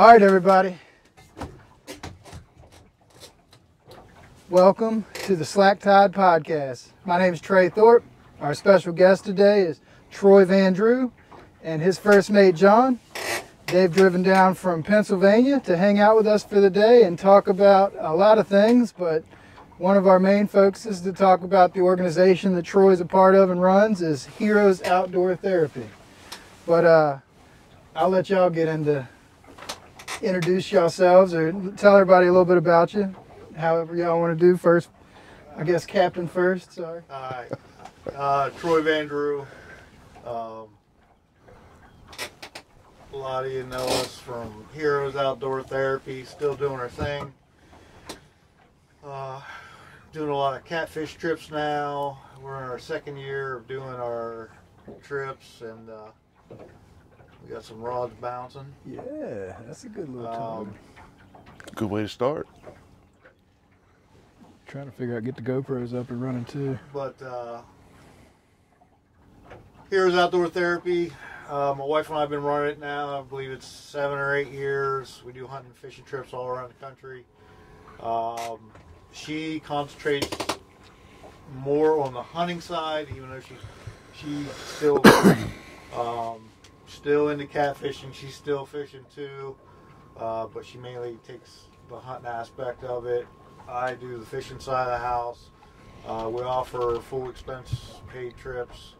All right, everybody. Welcome to the Slack Tide Podcast. My name is Trey Thorpe. Our special guest today is Troy VanDerau and his first mate, John. They've driven down from Pennsylvania to hang out with us for the day and talk about a lot of things, but one of our main focuses to talk about the organization that Troy's a part of and runs is Heroes Outdoor Therapy. But I'll let y'all get into introduce yourselves or tell everybody a little bit about you, however y'all want to do. First, I guess Captain first, sorry. Hi, Troy VanDerau. A lot of you know us from Heroes Outdoor Therapy, still doing our thing. Doing a lot of catfish trips now. We're in our second year of doing our trips, and we got some rods bouncing. Yeah, that's a good little time. Good way to start. Trying to figure out, get the GoPros up and running too. But Heroes Outdoor Therapy, my wife and I have been running it now. I believe it's 7 or 8 years. We do hunting and fishing trips all around the country. She concentrates more on the hunting side, even though she's still still into catfishing. She's still fishing too, but she mainly takes the hunting aspect of it. I do the fishing side of the house. We offer full expense paid trips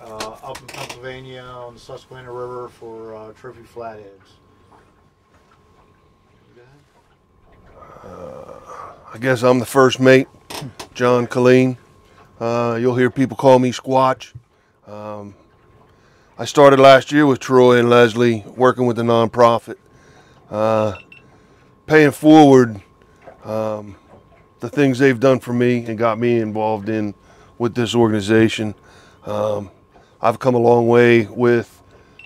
up in Pennsylvania on the Susquehanna River for trophy flatheads. I guess I'm the first mate, John Colleen. You'll hear people call me Squatch. I started last year with Troy and Leslie working with the nonprofit. Paying forward the things they've done for me and got me involved in with this organization. I've come a long way with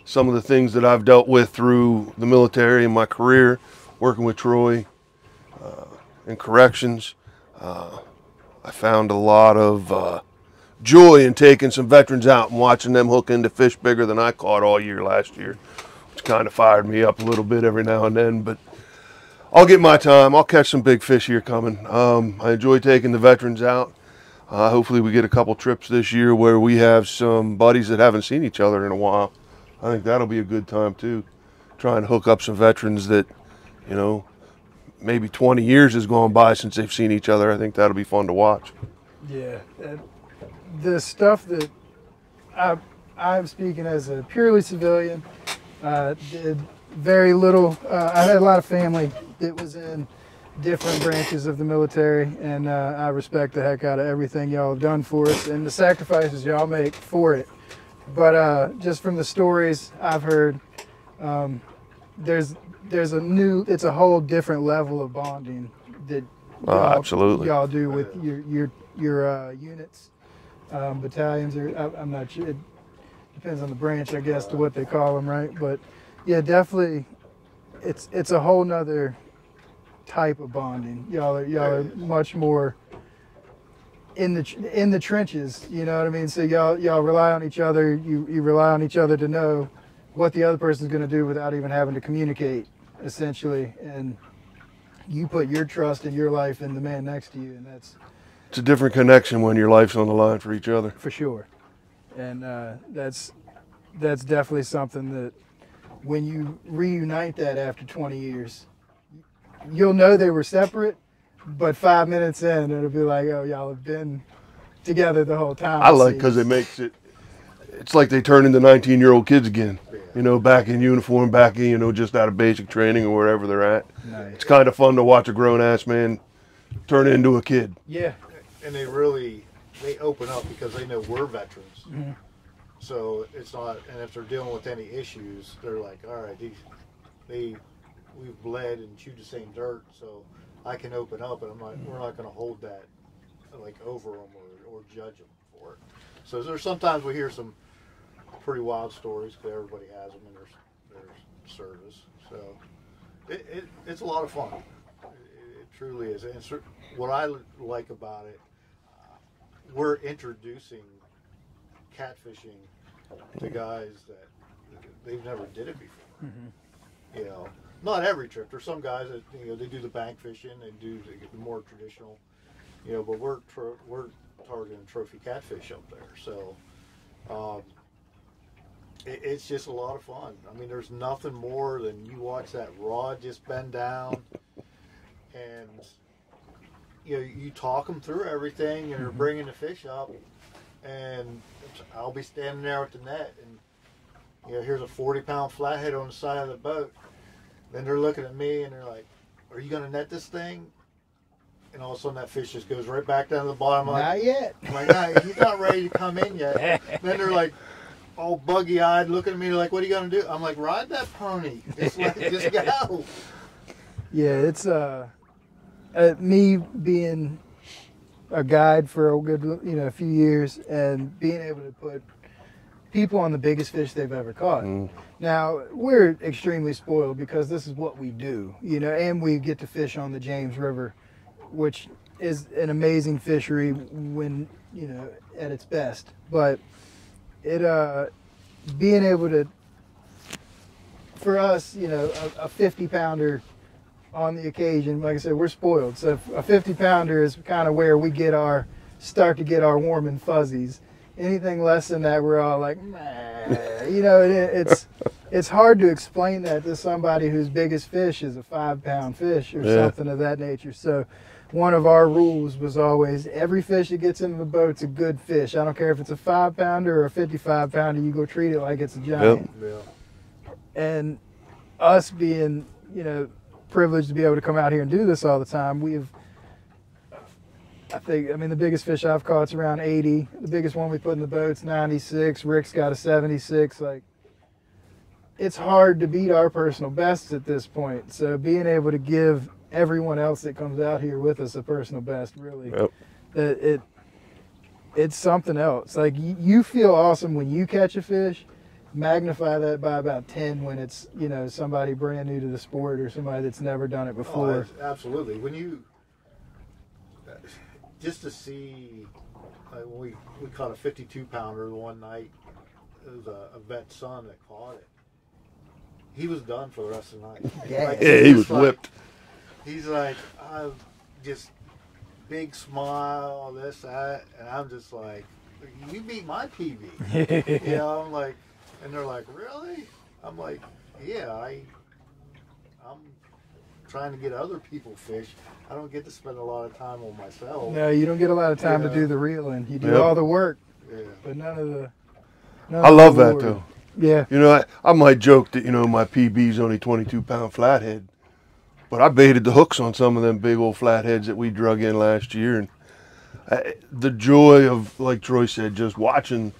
some of the things that I've dealt with through the military in my career, working with Troy in corrections. I found a lot of joy in taking some veterans out and watching them hook into fish bigger than I caught all year last year, which kind of fired me up a little bit every now and then, but I'll get my time. I'll catch some big fish here coming. I enjoy taking the veterans out. Hopefully we get a couple trips this year where we have some buddies that haven't seen each other in a while. I think that'll be a good time too. Trying to hook up some veterans that, you know, maybe 20 years has gone by since they've seen each other. I think that'll be fun to watch. Yeah, the stuff that I'm speaking as a purely civilian, did very little. I had a lot of family that was in different branches of the military, and I respect the heck out of everything y'all have done for us and the sacrifices y'all make for it. But just from the stories I've heard, there's a whole different level of bonding that absolutely y'all do with your units, battalions, or I'm not sure. It depends on the branch, I guess, to what they call them, right? But yeah, definitely, it's a whole nother type of bonding. Y'all are much more in the trenches. You know what I mean? So y'all rely on each other. You rely on each other to know what the other person's going to do without even having to communicate, essentially. And you put your trust and your life in the man next to you, and it's a different connection when your life's on the line for each other. For sure. And that's definitely something that when you reunite that after 20 years, you'll know they were separate, but 5 minutes in, it'll be like, oh, y'all have been together the whole time. I like because it makes it's like they turn into 19-year-old kids again, you know, back in uniform, back in, you know, just out of basic training or wherever they're at. Nice. It's kind of fun to watch a grown-ass man turn into a kid. Yeah. And they open up because they know we're veterans. Mm-hmm. So it's not, and if they're dealing with any issues, they're like, all right, we've bled and chewed the same dirt, so I can open up, and we're not going to hold that like over them or judge them for it. So there's sometimes we hear some pretty wild stories because everybody has them in their service. So it's a lot of fun. It truly is. And what I like about it, we're introducing catfishing to guys that they've never did it before. Mm-hmm. You know, not every trip. There's some guys that they do the bank fishing and they get the more traditional. But we're targeting trophy catfish up there. So it's just a lot of fun. I mean, there's nothing more than you watch that rod just bend down, and you talk them through everything, and they're bringing the fish up, and I'll be standing there with the net, and here's a 40-pound flathead on the side of the boat. Then they're looking at me, and they're like, "Are you going to net this thing?" And all of a sudden, that fish just goes right back down to the bottom. Not yet. I'm like, "No, he's not ready to come in yet." Then they're like, all buggy-eyed, looking at me, they're like, "What are you going to do?" I'm like, "Ride that pony. Just go." Yeah, it's me being a guide for a good, a few years, and being able to put people on the biggest fish they've ever caught. Now, we're extremely spoiled because this is what we do, and we get to fish on the James River, which is an amazing fishery when, at its best. But it, being able to, for us, a 50-pounder on the occasion, like I said, we're spoiled. So a 50-pounder is kind of where we start to get our warm and fuzzies. Anything less than that, we're all like, it's hard to explain that to somebody whose biggest fish is a 5-pound fish or something of that nature. So one of our rules was always, every fish that gets into the boat's a good fish. I don't care if it's a 5-pounder or a 55-pounder, you go treat it like it's a giant. Yeah. And us being, privileged to be able to come out here and do this all the time, the biggest fish I've caught is around 80. The biggest one we put in the boat's 96. Rick's got a 76. Like, it's hard to beat our personal bests at this point. So being able to give everyone else that comes out here with us a personal best, really, it's something else. Like, you feel awesome when you catch a fish. Magnify that by about 10 when it's, somebody brand new to the sport or somebody that's never done it before. Oh, absolutely. When you just to see, we caught a 52-pounder the one night. It was a vet son that caught it. He was done for the rest of the night. Yeah, he was whipped. He's like, just big smile, this, that, and I'm just like, "You beat my PB." I'm like, and they're like, "Really?" I'm like, "Yeah, I'm trying to get other people fish. I don't get to spend a lot of time on myself." No, you don't get a lot of time to do the reeling. You do all the work, but none of the. I love that though. Yeah. I might joke that my PB's only 22-pound flathead, but I baited the hooks on some of them big old flatheads that we drug in last year, and the joy of, like Troy said, just watching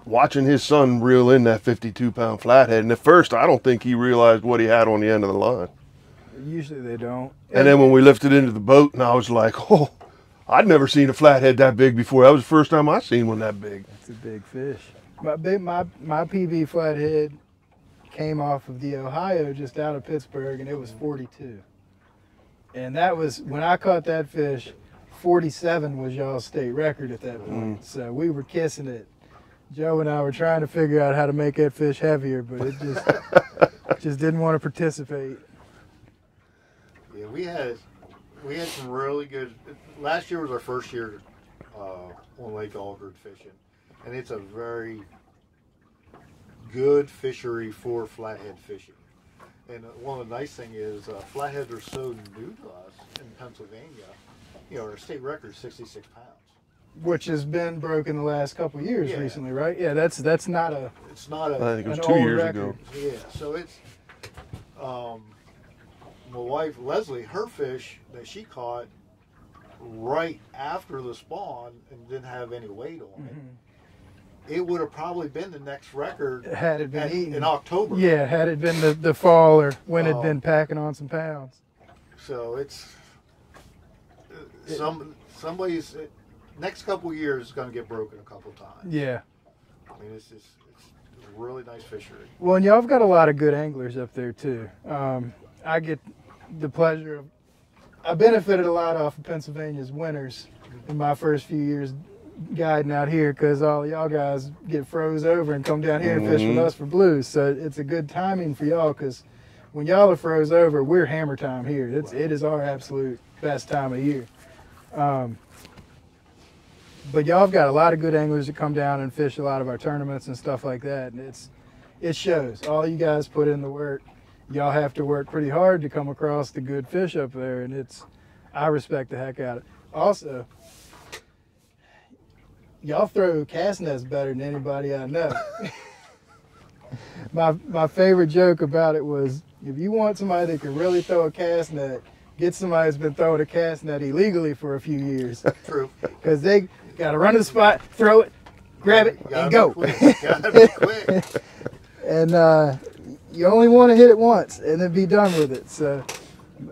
his son reel in that 52-pound flathead. And at first, I don't think he realized what he had on the end of the line. Usually they don't. And then when we lifted into the boat, and I was like, "Oh, I'd never seen a flathead that big before. That was the first time I seen one that big." That's a big fish. My PB flathead came off of the Ohio just out of Pittsburgh, and it was 42. And that was, when I caught that fish, 47 was y'all's state record at that point. So we were kissing it. Joe and I were trying to figure out how to make that fish heavier, but it just didn't want to participate. Yeah, we had some really good. Last year was our first year on Lake Aldred fishing, and it's a very good fishery for flathead fishing. And one of the nice things is flatheads are so new to us in Pennsylvania. Our state record is 66 pounds. Which has been broken the last couple of years recently, right? Yeah, that's not a. It's not a. I think it was 2 years ago. Yeah, so it's. My wife Leslie, her fish that she caught right after the spawn and didn't have any weight on it. It would have probably been the next record had it been eaten in October. Yeah, had it been the fall or when it'd been packing on some pounds. So it's somebody's next couple of years is going to get broken a couple times. Yeah. I mean, it's a really nice fishery. Well, and y'all have got a lot of good anglers up there too. I get the pleasure of, I benefited a lot off of Pennsylvania's winters in my first few years guiding out here, because all y'all guys get froze over and come down here and fish with us for blues. So it's a good timing for y'all, because when y'all are froze over, we're hammer time here. It is our absolute best time of year. But y'all have got a lot of good anglers that come down and fish a lot of our tournaments and stuff like that. And it shows. All you guys put in the work. Y'all have to work pretty hard to come across the good fish up there, and I respect the heck out of it. Also, y'all throw cast nets better than anybody I know. My favorite joke about it was, if you want somebody that can really throw a cast net, get somebody who's been throwing a cast net illegally for a few years. True. Because they got to run to the spot, throw it, grab it, and go. Gotta be quick. And you only want to hit it once and then be done with it. So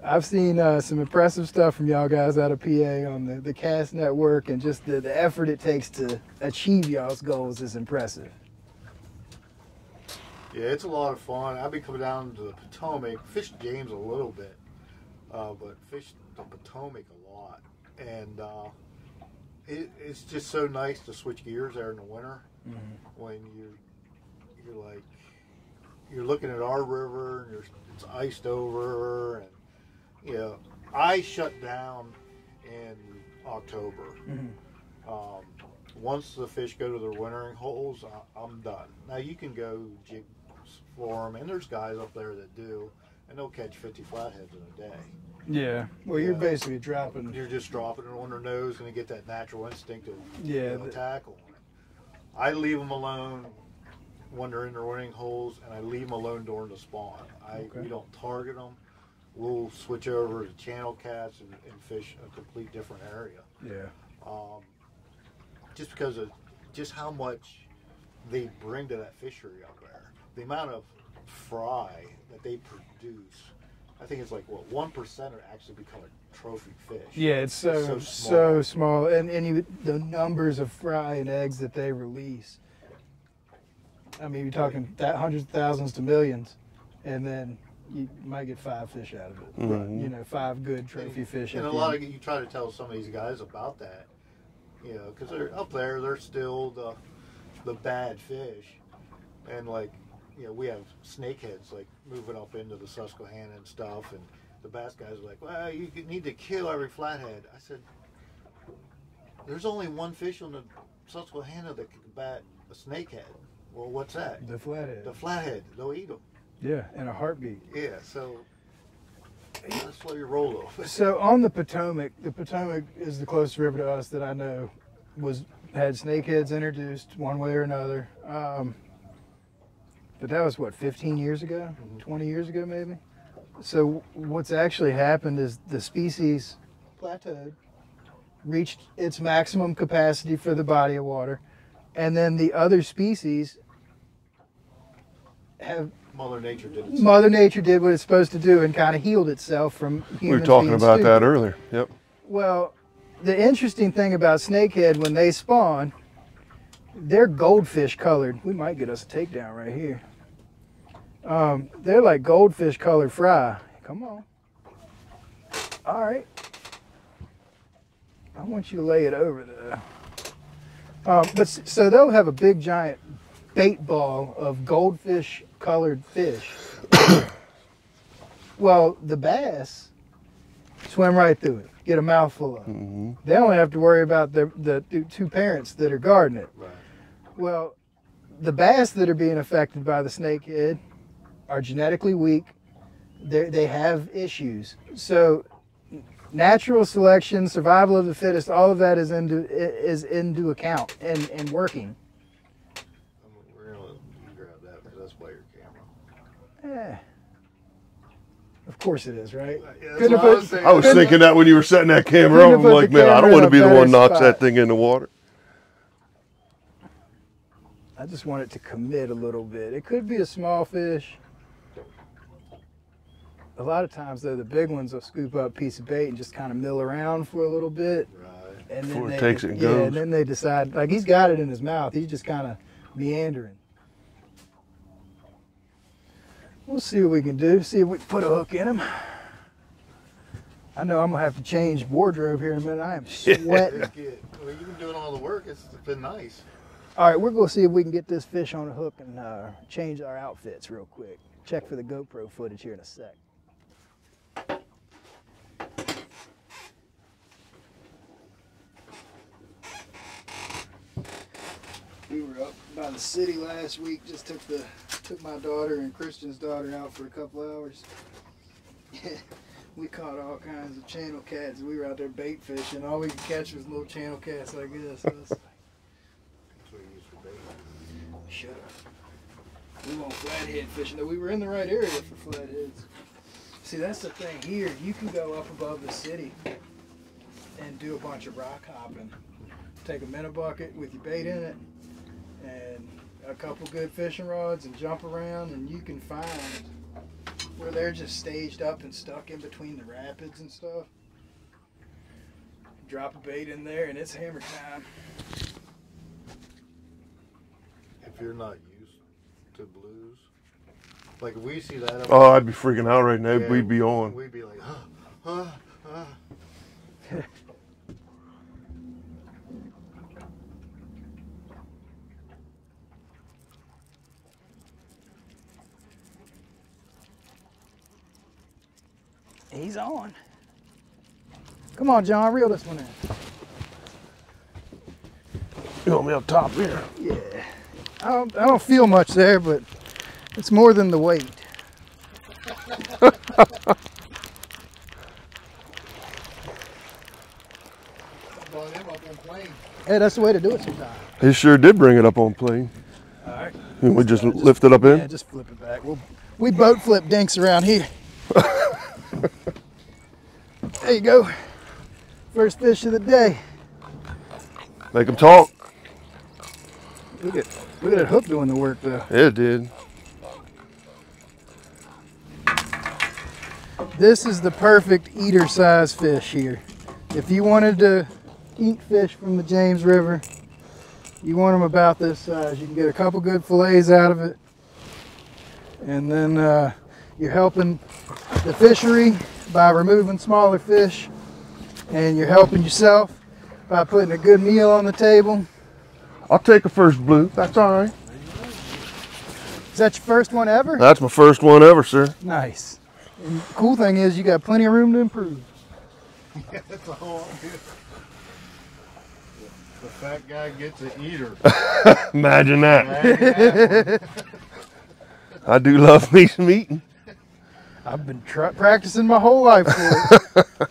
I've seen some impressive stuff from y'all guys out of PA on the cast network, and just the effort it takes to achieve y'all's goals is impressive. Yeah, it's a lot of fun. I've been coming down to the Potomac, fished James a little bit, but fished the Potomac a lot. And it's just so nice to switch gears there in the winter when you're looking at our river and it's iced over, and I shut down in October. Once the fish go to their wintering holes, I'm done. Now you can go jig for them, and there's guys up there that do, and they'll catch 50 flatheads in a day. Yeah. Well, you're basically dropping. You're just dropping it on their nose, and they get that natural instinct to tackle on it. I leave them alone when they're in their wintering holes, and I leave them alone during the spawn. We don't target them. We'll switch over to channel cats and fish a complete different area. Yeah. Just because of just how much they bring to that fishery up there. The amount of fry that they produce, I think it's like, 1% are actually become a trophy fish. Yeah, it's so small. And the numbers of fry and eggs that they release. I mean, you're talking hundreds of thousands to millions, and then you might get 5 fish out of it. 5 good trophy fish. And a lot of you try to tell some of these guys about that, because they're up there, they're still the bad fish, and we have snakeheads moving up into the Susquehanna and stuff, and the bass guys are like, well, you need to kill every flathead. I said, there's only one fish on the Susquehanna that can bat a snakehead. Well, what's that? The flathead. The flathead. They'll eat them. Yeah, in a heartbeat. Yeah, so that's why you roll over. So on the Potomac is the closest river to us that I know had snakeheads introduced one way or another. But that was 15 years ago, 20 years ago maybe. So what's actually happened is the species plateaued, reached its maximum capacity for the body of water, and then the other species have Mother Nature did what it's supposed to do and kind of healed itself from humans. We were talking about that earlier. Yep. Well, the interesting thing about snakehead, when they spawn, they're goldfish colored. We might get us a takedown right here. They're like goldfish colored fry. Come on. All right. I want you to lay it over there. So they'll have a big giant bait ball of goldfish colored fish. Well, the bass swim right through it, get a mouthful of it. They only have to worry about the 2 parents that are guarding it. Right. Well, the bass that are being affected by the snakehead are genetically weak. They have issues. So natural selection, survival of the fittest, all of that is into account and working. We're going to grab that because that's by your camera. Of course it is, right? Yeah, I was thinking that when you were setting that camera up. I'm like, man, I don't want to be the one knocks that thing in the water. I just want it to commit a little bit. It could be a small fish. A lot of times, though, the big ones will scoop up a piece of bait and just kind of mill around for a little bit. Right. And Before it takes it and goes. Yeah, and then they decide, he's got it in his mouth. He's just kind of meandering. We'll see what we can do. See if we can put a hook in him. I know I'm going to have to change wardrobe here in a minute. I am sweating. Well, you've been doing all the work. It's been nice. All right, we're going to see if we can get this fish on a hook and change our outfits real quick. check for the GoPro footage here in a sec. We were up by the city last week. Just took my daughter and Christian's daughter out for a couple hours. We caught all kinds of channel cats. We were out there bait fishing. All we could catch was little channel cats like this. That's what you use for bait. Shut up. We want flathead fishing. Though we were in the right area for flatheads. See, that's the thing here. You can go up above the city and do a bunch of rock hopping. Take a minnow bucket with your bait in it and a couple good fishing rods and jump around, and you can find where they're just staged up and stuck in between the rapids and stuff. Drop a bait in there and it's hammer time. If you're not used to blues, like if we see that, Oh, I'd be freaking out right now. yeah, We'd be on. We'd be like, He's on. Come on, John, reel this one in. You want me up top here? Yeah. I don't feel much there, but it's more than the weight. Hey, that's the way to do it sometimes. He sure did bring it up on plane. All right. And we just lift it up in? Yeah, just flip it back. We boat flip dinks around here. There you go. First fish of the day. Make them talk. Look at that hook doing the work though. Yeah, it did. This is the perfect eater size fish here. If you wanted to eat fish from the James River, you want them about this size. You can get a couple good fillets out of it. And then you're helping the fishery by removing smaller fish, and you're helping yourself by putting a good meal on the table. I'll take a first blue. That's all right. Is that your first one ever? That's my first one ever, sir. Nice. And the cool thing is you got plenty of room to improve. yeah, that's all. The fat guy gets an eater. Imagine that. I do love me some eating. I've been practicing my whole life for it.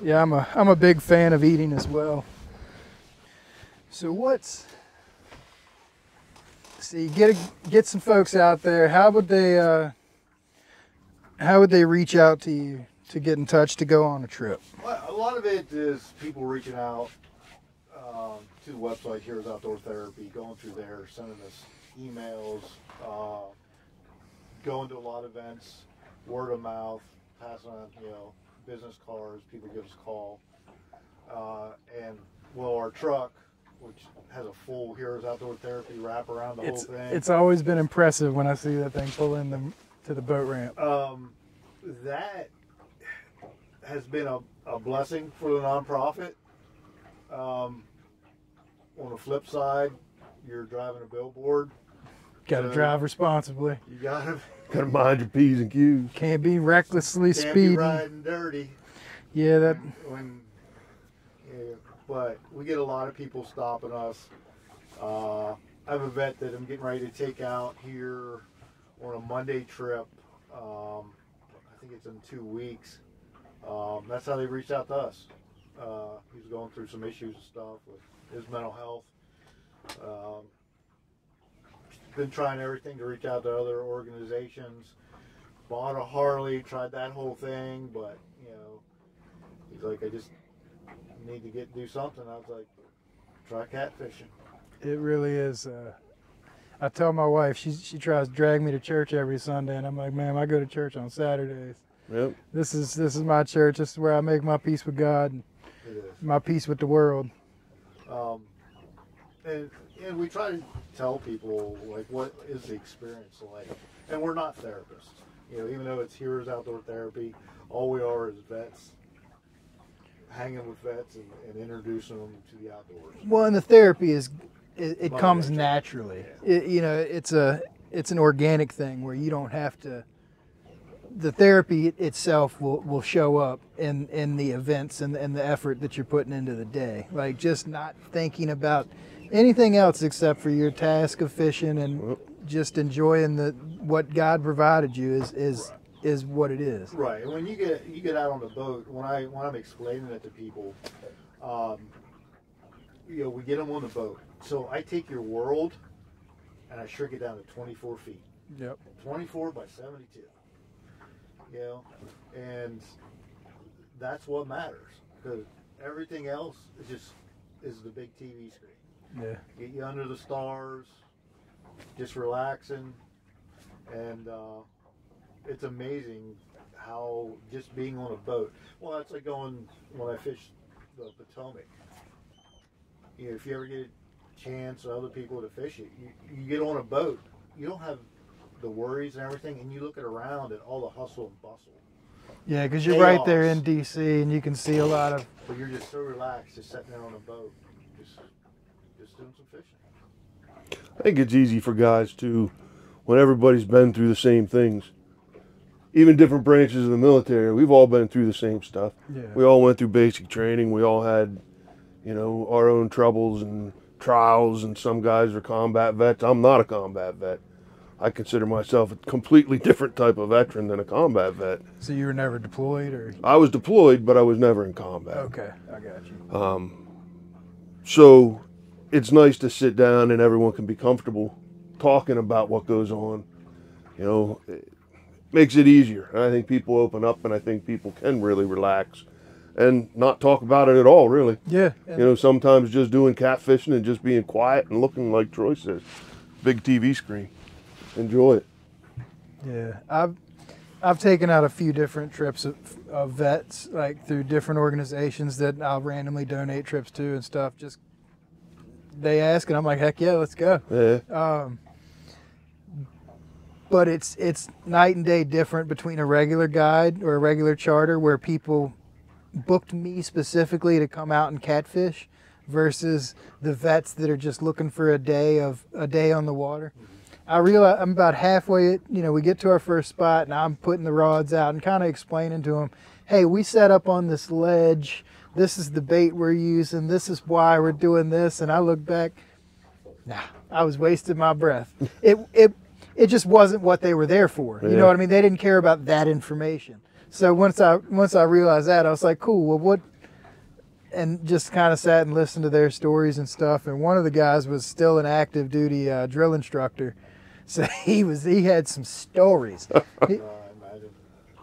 Yeah, I'm a big fan of eating as well. So see, get some folks out there. How would they reach out to you to get in touch to go on a trip? Well, a lot of it is people reaching out to the website, Heroes Outdoor Therapy, going through there, sending us emails, going to a lot of events, word of mouth, passing on, business cards, people give us a call. And our truck, which has a full Heroes Outdoor Therapy wrap around the whole thing. It's always been impressive when I see that thing pull in to the boat ramp. That has been a blessing for the nonprofit. On the flip side, you're driving a billboard. Got to drive responsibly. You gotta mind your P's and Q's. Can't be recklessly Can't speeding. be riding dirty. Yeah, but we get a lot of people stopping us. I have a vet that I'm getting ready to take out here on a Monday trip. I think it's in 2 weeks. That's how they reached out to us. He's going through some issues and stuff with his mental health. Been trying everything to reach out to other organizations. Bought a Harley, tried that whole thing, but he's like, I just need to do something. I was like, try catfishing. it really is. I tell my wife, she tries to drag me to church every Sunday, and I'm like, ma'am, I go to church on Saturdays. Yep. This is my church. This is where I make my peace with God and my peace with the world. And we try to tell people, like, what is the experience like? And we're not therapists. Even though it's Heroes Outdoor Therapy, all we are is vets, hanging with vets and introducing them to the outdoors. Well, and the therapy it comes naturally. Yeah. it's an organic thing where you don't have to. The therapy itself will show up in the events and the effort that you're putting into the day. Like just not thinking about anything else except for your task of fishing and just enjoying what God provided you is what it is. Right. And when you get out on the boat, when I'm explaining it to people, we get them on the boat. So I take your world and I shrink it down to 24 feet. Yep. 24 by 72. And that's what matters, because everything else is the big TV screen. Yeah. Get you under the stars, just relaxing, and it's amazing how just being on a boat. Well, that's like going when I fish the Potomac. If you ever get a chance or other people to fish it, you get on a boat, you don't have the worries and everything, and you look around at all the hustle and bustle. Yeah, because you're right there in DC, and you can see a lot of. But you're just so relaxed, just sitting there on a boat, just doing some fishing. I think it's easy for guys too, when everybody's been through the same things. Even different branches of the military, we've all been through the same stuff. Yeah. We all went through basic training. We all had, our own troubles and trials. And some guys are combat vets. I'm not a combat vet. I consider myself a completely different type of veteran than a combat vet. So you were never deployed, or? I was deployed, but I was never in combat. Okay, I got you. So it's nice to sit down and everyone can be comfortable talking about what goes on. It makes it easier. And I think people open up, and I think people can really relax and not talk about it at all, really. Yeah. Sometimes just doing catfishing and just being quiet and looking, like Troy says, big TV screen. Enjoy it. Yeah, I've taken out a few different trips of vets, like through different organizations that I'll randomly donate trips to and stuff. Just they ask, and I'm like, heck yeah, let's go. Yeah. But it's night and day different between a regular guide or a regular charter where people booked me specifically to come out and catfish versus the vets that are just looking for a day on the water. I realize I'm about halfway, we get to our first spot and I'm putting the rods out and kind of explaining to them, hey, we set up on this ledge. This is the bait we're using. This is why we're doing this. And I look back, I was wasting my breath. It just wasn't what they were there for. You know what I mean? They didn't care about that information. So once I realized that, I was like, cool, well, what? And just kind of sat and listened to their stories and stuff. And one of the guys was still an active duty drill instructor. So he had some stories.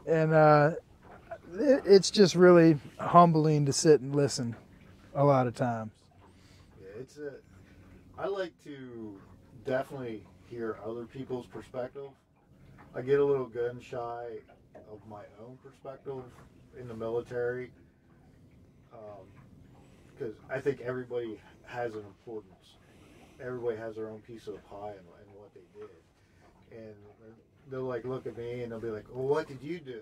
And it's just really humbling to sit and listen a lot of times. Yeah, I like to definitely hear other people's perspective. I get a little gun shy of my own perspective in the military, because I think everybody has an importance. Everybody has their own piece of the pie and what they did. And they'll look at me and they'll be like, well, what did you do?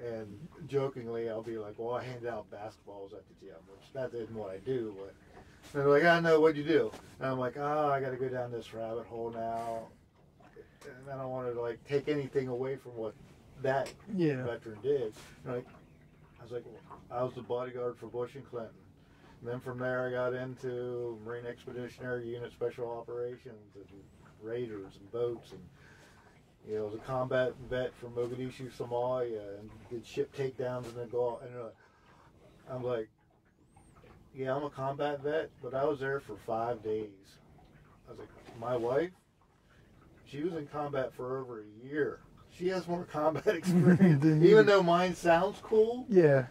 And jokingly, I'll be like, well, I hand out basketballs at the gym, which that isn't what I do. But they're like, I know, what'd you do? And I'm like, I got to go down this rabbit hole now. And I don't want to take anything away from what that veteran did. And I was like, well, I was the bodyguard for Bush and Clinton. And then from there, I got into Marine Expeditionary Unit Special Operations and raiders and boats, and I was a combat vet from Mogadishu, Somalia, and did ship takedowns in the Gulf. And I'm like, yeah, I'm a combat vet, but I was there for 5 days. I was like, my wife, she was in combat for over a year. She has more combat experience, even though mine sounds cool. Yeah.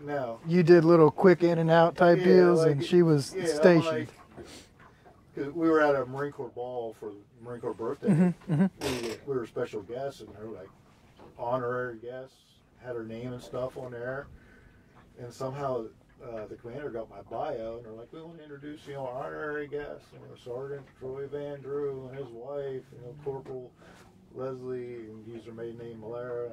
No. You did little quick in and out type deals, and she was stationed. Because we were at a Marine Corps ball for Marine Corps birthday. We were special guests, and they were honorary guests, had her name and stuff on there. And somehow the commander got my bio, and they're like, we want to introduce, our honorary guests, Sergeant Troy VanDerau and his wife, Corporal Leslie, and use her maiden name, Malera.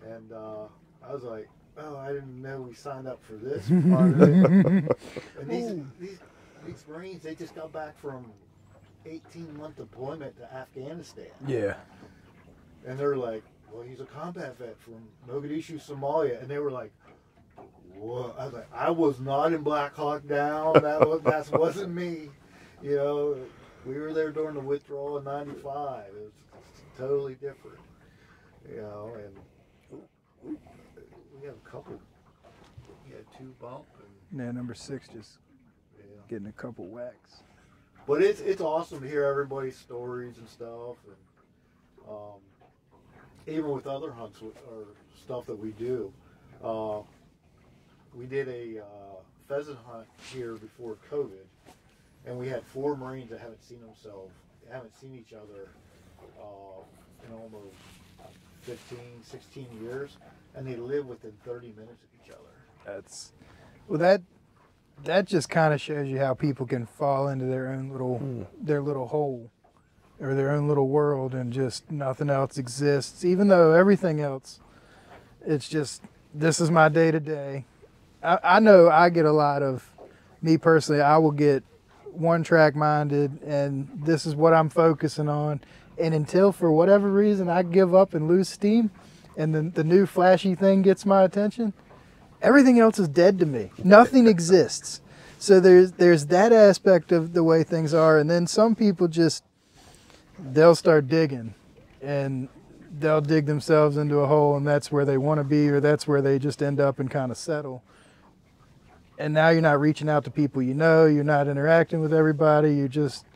And I was like, oh, I didn't know we signed up for this part of it. And these Marines, they just got back from 18-month deployment to Afghanistan. Yeah. And they're like, well, he's a combat vet from Mogadishu, Somalia. And they were like, what? I was like, I was not in Black Hawk Down. That wasn't me. You know, we were there during the withdrawal in '95. It was totally different. You know, and we have a couple. We had 2 bump. And, Yeah, number 6 just getting a couple whacks. But it's awesome to hear everybody's stories and stuff. And even with other hunts or stuff that we do. We did a pheasant hunt here before COVID, and we had 4 Marines that haven't seen each other in almost 15, 16 years, and they live within 30 minutes of each other. That just kind of shows you how people can fall into their own little hole or their own little world, and just nothing else exists, even though everything else, it's just, this is my day to day. I know I get a lot of, me personally, I will get one track minded, and this is what I'm focusing on. And until for whatever reason I give up and lose steam, and then the new flashy thing gets my attention, everything else is dead to me. Nothing exists. So there's that aspect of the way things are. And then some people just, they'll start digging, and they'll dig themselves into a hole, and that's where they want to be, or that's where they just end up and kind of settle. And now you're not reaching out to people you know, you're not interacting with everybody, you just,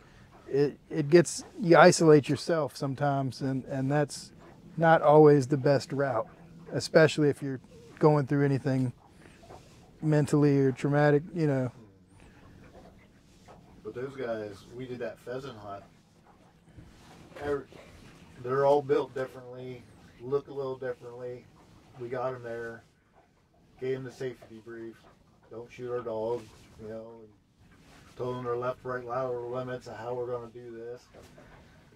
you isolate yourself sometimes, and that's not always the best route, especially if you're going through anything mentally or traumatic, you know. But those guys, we did that pheasant hunt. They're all built differently, look a little differently. We got them there, gave them the safety brief. Don't shoot our dogs, you know, and told them their left, right, lateral limits of how we're going to do this.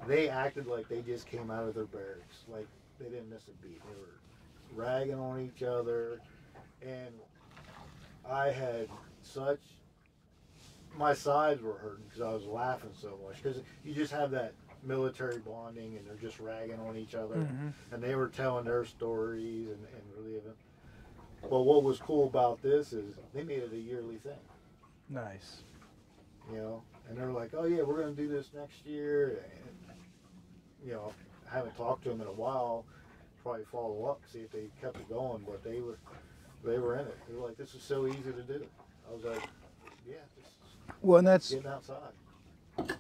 They acted like they just came out of their barracks, like they didn't miss a beat. They were ragging on each other, and I had my sides were hurting because I was laughing so much, because you just have that military bonding, and they're just ragging on each other, and they were telling their stories and reliving. But what was cool about this is they made it a yearly thing. Nice. You know, and they're like, oh yeah, we're going to do this next year. And, you know, I haven't talked to them in a while. Probably follow up, see if they kept it going. But they were in it. They were like, this is so easy to do. I was like, yeah, well, and that's getting outside.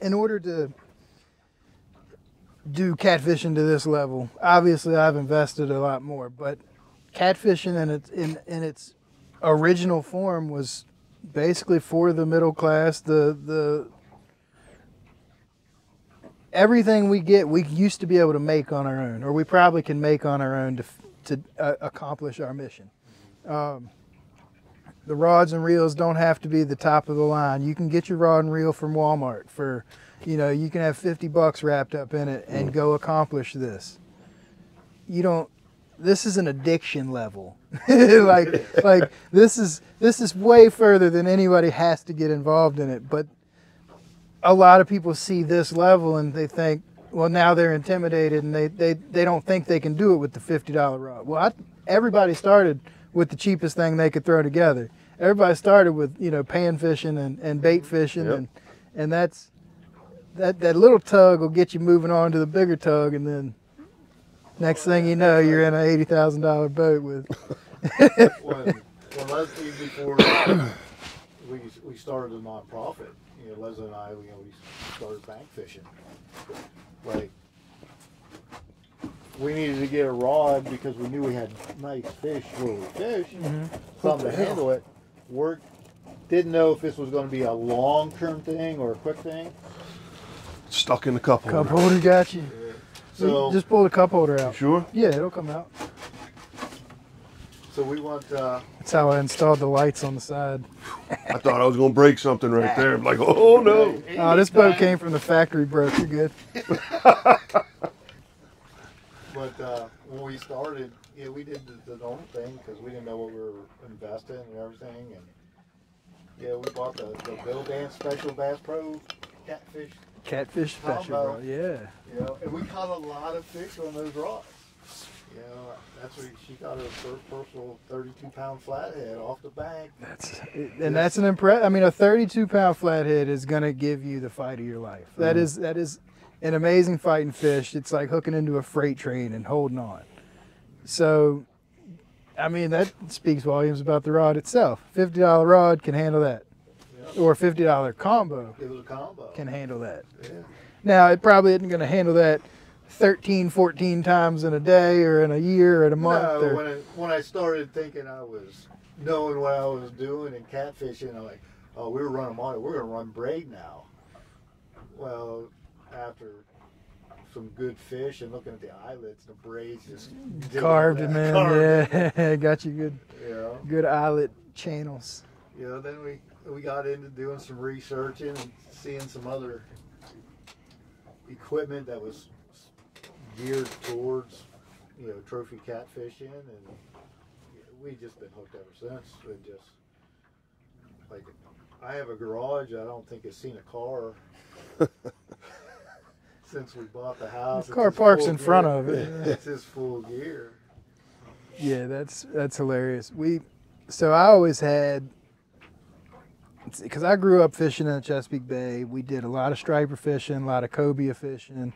In order to do catfishing to this level, obviously I've invested a lot more, but catfishing in its original form was basically for the middle class. The everything we get, we used to be able to make on our own, or we probably can make on our own to accomplish our mission. The rods and reels don't have to be the top of the line. You can get your rod and reel from Walmart for, you know, you can have $50 wrapped up in it and go accomplish this. This is an addiction level. like this is way further than anybody has to get involved in it. But a lot of people see this level and they think, well, now they're intimidated, and they don't think they can do it with the $50 rod. Well, everybody started with the cheapest thing they could throw together. Everybody started with, you know, pan fishing and bait fishing, and that little tug will get you moving on to the bigger tug, and then next thing you know, you're in an $80,000 boat with. when Leslie, before we started a nonprofit, you know, Leslie and I, we started bank fishing. Like, we needed to get a rod because we knew we had nice fish where we fish, something to handle it. We didn't know if this was going to be a long-term thing or a quick thing. Stuck in the cup holder. Cup holder got you. So just pull the cup holder out. Sure? Yeah, it'll come out. So we want. That's how I installed the lights on the side. I thought I was going to break something right there. I'm like, oh no. Oh, this boat came from the factory, broke. You're good. But when we started, yeah, we did the normal thing because we didn't know what we were investing and everything. And yeah, we bought the Bill Dance Special Bass Pro catfish. Catfish special, Combo. bro. Yeah. You know, and we caught a lot of fish on those rods. You know, that's where she got her first personal 32-pound flathead off the bank. That's an I mean, a 32-pound flathead is gonna give you the fight of your life. That is an amazing fighting fish. It's like hooking into a freight train and holding on. So, I mean, that speaks volumes about the rod itself. $50 rod can handle that, or $50 combo. It was a combo. Can handle that. Yeah. Now, it probably isn't gonna handle that 13, 14 times in a day or in a year or in a month. No, when I started thinking I was knowing what I was doing and catfishing, I'm like, oh, we were running mono, we're going to run braid now. Well, after some good fish and looking at the eyelets, the braids just carved them in. Yeah, got you good, good eyelet channels. You know, then we got into doing some researching and seeing some other equipment that was geared towards, you know, trophy catfishing, and we've just been hooked ever since. And just like, I have a garage I don't think has seen a car since we bought the house. The car parks in front of it. It's his full gear. Yeah, that's hilarious. So I always had, because I grew up fishing in the Chesapeake Bay. We did a lot of striper fishing, a lot of cobia fishing,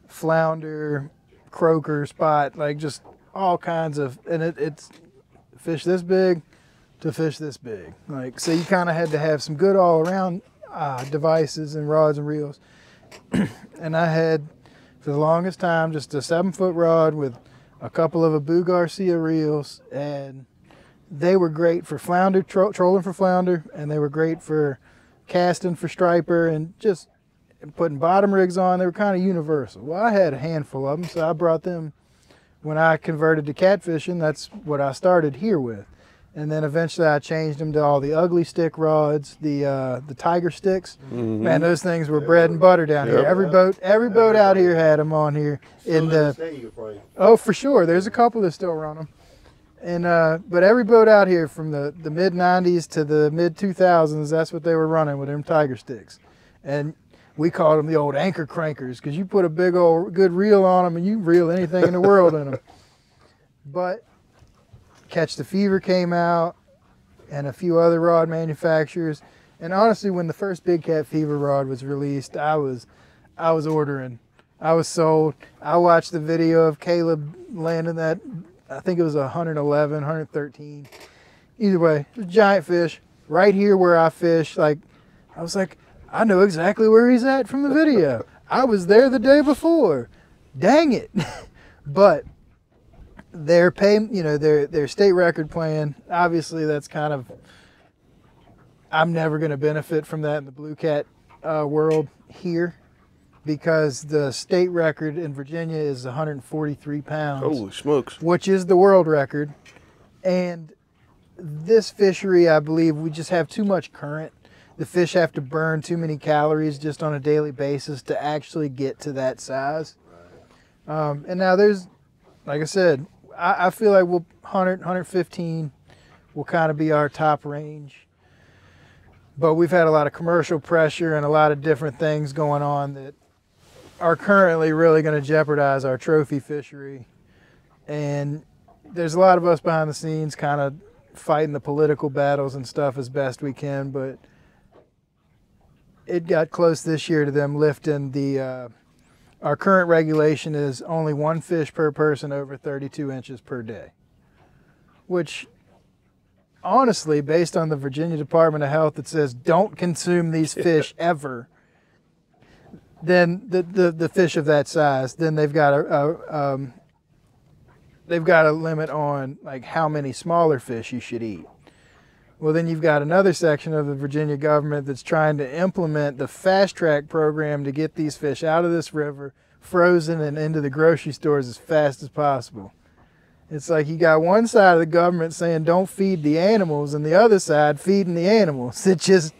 flounder, croaker, spot, like just all kinds of, and it's fish this big to fish this big. Like, so you kind of had to have some good all around devices and rods and reels. And I had, for the longest time, just a 7-foot rod with a couple of Abu Garcia reels, and they were great for flounder, trolling for flounder, and they were great for casting for striper, and just putting bottom rigs on. They were kind of universal. Well, I had a handful of them, so I brought them when I converted to catfishing. That's what I started here with. And then eventually I changed them to all the ugly stick rods, the tiger sticks. Mm-hmm. Man, those things were bread and butter down here. Every boat out here had them on here. Oh, for sure. There's a couple that still run them. And but every boat out here from the mid 90s to the mid 2000s, that's what they were running with them tiger sticks. And we called them the old anchor crankers, because you put a big old good reel on them and you reel anything in the world in them. But Catch the Fever came out, and a few other rod manufacturers. And honestly, when the first Big Cat Fever rod was released, I was ordering. I was sold. I watched the video of Caleb landing that, I think it was 111, 113. Either way, it was a giant fish right here where I fish. Like, I was like, I know exactly where he's at from the video. I was there the day before. Dang it. But their their state record plan, obviously that's kind of, I'm never going to benefit from that in the blue cat world here, because the state record in Virginia is 143 pounds. Holy smokes. Which is the world record. And this fishery, I believe, we just have too much current. The fish have to burn too many calories just on a daily basis to actually get to that size. And now there's, like I said, I feel like 100, 115 will kind of be our top range. But we've had a lot of commercial pressure and a lot of different things going on that are currently really going to jeopardize our trophy fishery. And there's a lot of us behind the scenes kind of fighting the political battles and stuff as best we can, but it got close this year to them lifting the, our current regulation is only 1 fish per person over 32 inches per day, which honestly, based on the Virginia Department of Health that says don't consume these fish ever, then the fish of that size, then they've got a limit on like how many smaller fish you should eat. Well, then you've got another section of the Virginia government that's trying to implement the fast track program to get these fish out of this river, frozen, and into the grocery stores as fast as possible. It's like you got one side of the government saying don't feed the animals, and the other side feeding the animals. It just,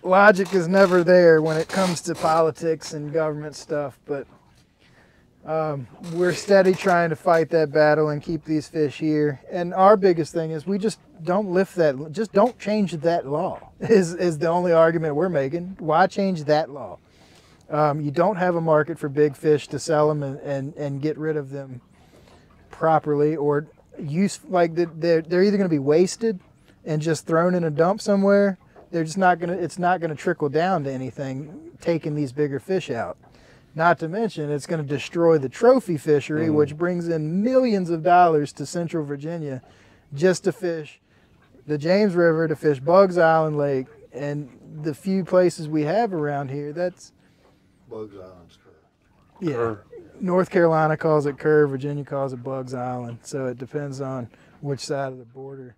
logic is never there when it comes to politics and government stuff. But We're steady trying to fight that battle and keep these fish here. And our biggest thing is we just don't lift that, just don't change that law is the only argument we're making. Why change that law? You don't have a market for big fish to sell them and get rid of them properly, or use, like they're either going to be wasted and just thrown in a dump somewhere. They're just not going to, it's not going to trickle down to anything taking these bigger fish out. Not to mention, it's going to destroy the trophy fishery, which brings in millions of dollars to Central Virginia just to fish the James River, to fish Bugs Island Lake, and the few places we have around here. That's Bugs Island's curve. Yeah. North Carolina calls it curve, Virginia calls it Bugs Island. So it depends on which side of the border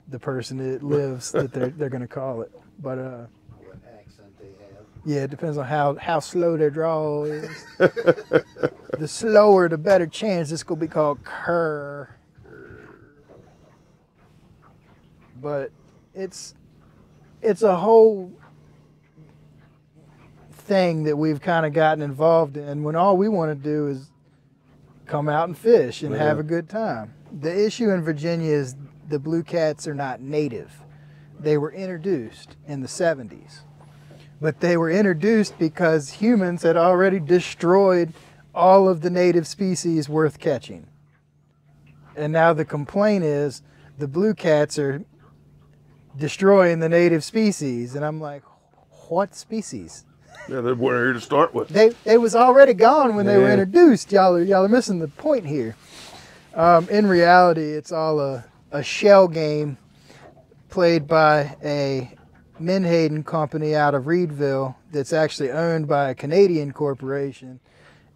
the person that lives that they're going to call it. But What accent they have. yeah, it depends on how slow their draw is. The slower, the better chance it's going to be called cur. But it's a whole thing that we've kind of gotten involved in when all we want to do is come out and fish and have a good time. The issue in Virginia is the blue cats are not native. They were introduced in the 70s. But they were introduced because humans had already destroyed all of the native species worth catching. And now the complaint is the blue cats are destroying the native species. And I'm like, what species? Yeah, they weren't here to start with. They was already gone when they were introduced. Y'all are missing the point here. In reality, it's all a shell game played by a menhaden company out of Reedville that's actually owned by a Canadian corporation,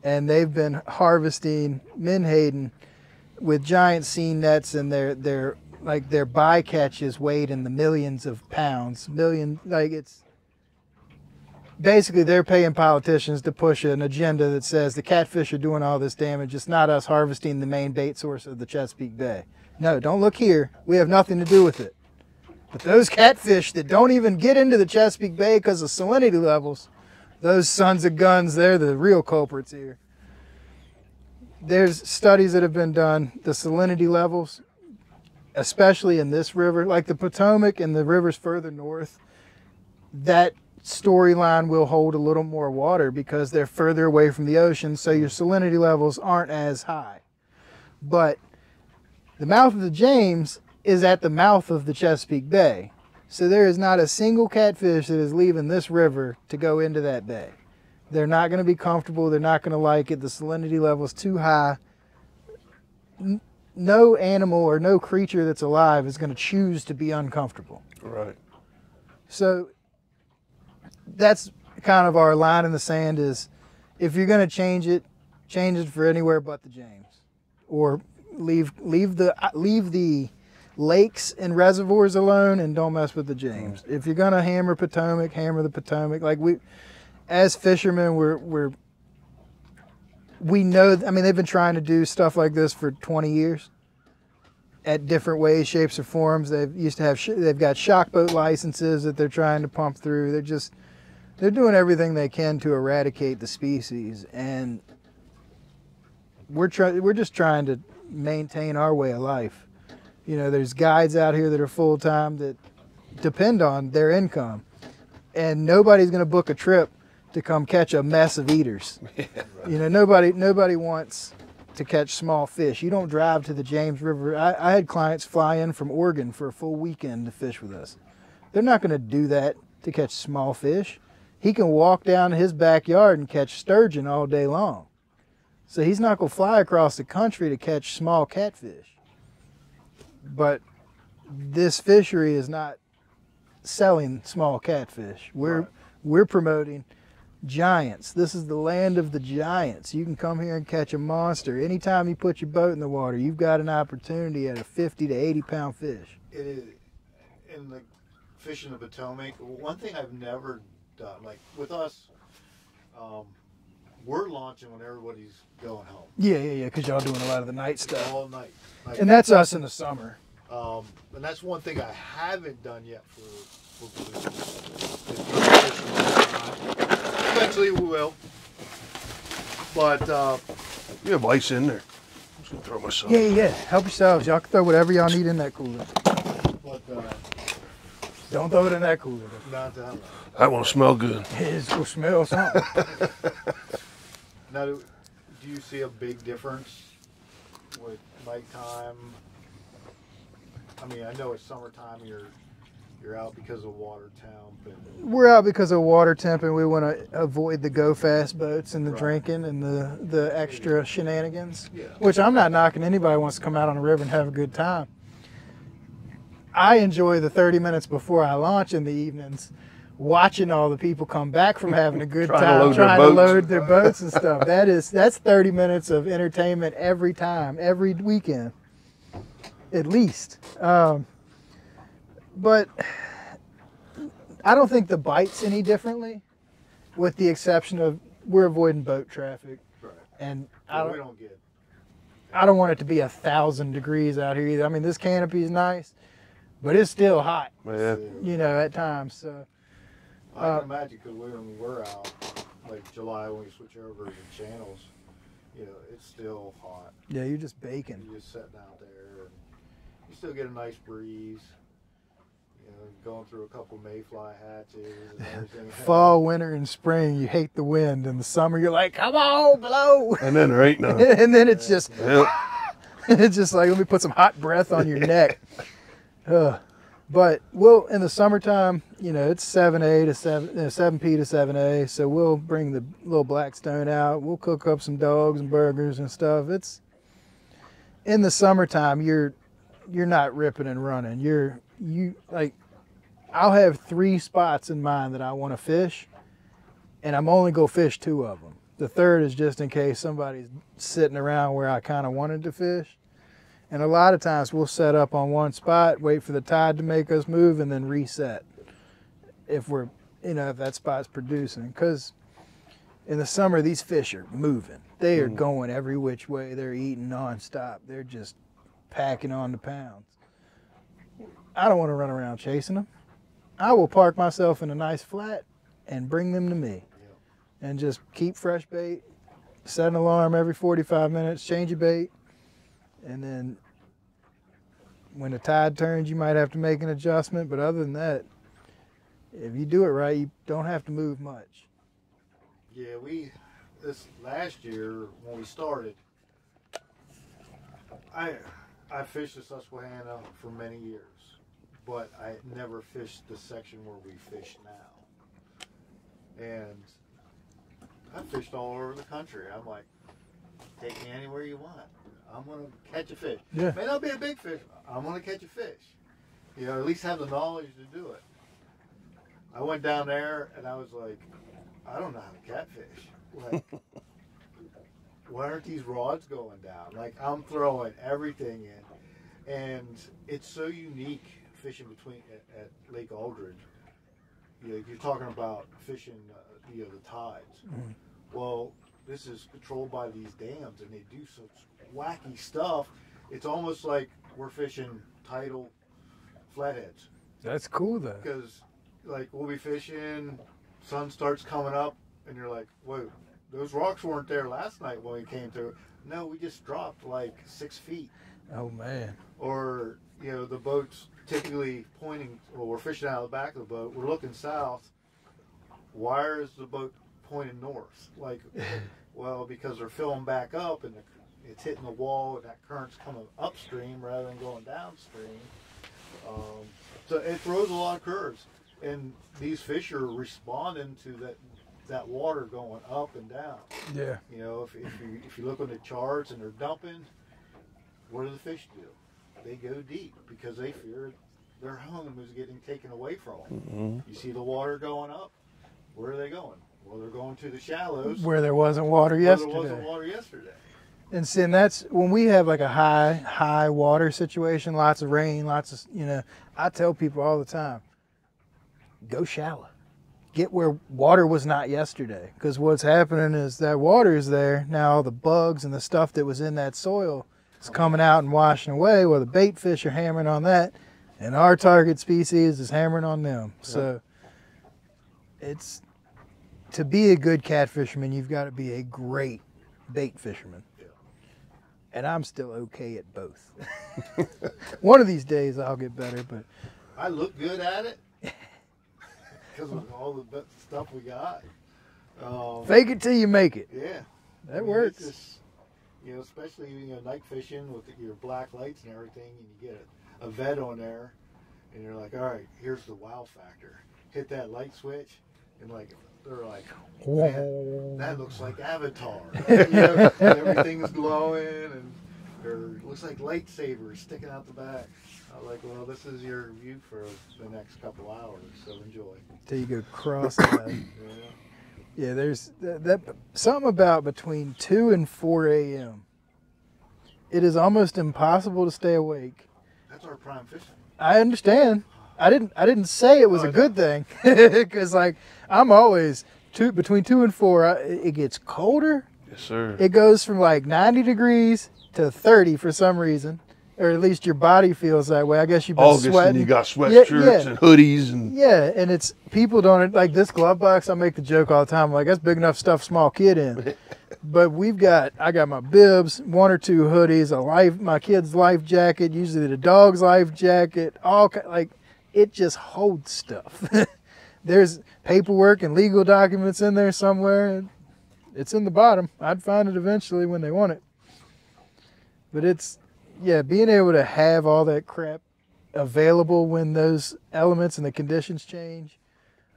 and they've been harvesting menhaden with giant seine nets, and their bycatches weighed in the millions of pounds. It's basically they're paying politicians to push an agenda that says the catfish are doing all this damage. It's not us harvesting the main bait source of the Chesapeake Bay. No, don't look here. We have nothing to do with it. But those catfish that don't even get into the Chesapeake Bay because of salinity levels, those sons of guns, they're the real culprits here. There's studies that have been done. The salinity levels, especially in this river, like the Potomac and the rivers further north, that storyline will hold a little more water because they're further away from the ocean, so your salinity levels aren't as high. But the mouth of the James is at the mouth of the Chesapeake Bay. So there is not a single catfish that is leaving this river to go into that bay. They're not going to be comfortable. They're not going to like it. The salinity level is too high. No animal or no creature that's alive is going to choose to be uncomfortable. Right. So that's kind of our line in the sand is if you're going to change it for anywhere but the James. Or leave the lakes and reservoirs alone and don't mess with the James. If you're gonna hammer Potomac, hammer the Potomac. Like we, as fishermen, we know. I mean, they've been trying to do stuff like this for 20 years, at different ways, shapes, or forms. They've got shock boat licenses that they're trying to pump through. They're doing everything they can to eradicate the species, and we're just trying to maintain our way of life. You know, there's guides out here that are full-time that depend on their income. And nobody's going to book a trip to come catch a mess of eaters. Yeah, right. You know, nobody wants to catch small fish. You don't drive to the James River. I had clients fly in from Oregon for a full weekend to fish with us. They're not going to do that to catch small fish. He can walk down his backyard and catch sturgeon all day long. So he's not going to fly across the country to catch small catfish. But this fishery is not selling small catfish. We're promoting giants. This is the land of the giants. You can come here and catch a monster. Anytime you put your boat in the water, you've got an opportunity at a 50 to 80 pound fish. It is in the fishing the Potomac. One thing I've never done, like with us, we're launching when everybody's going home. Yeah, because y'all doing a lot of the night stuff. All night. And that's us in the summer. And that's one thing I haven't done yet for blues. Eventually we will. But You have ice in there. I'm just gonna throw myself. Yeah. Help yourselves. Y'all can throw whatever y'all need in that cooler. But Don't throw it in that cooler. not that much. That won't smell good. It's gonna smell something. Now, do you see a big difference with nighttime? I mean, I know it's summertime. You're out because of water temp. We're out because of water temp, and we want to avoid the go fast boats and the drinking and the extra shenanigans. Yeah. Which I'm not knocking. Anybody who wants to come out on the river and have a good time. I enjoy the 30 minutes before I launch in the evenings, watching all the people come back from having a good time, trying to load their boats and stuff. That's 30 minutes of entertainment every time, every weekend, at least. But I don't think the bite's any differently, with the exception of we're avoiding boat traffic, Right. and We don't get. I don't want it to be 1,000 degrees out here either. I mean, this canopy is nice, but it's still hot, Yeah. you know, at times. So I can imagine because when we're out, like July when we switch over to channels, you know, it's still hot. yeah, you're just baking. You're just sitting out there, and you still get a nice breeze. You know, going through a couple mayfly hatches and everything. Fall, winter, and spring, you hate the wind. In the summer, you're like, come on, blow. And then there ain't none. And then it's just, Yep. it's just like, let me put some hot breath on your neck. But we'll, in the summertime, you know, it's 7A to 7P to 7A. So we'll bring the little Blackstone out. We'll cook up some dogs and burgers and stuff. It's, in the summertime, you're not ripping and running. I'll have 3 spots in mind that I want to fish, and I'm only go fish 2 of them. The third is just in case somebody's sitting around where I kind of wanted to fish. And a lot of times we'll set up on one spot, wait for the tide to make us move, and then reset if we're, you know, if that spot's producing. Because in the summer, these fish are moving. They are going every which way. They're eating nonstop. They're just packing on the pounds. I don't want to run around chasing them. I will park myself in a nice flat and bring them to me. And just keep fresh bait, set an alarm every 45 minutes, change your bait, and then when the tide turns, you might have to make an adjustment, but other than that, if you do it right, you don't have to move much. Yeah, this last year when we started, I fished the Susquehanna for many years, but I never fished the section where we fish now. And I fished all over the country. I'm like, take me anywhere you want. I'm going to catch a fish. Yeah. May not be a big fish. I'm going to catch a fish. You know, at least have the knowledge to do it. I went down there and I was like, I don't know how to catfish. Like, why aren't these rods going down? Like, I'm throwing everything in. And it's so unique fishing between at Lake Aldridge. You know, you're talking about fishing, you know, the tides. Mm-hmm. Well, this is controlled by these dams, and they do such wacky stuff. It's almost like we're fishing tidal flatheads. That's cool, though. Because, like, we'll be fishing, sun starts coming up, and you're like, whoa, those rocks weren't there last night when we came through. No, we just dropped like 6 feet. Oh, man. Or, you know, the boat's typically pointing, well, we're fishing out of the back of the boat, we're looking south. Why is the boat pointing north? Like, well, because they're filling back up and it's hitting the wall and that current's coming upstream rather than going downstream. So it throws a lot of curves. And these fish are responding to that water going up and down. Yeah. You know, if you look on the charts and they're dumping, what do the fish do? They go deep because they fear their home is getting taken away from them. Mm-hmm. You see the water going up, where are they going? Well, they're going to the shallows. Where there wasn't water yesterday. Where there wasn't water yesterday. And see, and that's when we have like a high water situation, lots of rain, lots of, you know, I tell people all the time, go shallow. Get where water was not yesterday. Because what's happening is that water is there. Now all the bugs and the stuff that was in that soil is coming out and washing away. Well, the bait fish are hammering on that. And our target species is hammering on them. Yeah. So it's, to be a good catfisherman, you've got to be a great bait fisherman. Yeah. and I'm still okay at both. One of these days I'll get better, but I look good at it because of all the stuff we got. Fake it till you make it. Yeah, That works. it's just, especially night fishing with your black lights and everything, and you get a vet on there, and you're like, all right, here's the wow factor. Hit that light switch, and they're like, man, that looks like Avatar. Everything's glowing, and it looks like lightsabers sticking out the back. I was like, well, this is your view for the next couple hours, so enjoy. Till you go cross-eyed. Yeah, there's that something about between 2 and 4 a.m. It is almost impossible to stay awake. That's our prime fishing. I understand. I didn't say it was a good thing, because I'm always between 2 and 4. It gets colder. Yes, sir. It goes from 90 degrees to 30 for some reason, or at least your body feels that way. I guess you've been August sweating. and you got sweatshirts and hoodies and And it's people don't like this glove box. I make the joke all the time, like that's big enough to stuff small kid in. But I got my bibs, 1 or 2 hoodies, my kid's life jacket, usually the dog's life jacket, it just holds stuff. There's paperwork and legal documents in there somewhere. It's in the bottom. I'd find it eventually when they want it. But being able to have all that crap available when those elements and the conditions change,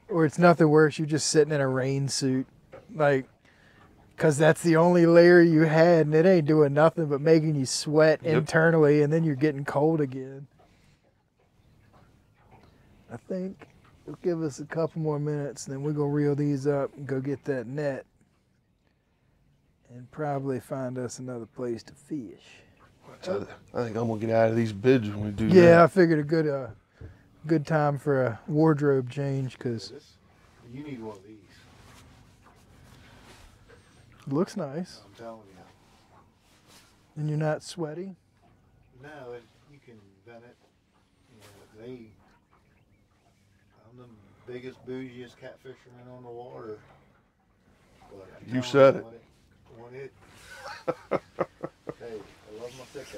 or it's nothing worse, you're just sitting in a rain suit, because that's the only layer you had, and it ain't doing nothing but making you sweat internally, and then you're getting cold again. I think it'll give us a couple more minutes, and then we're going to reel these up and go get that net and probably find us another place to fish. I think I'm gonna get out of these bids when we do that. Yeah, I figured a good time for a wardrobe change, because you need one of these. it looks nice. I'm telling you. And you're not sweaty? No, you can vent it. I'm the biggest, bougiest catfisherman on the water. But You said it. Want it. Hey, I love my Sika.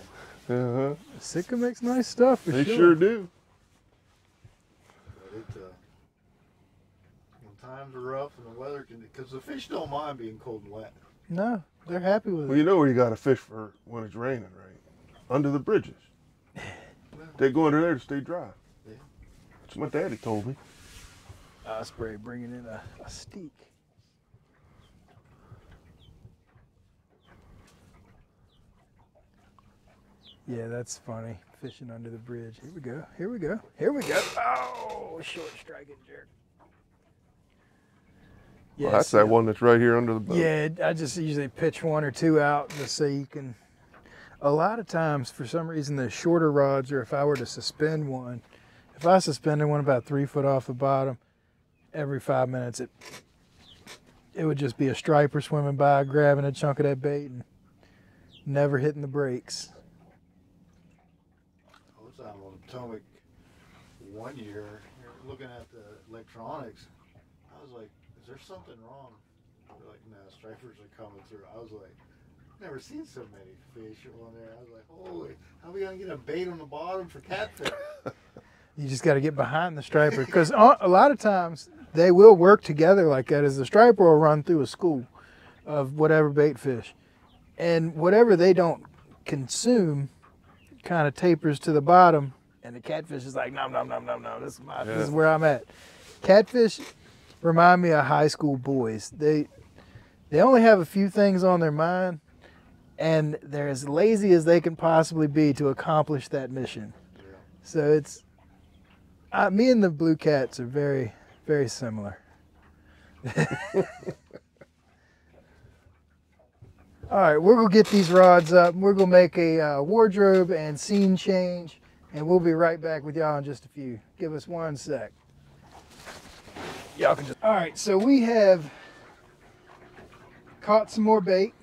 Uh-huh. Sika makes nice stuff for They sure. sure do. But when times are rough and the weather because the fish don't mind being cold and wet. No, they're happy with Well, it. you know where you got to fish for when it's raining, right? Under the bridges. They go under there to stay dry. Yeah. That's what my daddy told me. Osprey bringing in a steak. Yeah, that's funny. Fishing under the bridge. Here we go. Here we go. Here we go. Oh, short striking jerk. Yeah, Well, that's that one that's right here under the boat. Yeah, I just usually pitch 1 or 2 out just so you can. A lot of times, for some reason, the shorter rods, or if I were to suspend one, if I suspended one about 3 foot off the bottom, every 5 minutes it would just be a striper swimming by, grabbing a chunk of that bait and never hitting the brakes. I was out on Potomac one year, looking at the electronics. I was like, is there something wrong? They're like, no, stripers are coming through. I was like, never seen so many fish on there. I was like, holy, how are we going to get a bait on the bottom for catfish? You just got to get behind the striper, because a lot of times they will work together like that. As the striper will run through a school of whatever bait fish, and whatever they don't consume kind of tapers to the bottom, and the catfish is like, no, this is where I'm at. Catfish remind me of high school boys. They only have a few things on their mind, and they're as lazy as they can possibly be to accomplish that mission. Yeah. So it's me and the blue cats are very, very similar. All right, we're gonna get these rods up. We're gonna make a wardrobe and scene change, and we'll be right back with y'all in just a few. Give us 1 sec. Y'all can just. All right, so we have caught some more bait,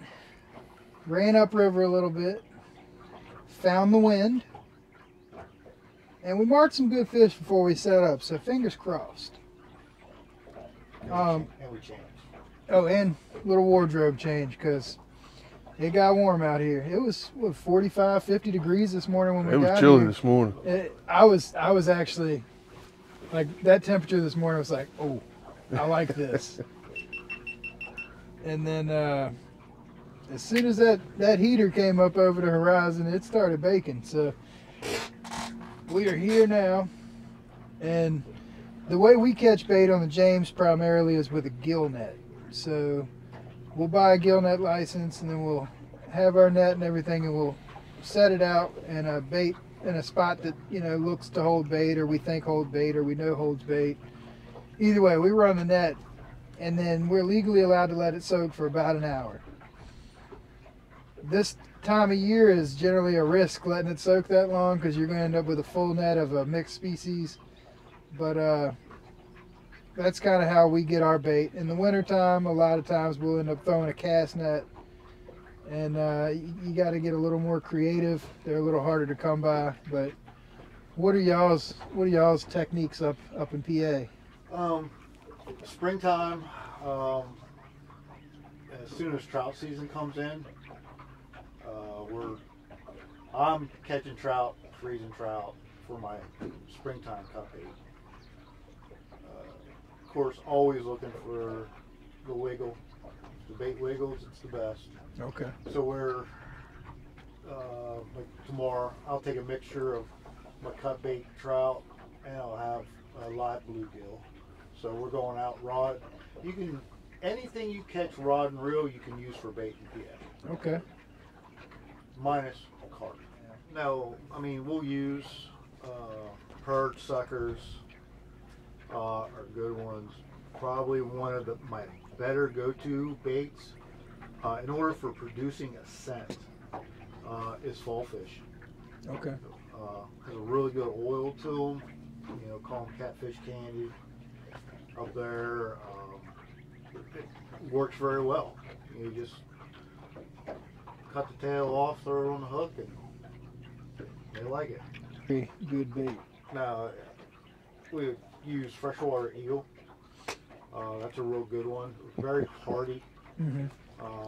ran upriver a little bit, found the wind, and we marked some good fish before we set up. So fingers crossed. And we changed. Oh, and a little wardrobe change, because It got warm out here. It was, what, 45, 50 degrees this morning when we got here. It was chilly this morning. I was actually, like, that temperature this morning was like, oh, I like this. And then as soon as that heater came up over the horizon, it started baking. So we are here now. And the way we catch bait on the James primarily is with a gill net. So we'll buy a gill net license, and then we'll have our net and everything, and we'll set it out in a bait in a spot that, you know, looks to hold bait, or we think hold bait, or we know holds bait. Either way, we run the net, and then we're legally allowed to let it soak for about an hour. This time of year is generally a risk letting it soak that long, because you're going to end up with a full net of a mixed species. But that's kind of how we get our bait. In the wintertime, a lot of times we'll end up throwing a cast net, and you got to get a little more creative. They're a little harder to come by. But what are y'all's techniques up in PA? Springtime, as soon as trout season comes in, I'm catching trout, freezing trout for my springtime cut bait. Of course, always looking for the wiggle. The bait wiggles, it's the best. Okay. So we're like tomorrow, I'll take a mixture of my cut bait trout, and I'll have a live bluegill. So we're going out rod. Anything you catch rod and reel, you can use for bait in PA. Okay. Minus carp. No, I mean, we'll use perch suckers are good ones. Probably one of my better go-to baits in order for producing a scent is fall fish. Okay. Has a really good oil to them. You know, call them catfish candy up there. It works very well. You just cut the tail off, throw it on the hook, and they like it. Very good bait. Now, we use freshwater eel. That's a real good one. Very hardy. Mm-hmm.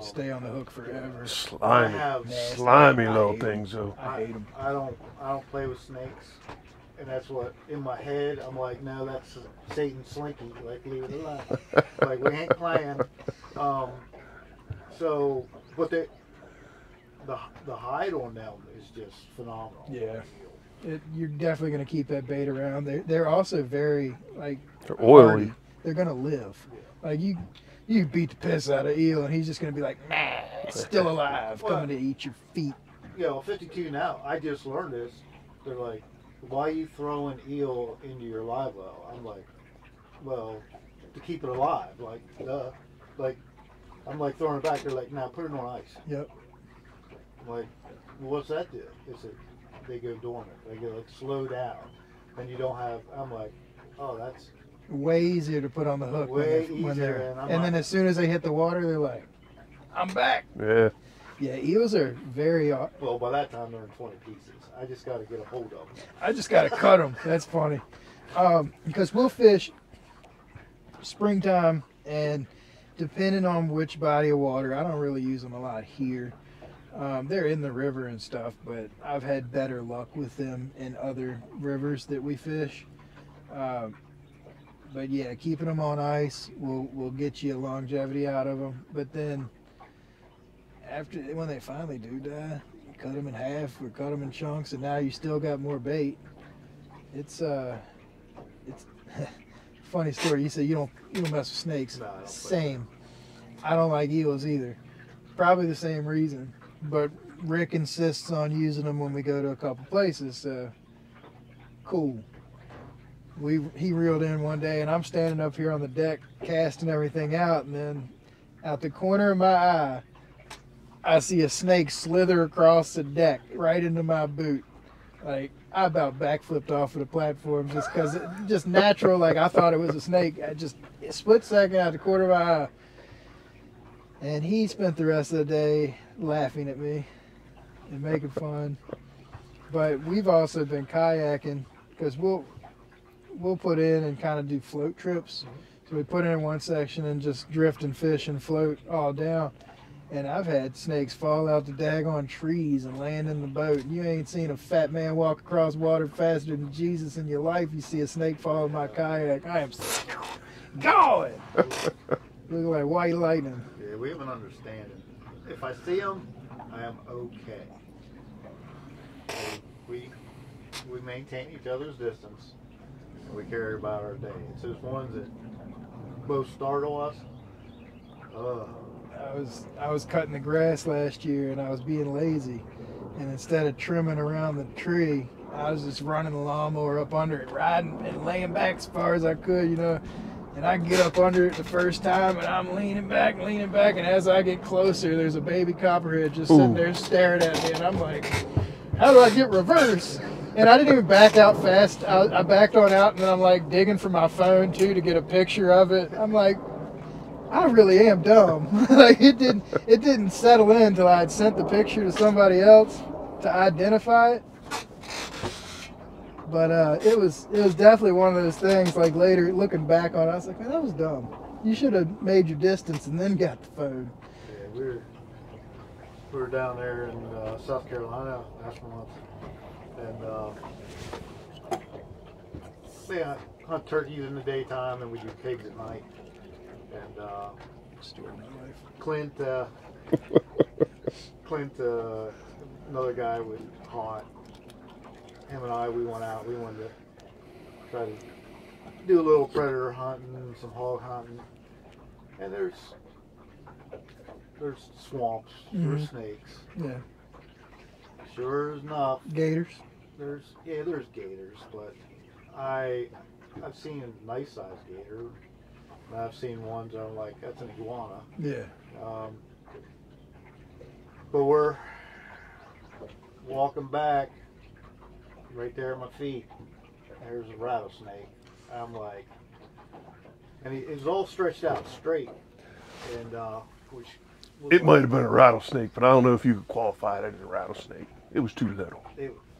Stay on the hook forever. Slimy little things. So I hate them. I don't play with snakes, and that's what in my head I'm like, no, that's Satan's slinky. Like, leave it alone. Like, we ain't playing. So, but the hide on them is just phenomenal. Yeah. You're definitely going to keep that bait around. They're also very, like, they're oily. hardy. They're going to live. Like, you beat the piss out of eel, and he's just going to be like, nah, it's still alive, coming to eat your feet. You know, 52 now, I just learned this. They're like, why are you throwing eel into your live well? I'm like, well, to keep it alive. Like, duh. Like, I'm like throwing it back. They're like, nah, put it on ice. Yep. I'm like, well, what's that do? They go dormant. They go like slow down. And you don't have, I'm like, oh, that's way easier to put on the hook. Way when easier. they're, and then as soon as they hit the water, they're like, I'm back. Yeah. Yeah, eels are very... Well, by that time, they're in 20 pieces. I just got to get a hold of them. I just got to cut them. That's funny. Because we'll fish springtime, and depending on which body of water, I don't really use them a lot here. They're in the river and stuff, but I've had better luck with them in other rivers that we fish. But yeah, keeping them on ice will get you a longevity out of them. But then when they finally do die, you cut them in half or cut them in chunks, and now you still got more bait. It's funny story. You say you don't mess with snakes. No, I don't. Same. I don't like eels either. Probably the same reason. But Rick insists on using them when we go to a couple places. So cool. He reeled in one day, and I'm standing up here on the deck casting everything out, and then out the corner of my eye, I see a snake slither across the deck right into my boot. Like, I about backflipped off of the platform just because just natural. Like, I thought it was a snake. I just a split second out the corner of my eye. And he spent the rest of the day laughing at me and making fun. But we've also been kayaking because we'll put in and kind of do float trips. So we put in one section and just drift and fish and float all down. And I've had snakes fall out the daggone trees and land in the boat. You ain't seen a fat man walk across water faster than Jesus in your life. You see a snake fall in my kayak, I am going. Looking like white lightning. Yeah, we have an understanding. If I see them, I am okay. We maintain each other's distance, and we carry about our day. It's those ones that both startle us. I was cutting the grass last year and I was being lazy, and instead of trimming around the tree, I was just running the lawnmower up under it, riding and laying back as far as I could, you know. And I get up under it the first time and I'm leaning back, and as I get closer, there's a baby copperhead just sitting there staring at me, and I'm like, how do I get reverse? And I didn't even back out fast. I backed on out, and then I'm like digging for my phone too to get a picture of it. I'm like, I really am dumb. Like it didn't settle in until I had sent the picture to somebody else to identify it. But it was definitely one of those things. Like later looking back on it, I was like, man, that was dumb. You should have made your distance and then got the phone. Yeah, we were down there in South Carolina last month, and they hunt turkeys in the daytime, and we do pigs at night. And Clint, another guy with hunt. Him and I, we went out. We wanted to try to do a little predator hunting, some hog hunting, and there's swamps, there's snakes. Yeah. Sure enough. Gators. There's gators, but I've seen a nice sized gator. And I've seen ones that I'm like, that's an iguana. Yeah. But we're walking back, right there at my feet, there's a rattlesnake. I'm like, and he's all stretched out straight, and which it might have been a rattlesnake, but I don't know if you could qualify it as a rattlesnake. It was too little.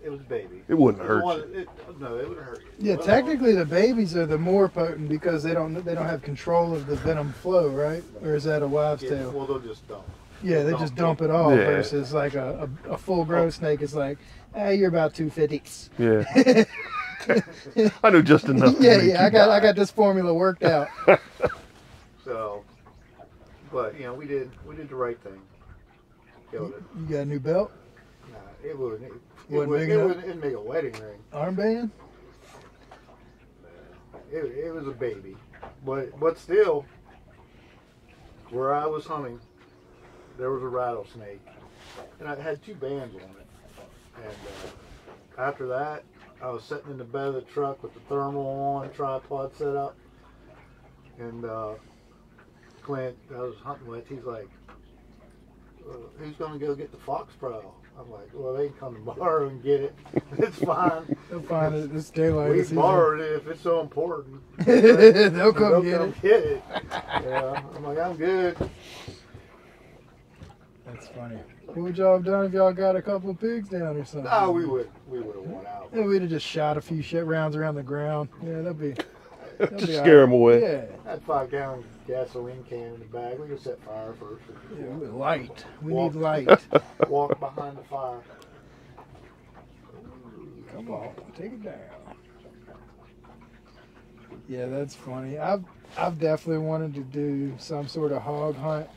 It was baby. It wouldn't hurt you. No, it would hurt you. Yeah, technically the babies are the more potent because they don't have control of the venom flow, right? Or is that a wives' tale? Well, they'll just dump. Yeah, they just dump it all versus like a full-grown snake is like, hey, you're about 250. Yeah. I know just enough. Yeah, I got this formula worked out. So, but you know, we did the right thing. Killed it. You got a new belt? Nah, it wouldn't make a wedding ring. Armband? It was a baby, but still, where I was hunting, there was a rattlesnake, and I had 2 bands on it. And after that, I was sitting in the bed of the truck with the thermal on, tripod set up, and Clint, I was hunting with, he's like, who's going to go get the fox prowl? I'm like, well, they can come tomorrow and get it. It's fine. They'll find it. It's daylight. We borrowed it if it's so important. They'll come get it. Yeah, I'm like, I'm good. That's funny. What would y'all have done if y'all got a couple of pigs down or something? No, we would have won out. Yeah, we'd have just shot a few shit rounds around the ground. Yeah, that'd be Just scare them away. Yeah. That 5-gallon gasoline can in the bag. We could set fire first. Yeah, we're light. We need light. Walk behind the fire. Come on, take it down. Yeah, that's funny. I've definitely wanted to do some sort of hog hunt.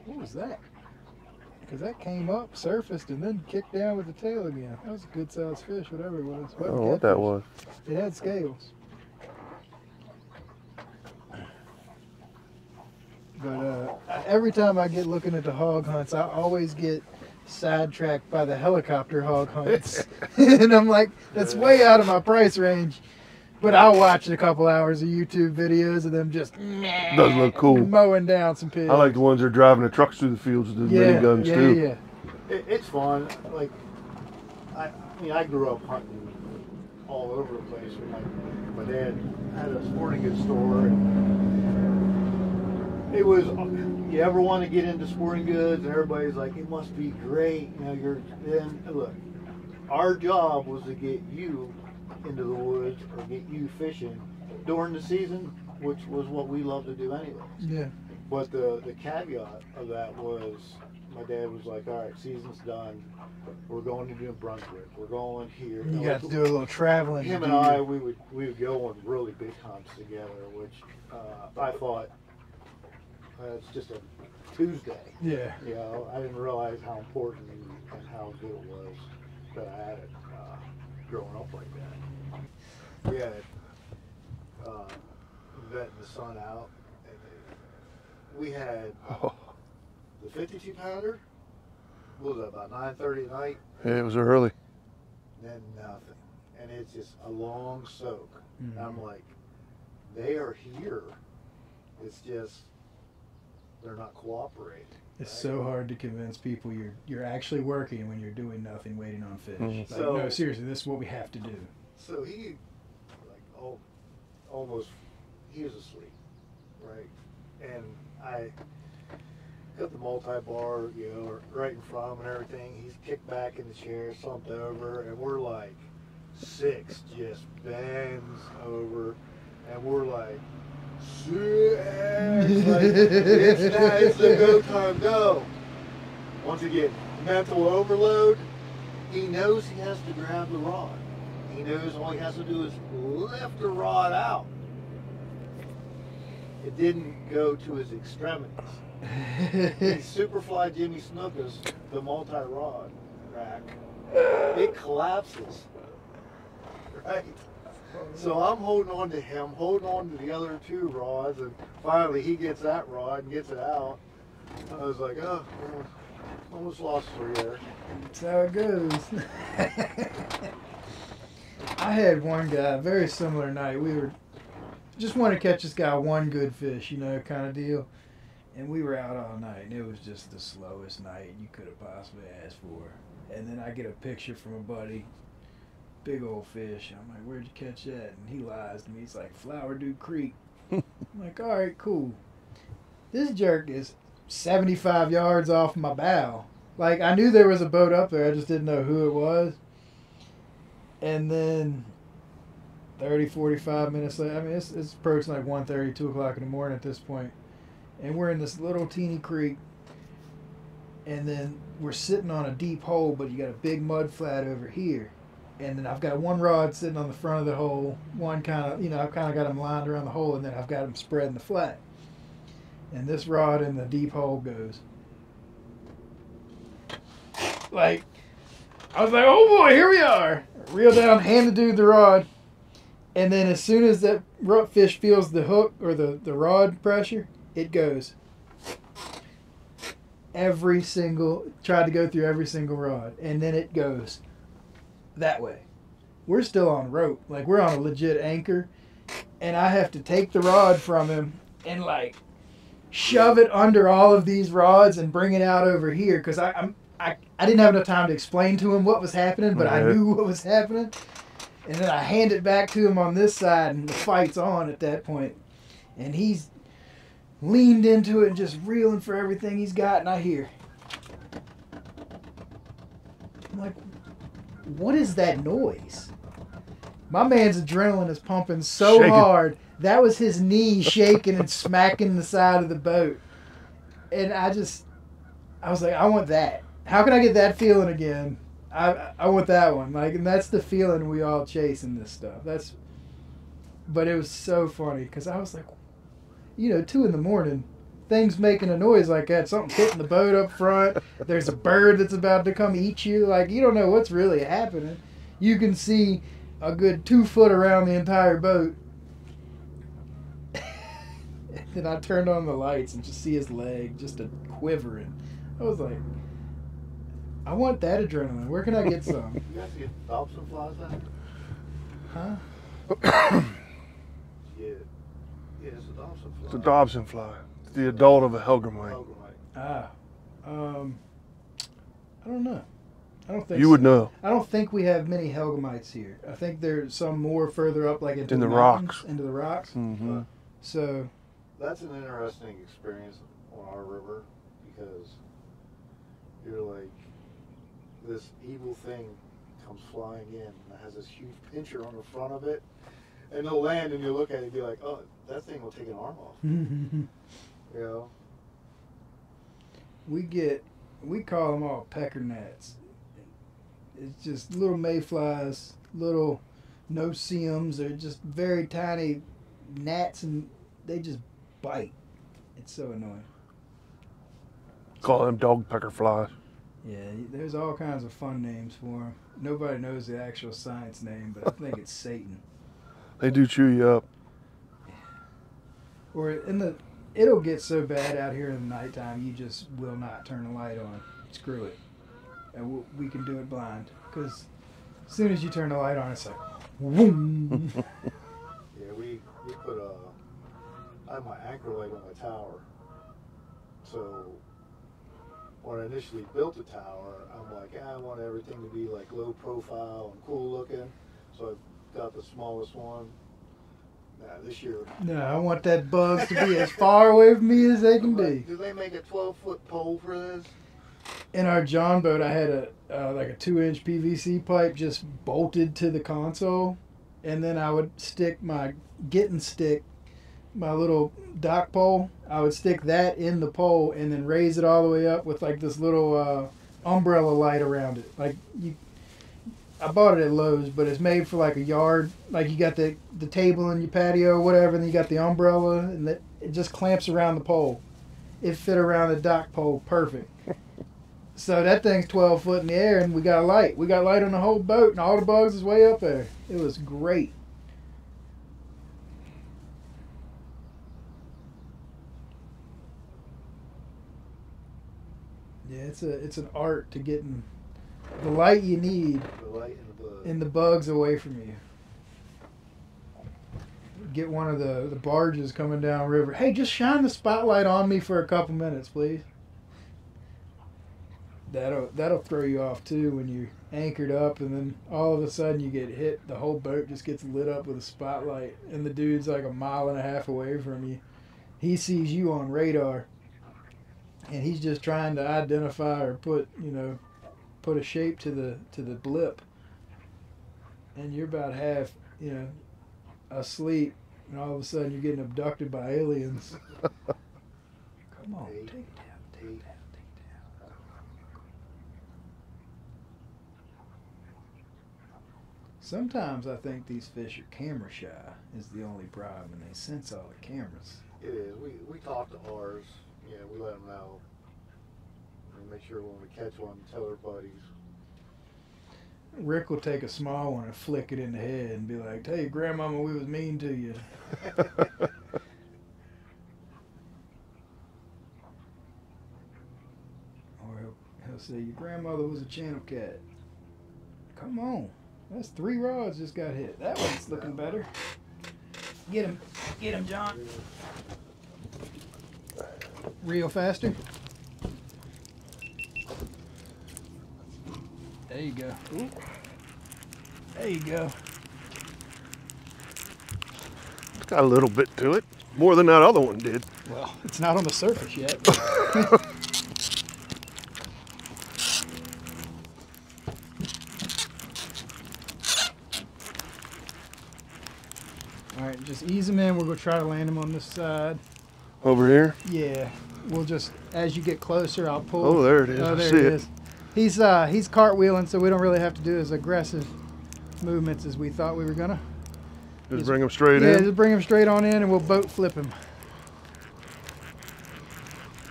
What was that? Because that came up, surfaced, and then kicked down with the tail again. That was a good sized fish, whatever it was. I don't know what that was. It had scales. But every time I get looking at the hog hunts, I always get sidetracked by the helicopter hog hunts. And I'm like, that's way out of my price range. But I'll watch a couple hours of YouTube videos of them just Does look cool. Mowing down some pigs. I like the ones that are driving the trucks through the fields with the miniguns too. Yeah. It's fun. Like, I mean, I grew up hunting all over the place. My dad had a sporting goods store, and it was. You ever want to get into sporting goods, and everybody's like, it must be great. You know, then look. Our job was to get you into the woods or get you fishing during the season, which was what we love to do anyway. Yeah. But the caveat of that was, my dad was like, all right, season's done. We're going to New Brunswick. We're going here. You got to do a little traveling. Him and I, we would go on really big hunts together, which I thought it's just a Tuesday. Yeah. You know, I didn't realize how important and how good it was that I had it growing up like that. We had vetting the sun out, and we had the 52 pounder. What was that, about 9:30 at night? Yeah, it was early. Then nothing, and it's just a long soak. And I'm like, they are here. It's just they're not cooperating. It's so hard to convince people you're actually working when you're doing nothing, waiting on fish. Like, So, no, seriously, this is what we have to do. So he, like, almost, he was asleep, right? And I got the multi-bar, you know, right in front of him and everything. He's kicked back in the chair, slumped over, and we're like 6 just bends over, and we're like, it's like, it's the go time, go. Once again, mental overload. He knows he has to grab the rod. He knows all he has to do is lift the rod out. It didn't go to his extremities. The Superfly Jimmy Snukas, the multi-rod rack, it collapses, right? So I'm holding on to him, holding on to the other 2 rods, and finally he gets that rod and gets it out. I was like, oh, almost lost for you there. That's how it goes. I had one guy, very similar night. We were just want to catch this guy one good fish, you know, kind of deal. And we were out all night, and it was just the slowest night you could have possibly asked for. And then I get a picture from a buddy, big old fish. I'm like, where'd you catch that? And he lies to me. He's like, Flower Dew Creek. I'm like, all right, cool. This jerk is 75 yards off my bow. Like, I knew there was a boat up there. I just didn't know who it was. And then 30, 45 minutes later, I mean, it's approaching like 1:30, 2 o'clock in the morning at this point. And we're in this little teeny creek. And then we're sitting on a deep hole, but you got a big mud flat over here. And then I've got one rod sitting on the front of the hole. One kind of, you know, I've kind of got them lined around the hole, and then I've got them spread in the flat. And this rod in the deep hole goes. Like, I was like, oh boy, here we are. Reel down, hand the dude the rod. And then as soon as that fish feels the hook or the rod pressure, it goes. Tried to go through every single rod. And then it goes that way. We're still on rope. Like, we're on a legit anchor. And I have to take the rod from him and, like, shove it under all of these rods and bring it out over here. Because I didn't have enough time to explain to him what was happening, but I knew what was happening. And then I hand it back to him on this side, and the fight's on at that point. And he's leaned into it and just reeling for everything he's got, and I hear. I'm like, what is that noise? My man's adrenaline is pumping so Shaking. hard. That was his knee shaking and smacking the side of the boat. And I was like, I want that. How can I get that feeling again? I want that one. Like, and that's the feeling we all chase in this stuff. But it was so funny because I was like, 2 a.m, things making a noise like that. Something hitting the boat up front. There's a bird that's about to come eat you. Like, you don't know what's really happening. You can see a good 2 foot around the entire boat. And then I turned on the lights and just see his leg just a quivering. I was like, I want that adrenaline. Where can I get some? You guys get Dobson flies then? Huh? Yeah, it's a Dobson fly. It's a Dobson fly. It's the adult of a Helgramite. I don't know. I don't think You would know. I don't think we have many Helgamites here. I think there's some more further up, like into In the mountains, rocks. into the rocks. Mm-hmm. So That's an interesting experience on our river because you're like, this evil thing comes flying in that has this huge pincher on the front of it, and it'll land and you look at it and be like, oh, that thing will take an arm off. You know. We call them all pecker gnats. It's just little mayflies, little no-see-ums. They're just very tiny gnats, and they just bite. It's so annoying. Call them dog pecker flies. Yeah, there's all kinds of fun names for them. Nobody knows the actual science name, but I think it's Satan. They do chew you up. Or it'll get so bad out here in the nighttime, you just will not turn the light on. Screw it. And we can do it blind. Because as soon as you turn the light on, it's like, boom. Yeah, we put I have my anchor light on my tower. So when I initially built the tower, I'm like, I want everything to be like low profile and cool looking. So I got the smallest one. This year. No, I want that bugs to be as far away from me as they can be. Do they make a 12-foot pole for this? In our John boat, I had like a 2-inch PVC pipe just bolted to the console, and then I would stick my my little dock pole. I would stick that in the pole and then raise it all the way up with like this little umbrella light around it. Like I bought it at Lowe's, but it's made for like a yard. Like you got the table in your patio or whatever, and then you got the umbrella, and it just clamps around the pole. It fit around the dock pole perfect. So that thing's 12 foot in the air, and we got a light. We got light on the whole boat, and all the bugs is way up there. It was great. Yeah, it's an art to getting the light you need and the bugs away from you. Get one of the barges coming down river. Hey, just shine the spotlight on me for a couple minutes, please. That'll throw you off too when you're anchored up, and then all of a sudden you get hit. The whole boat just gets lit up with a spotlight, and the dude's like 1.5 miles away from you. He sees you on radar, and he's just trying to identify or put a shape to the blip, and you're about half asleep, and all of a sudden you're getting abducted by aliens. Come on, take it down, take it down. Sometimes I think these fish are camera shy is the only problem, and they sense all the cameras. It is. We talk to ours. Yeah, we let them know. And make sure when we catch one, tell our buddies. Rick will take a small one and flick it in the head and be like, "Tell your grandmama we was mean to you." Or he'll say, "Your grandmother was a channel cat." Come on. That's 3 rods just got hit. That one's looking better. Get him, John. Reel faster. There you go. Ooh. There you go. It's got a little bit to it. More than that other one did. Well, it's not on the surface yet. Alright, just ease them in. We're going to try to land them on this side. Over here? Yeah. We'll just, as you get closer, I'll pull. Oh, there it is. Oh, there See it it is. He's cartwheeling, so we don't really have to do as aggressive movements as we thought we were going to. Just bring him straight in? Yeah, just bring him straight on in, and we'll boat flip him.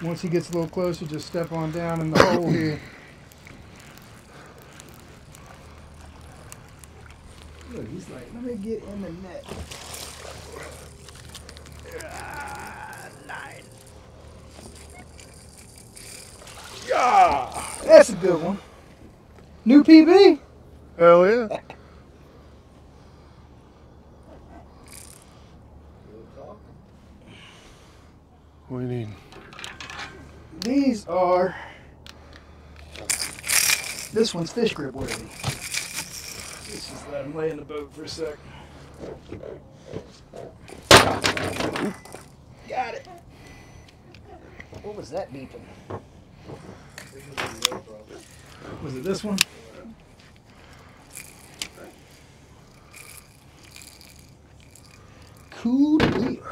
Once he gets a little closer, just step on down in the hole here. Look, he's like, let me get in the net. Nine. Yeah, that's a good one. New PB? Hell yeah. What do you need? These are, this one's fish grip worthy. Let's just let him lay in the boat for a sec. Got it. What was that beeping? Was it this one? Cool deal.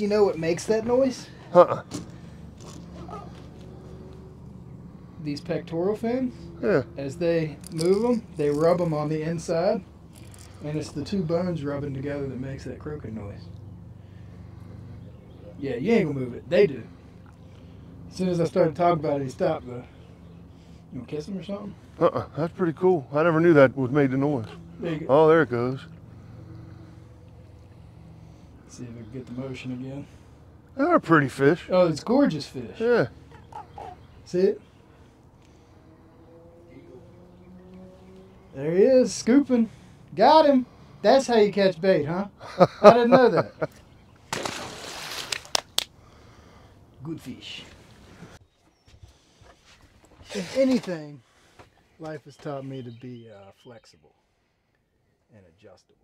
you know what makes that noise? Uh-uh. These pectoral fins. Yeah. As they move them, they rub them on the inside, and it's the two bones rubbing together that makes that croaking noise. Yeah, you ain't gonna move it. They do. As soon as I started talking about it, he stopped. Though. You gonna kiss him or something? That's pretty cool. I never knew that was made the noise. There you go. Oh, there it goes. Let's see if we can get the motion again. They're a pretty fish. Oh, it's gorgeous fish. Yeah. See it? There he is, scooping. Got him. That's how you catch bait, huh? I didn't know that. Good fish. If anything, life has taught me to be flexible and adjustable.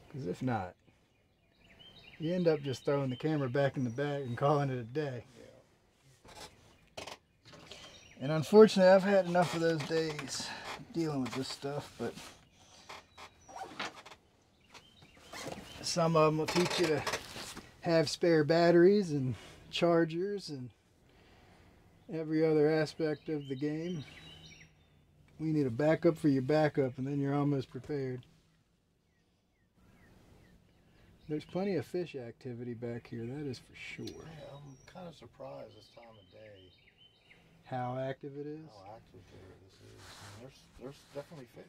Because if not, you end up just throwing the camera back in the bag and calling it a day. And unfortunately, I've had enough of those days dealing with this stuff, but some of them will teach you to have spare batteries and chargers and every other aspect of the game. We need a backup for your backup, and then you're almost prepared. There's plenty of fish activity back here, that is for sure. Yeah, I'm kind of surprised this time of day. How active it is? How active this is. I mean, there's definitely fish.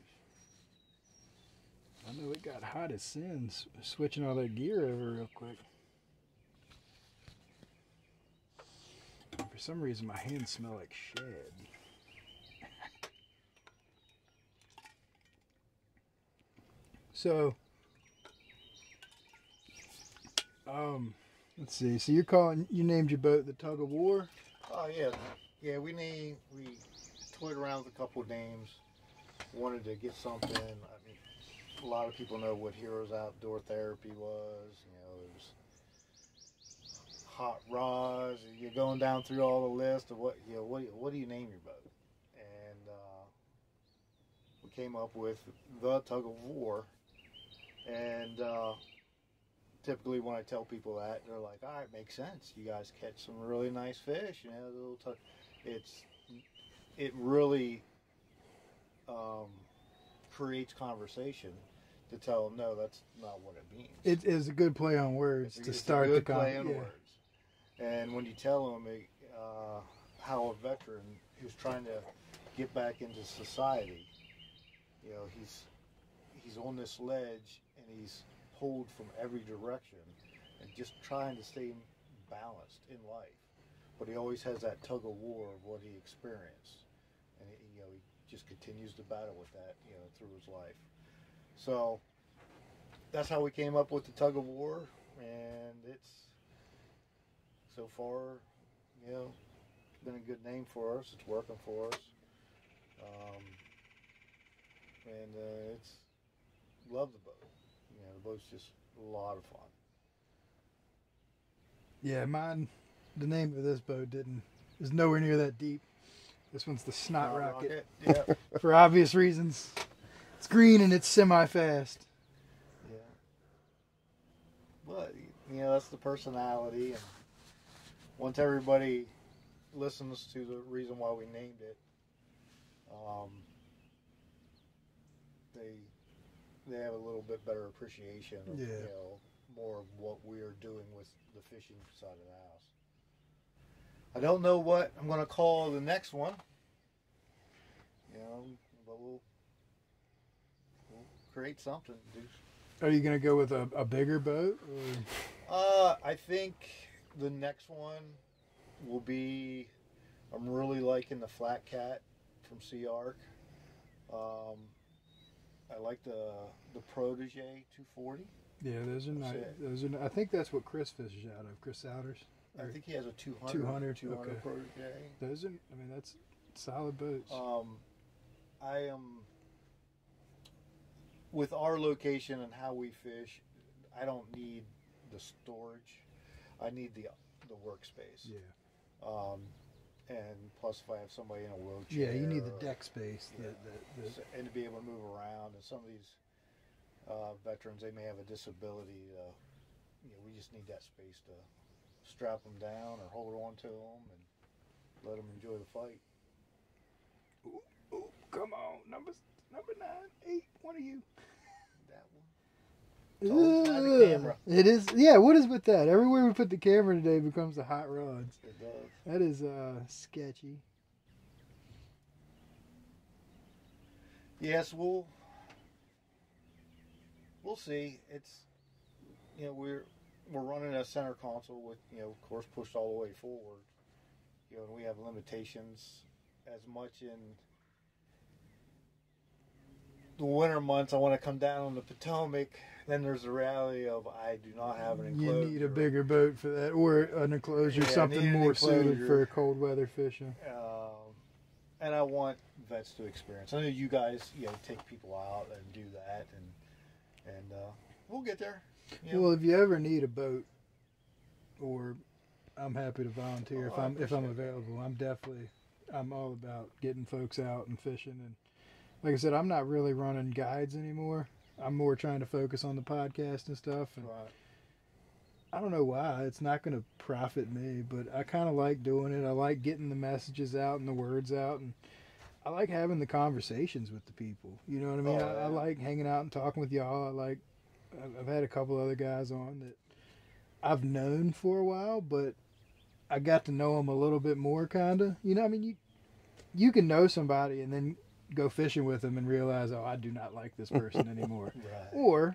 I know it got hot as sin switching all that gear over real quick. For some reason, my hands smell like shad. So, let's see. So you named your boat the Tug of War? Oh yeah, yeah. We toyed around with a couple of names. Wanted to get something. I mean, a lot of people know what Heroes Outdoor Therapy was. You know, there's hot rods. You're going down through all the list of what do you name your boat? And we came up with the Tug of War. And typically when I tell people that, they're like, all right, makes sense. You guys catch some really nice fish. You know, it really creates conversation to tell them, no, that's not what it means. It is a good play on words to start the play on words. And when you tell them how a veteran who's trying to get back into society, you know, he's on this ledge and he's pulled from every direction and just trying to stay balanced in life, but he always has that tug of war of what he experienced, and he just continues to battle with that through his life. So that's how we came up with the Tug of War, and it's so far it's been a good name for us. It's working for us, and it's love the boat. The boat's just a lot of fun. Yeah, mine. The name of this boat is nowhere near that deep. This one's the Snot Rocket. Yeah. For obvious reasons. It's green and it's semi-fast. Yeah. But that's the personality, and once everybody listens to the reason why we named it, they have a little bit better appreciation of more of what we are doing with the fishing side of the house. I don't know what I'm going to call the next one, but we'll create something. Are you going to go with a bigger boat? Or? I think the next one will be, I'm really liking the Flat Cat from Sea Arc. I like the Protege 240. Yeah, those are nice. I think that's what Chris fishes out of. Chris Souders. I think he has a 200 okay. Protege. Those are. That's solid boats. I am with our location and how we fish. I don't need the storage. I need the workspace. Yeah. And plus, if I have somebody in a wheelchair, yeah, you need the deck space, and to be able to move around. And some of these veterans, they may have a disability we just need that space to strap them down or hold on to them and let them enjoy the fight. Ooh, ooh, come on, number 9, 8, one of you. That one. It's always by the camera. It is, yeah. What is with that? Everywhere we put the camera today becomes the hot rods. It does. That is sketchy. Yes, we'll see. It's we're running a center console with of course pushed all the way forward. And we have limitations as much in the winter months. I want to come down on the Potomac. Then there's the reality of I do not have an enclosure. You need a bigger boat for that, or an enclosure, something more suited for cold weather fishing. And I want vets to experience. I know you guys, take people out and do that, and we'll get there. Well, if you ever need a boat, or I'm happy to volunteer if I'm available. I'm all about getting folks out and fishing. And like I said, I'm not really running guides anymore. I'm more trying to focus on the podcast and stuff. And right. I don't know why. It's not going to profit me, but I kind of like doing it. I like getting the messages out and the words out, and I like having the conversations with the people. You know what I mean? Oh, yeah. I like hanging out and talking with y'all. I've had a couple other guys on that I've known for a while, but I got to know them a little bit more, kind of. You can know somebody and then go fishing with them and realize, oh, I do not like this person anymore. Right. Or,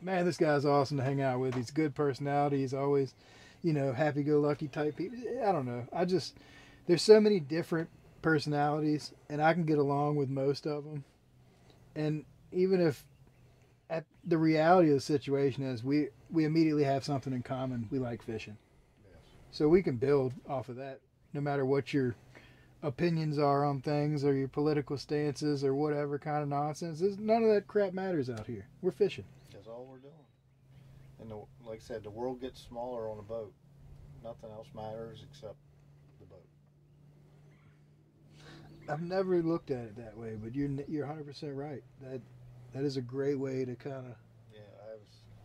man, this guy's awesome to hang out with. He's good personality. He's always, happy-go-lucky type people. I don't know. There's so many different personalities, and I can get along with most of them. And even if the reality of the situation is we immediately have something in common. We like fishing. Yes. So we can build off of that, no matter what your opinions are on things or your political stances or whatever kind of nonsense. None of that crap matters out here. We're fishing. That's all we're doing. And like I said, the world gets smaller on a boat. Nothing else matters except the boat. I've never looked at it that way, but you're 100% right. That is a great way to kind of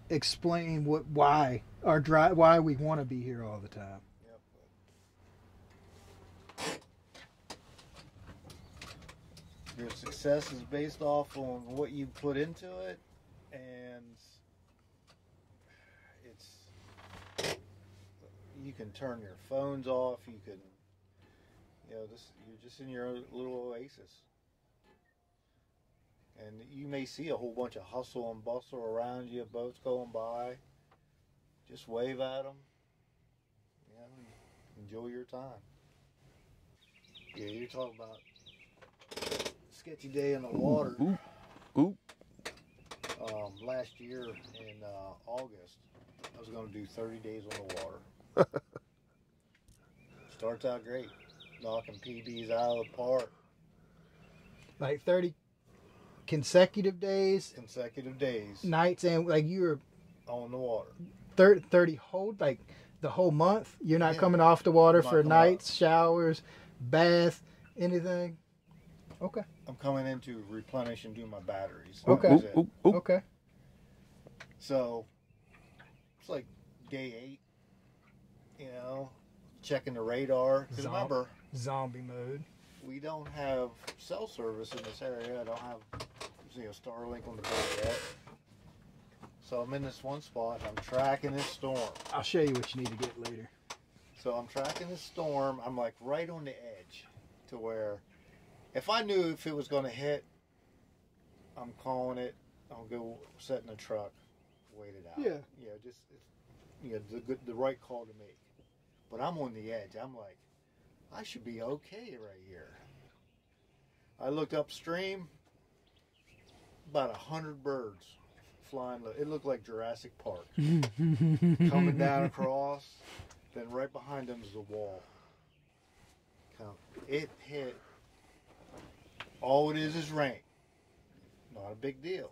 explain why we want to be here all the time. Yep. Your success is based off on what you put into it, and you can turn your phones off. You can, you're just in your little oasis. And you may see a whole bunch of hustle and bustle around you, boats going by. Just wave at them. Enjoy your time. Yeah, you're talking about sketchy day in the water. Ooh. Last year in August, I was going to do 30 days on the water. Starts out great. Knocking PBs out of the park. Like 30 consecutive days? Consecutive days. Nights, and like you were on the water. 30 whole, like the whole month? You're not coming off the water for nights, showers, bath, anything? Okay. I'm coming in to replenish and do my batteries. Okay. Okay. So, it's like day 8, checking the radar. Because remember, zombie mode. We don't have cell service in this area. I don't have Starlink on the boat yet. So I'm in this one spot. I'm tracking this storm. I'll show you what you need to get later. So I'm tracking this storm. I'm like right on the edge to where if I knew if it was going to hit, I'm calling it. I'll go sit in the truck, wait it out. Yeah. The right call to make. But I'm on the edge. I'm like, I should be okay right here. I looked upstream, about 100 birds flying. It looked like Jurassic Park. Coming down across, then right behind them is the wall. It hit. All it is rain. Not a big deal.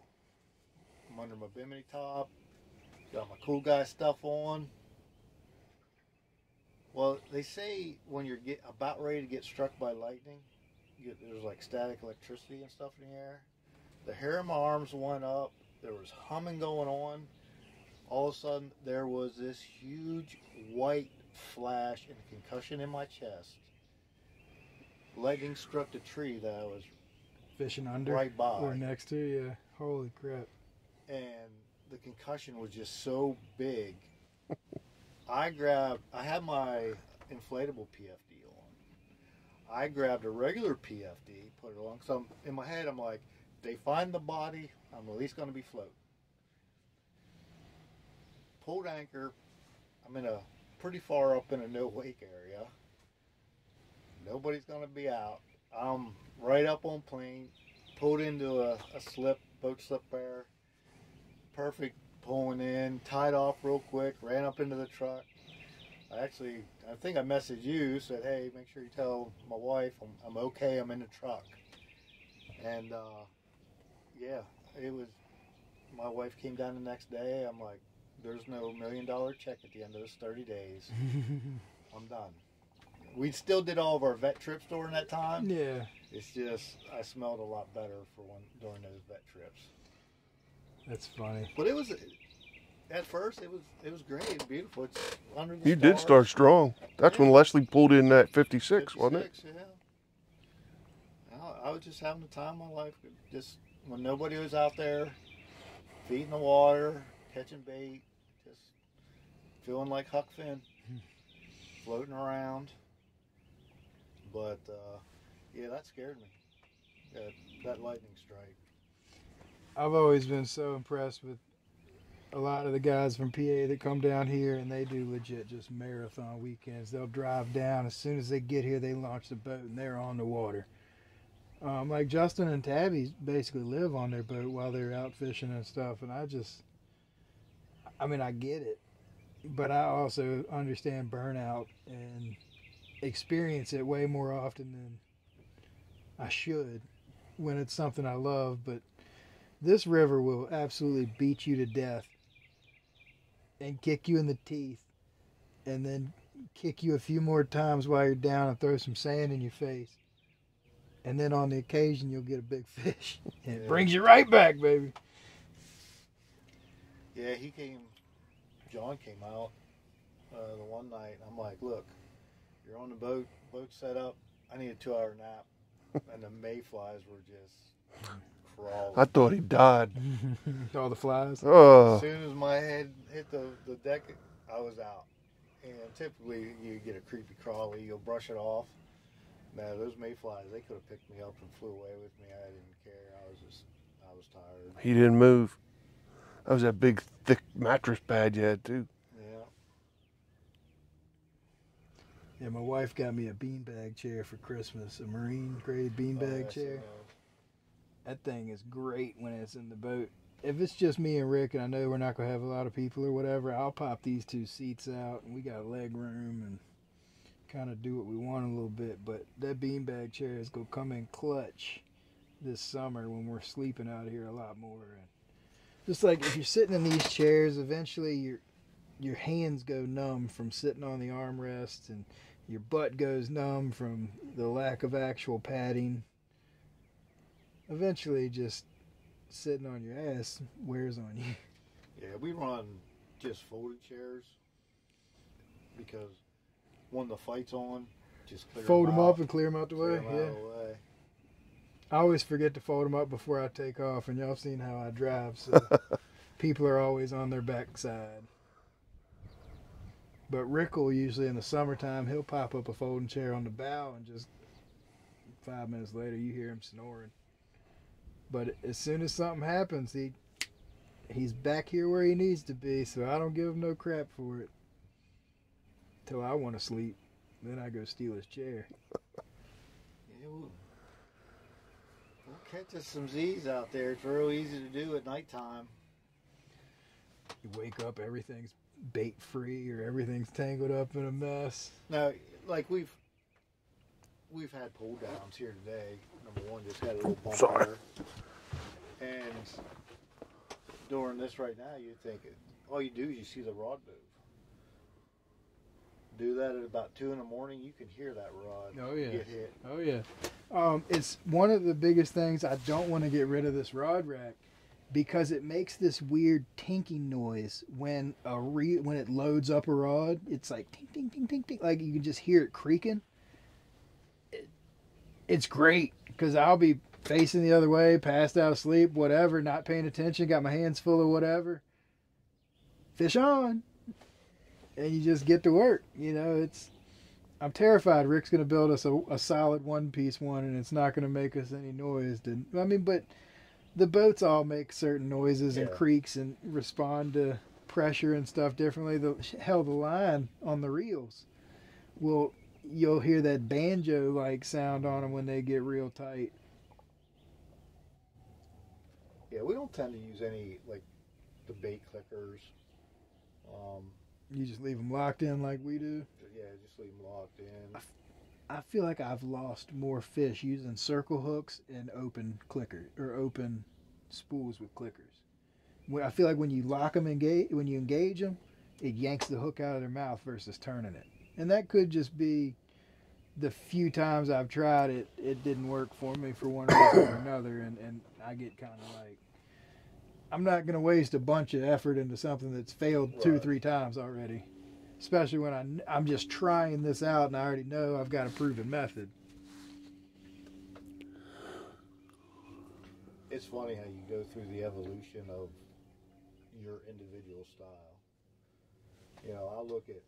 I'm under my bimini top. Got my cool guy stuff on. Well, they say when you're about ready to get struck by lightning, there's like static electricity and stuff in the air. The hair on my arms went up. There was humming going on. all of a sudden there was this huge white flash and concussion in my chest. Lightning struck the tree that I was Fishing under right by. or next to, yeah. Holy crap. And the concussion was just so big. I had my inflatable PFD on. I grabbed a regular PFD, put it on. So in my head, I'm like, they find the body, I'm at least going to be floating. Pulled anchor. I'm in a pretty far up in a no wake area. Nobody's going to be out. I'm right up on plane. Pulled into a boat slip there. Perfect pulling in. Tied off real quick. Ran up into the truck. I think I messaged you. Said, hey, make sure you tell my wife I'm okay. I'm in the truck. And yeah, it was. My wife came down the next day. I'm like, there's no $1 million check at the end of those 30 days. I'm done. We still did all of our vet trips during that time. Yeah. It's just I smelled a lot better during those vet trips. That's funny. But it was at first it was great, and beautiful. It's under the You stars. did start strong. That's when Leslie pulled in that 56, wasn't it? Yeah. I was just having the time of my life. Just when nobody was out there, feeding the water, catching bait, just feeling like Huck Finn, floating around. But yeah, that scared me. That lightning strike. I've always been so impressed with a lot of the guys from PA that come down here, and they do legit just marathon weekends. They'll drive down. As soon as they get here, they launch the boat, and they're on the water. Like Justin and Tabby basically live on their boat while they're out fishing and stuff, and I get it, but I also understand burnout and experience it way more often than I should when it's something I love. But this river will absolutely beat you to death and kick you in the teeth and then kick you a few more times while you're down and throw some sand in your face. And then on the occasion, you'll get a big fish. And it brings you right back, baby. Yeah, John came out the one night. I'm like, look, you're on the boat set up. I need a 2-hour nap. And the mayflies were just crawling. I thought he died. All the flies. Oh. As soon as my head hit the deck, I was out. And typically, you get a creepy crawly, you'll brush it off. No, those mayflies, they could have picked me up and flew away with me. I didn't care. I was tired. He didn't move. That was that big, thick mattress pad you had, too. Yeah. Yeah, my wife got me a beanbag chair for Christmas, a marine grade beanbag chair. That thing is great when it's in the boat. If it's just me and Rick, and I know we're not going to have a lot of people or whatever, I'll pop these 2 seats out, and we got leg room and kind of do what we want a little bit. But that beanbag chair is going to come in clutch this summer when we're sleeping out here a lot more. And just like if you're sitting in these chairs, eventually your hands go numb from sitting on the armrest, and your butt goes numb from the lack of actual padding. Eventually, just sitting on your ass wears on you. Yeah, we run just folded chairs because when the fight's on, just fold them up and clear them out the way. Yeah. I always forget to fold them up before I take off, and y'all have seen how I drive, so people are always on their backside. But Rick will usually in the summertime, he'll pop up a folding chair on the bow, and just 5 minutes later you hear him snoring. But as soon as something happens, he's back here where he needs to be, so I don't give him no crap for it. Till I want to sleep. Then I go steal his chair. Yeah, we'll catch us some Z's out there. It's real easy to do at nighttime. You wake up, everything's bait free, or everything's tangled up in a mess. Now, like we've had pull downs here today. Number one just had a little bump there. And during this right now, you think all you do is you see the rod move. Do that at about 2 in the morning, you can hear that rod get hit. Oh yeah. It's one of the biggest things. I don't want to get rid of this rod rack because it makes this weird tinking noise when when it loads up a rod. It's like ting ting ting ting ting, like you can just hear it creaking. It's great because I'll be facing the other way, passed out asleep, whatever, not paying attention, got my hands full of whatever. Fish on, and you just get to work. You know, I'm terrified Rick's going to build us a solid one-piece one, and it's not going to make us any noise. But the boats all make certain noises and creaks and respond to pressure and stuff differently. The line on the reels you'll hear that banjo-like sound on them when they get real tight. Yeah, we don't tend to use any, like, the bait clickers. You just leave them locked in like we do? Yeah, just leave them locked in. I feel like I've lost more fish using circle hooks and open clicker or open spools with clickers. I feel like when you lock them, when you engage them, it yanks the hook out of their mouth versus turning it. And that could just be the few times I've tried it, it didn't work for me for one reason or another. And I get kind of like, I'm not going to waste a bunch of effort into something that's failed 2 or 3 times already. Especially when I'm just trying this out and I already know I've got a proven method. It's funny how you go through the evolution of your individual style. You know, I look at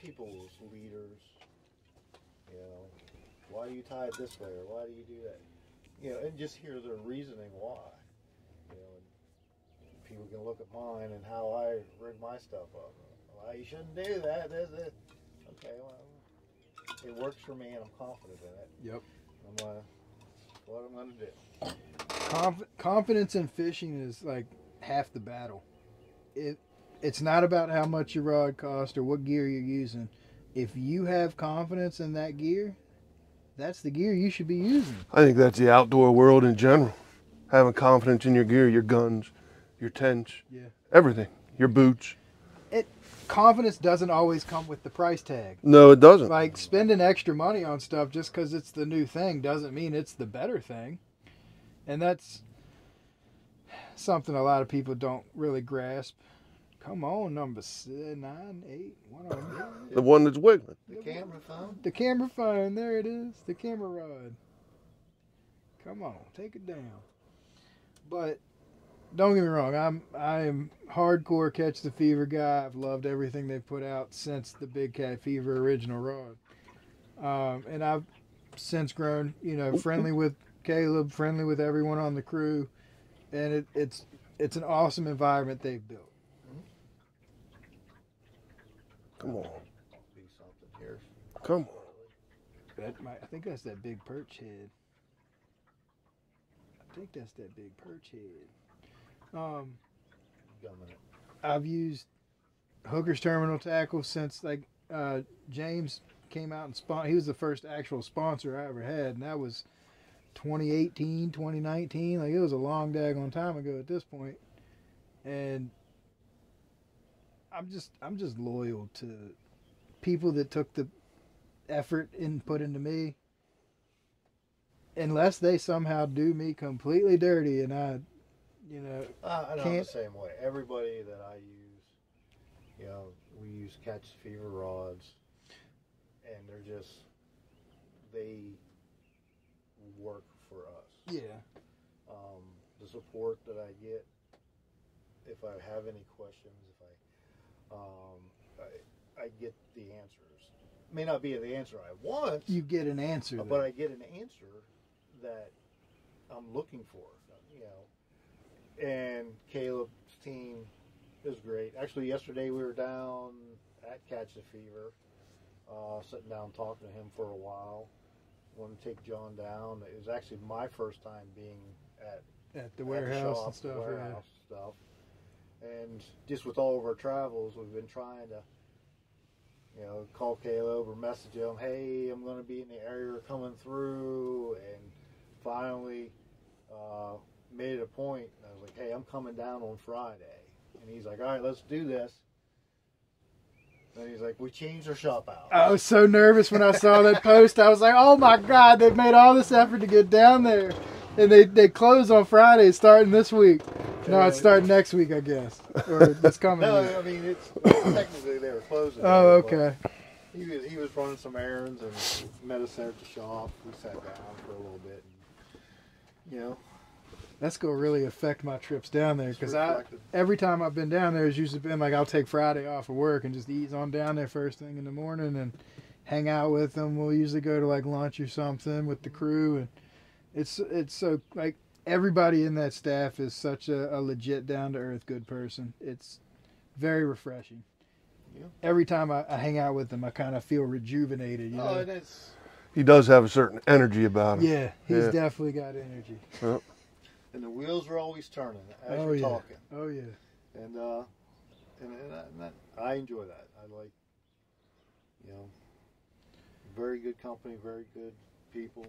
people's leaders. You know, why do you tie it this way or why do you do that? You know, and just hear their reasoning why. You know, and people can look at mine and how I rig my stuff up. Well, you shouldn't do that. Okay, well, it works for me and I'm confident in it. Yep. What I'm going to do. Confidence in fishing is like half the battle. It's not about how much your rod costs or what gear you're using. If you have confidence in that gear, that's the gear you should be using. I think that's the outdoor world in general. Having confidence in your gear, your guns, your tents, everything, your boots. Confidence doesn't always come with the price tag. No, it doesn't. Like spending extra money on stuff just because it's the new thing doesn't mean it's the better thing. And that's something a lot of people don't really grasp. Come on, number 9, 8, one on there. The one that's wiggling. The camera phone? The camera phone, there it is. The camera rod. Come on, take it down. But don't get me wrong, I am hardcore Catch the Fever guy. I've loved everything they've put out since the Big Cat Fever original rod. And I've since grown, you know, friendly with Caleb, friendly with everyone on the crew, and it's an awesome environment they've built. Come on. Be something here. Come on. I think that's that big perch head. I've used Hooker's Terminal Tackle since James came out and he was the first actual sponsor I ever had, and that was 2018, 2019. Like, it was a long daggone time ago at this point. And I'm just loyal to people that took the effort and put into me. Unless they somehow do me completely dirty and I know the same way. Everybody that I use, you know, we use Catch the Fever rods, and they work for us. Yeah. The support that I get, if I have any questions, I get the answers. May not be the answer I want. You get an answer, but I get an answer that I'm looking for, you know. And Caleb's team is great. Actually, yesterday we were down at Catch the Fever, sitting down talking to him for a while. Wanted to take John down. It was actually my first time being at the warehouse and stuff. Stuff. And just with all of our travels, we've been trying to, you know, call Caleb or message him, hey, I'm going to be in the area coming through, and finally made it a point. I was like, hey, I'm coming down on Friday. And he's like, all right, let's do this. And he's like, we changed our shop out. I was so nervous when I saw that post. I was like, oh my God, they've made all this effort to get down there. And they close on Friday starting this week. No, it's starting next week, I guess. Or this coming No, week. I mean, it's technically they were closing. Oh, okay. He was running some errands and met us there at the shop. We sat down for a little bit. And, you know. That's going to really affect my trips down there because reflected. every time I've been down there, it's usually been like I'll take Friday off of work and just ease on down there first thing in the morning and hang out with them. We'll usually go to like lunch or something with the crew, and it's so like everybody in that staff is such a legit down to earth good person. It's very refreshing. Yeah. Every time I hang out with them, I kind of feel rejuvenated. You know? And it's, He does have a certain energy about him. Yeah, he's definitely got energy. Yep. and the wheels are always turning as Oh, you're yeah. talking. Oh yeah. And I enjoy that. I like, very good company, very good people.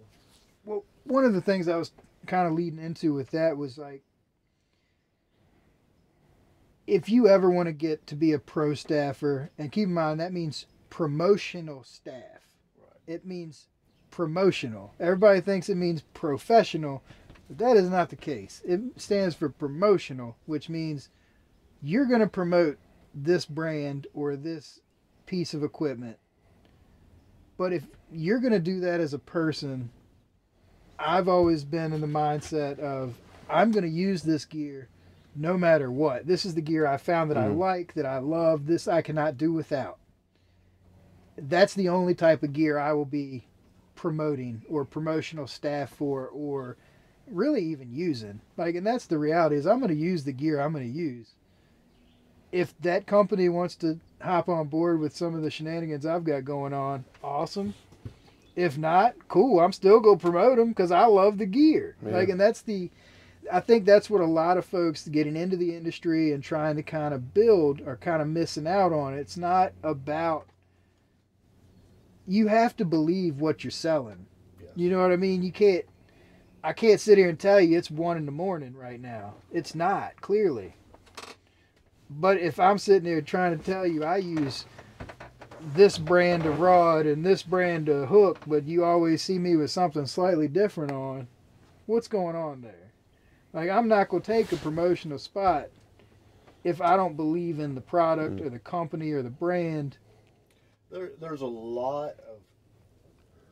Well, one of the things I was kind of leading into with that was like, if you ever want to get to be a pro staffer, and keep in mind that means promotional staff. Right. It means promotional. Everybody thinks it means professional, but that is not the case. It stands for promotional, which means you're going to promote this brand or this piece of equipment. But if you're going to do that as a person, I've always been in the mindset of I'm going to use this gear no matter what. This is the gear I found that I like, that I love. This I cannot do without. That's the only type of gear I will be promoting or promotional staff for, or really even using. Like, and that's the reality, is I'm going to use the gear I'm going to use. If that company wants to hop on board with some of the shenanigans I've got going on, awesome. If not, cool. I'm still going to promote them because I love the gear. Yeah. Like, and I think that's what a lot of folks getting into the industry and trying to kind of build are kind of missing out on. It's not about, you have to believe what you're selling. Yes. You know what I mean? I can't sit here and tell you it's 1 a.m. right now. It's not, clearly. But if I'm sitting there trying to tell you I use this brand of rod and this brand of hook, but you always see me with something slightly different on, what's going on there? Like, I'm not going to take a promotional spot if I don't believe in the product or the company or the brand. There's a lot of,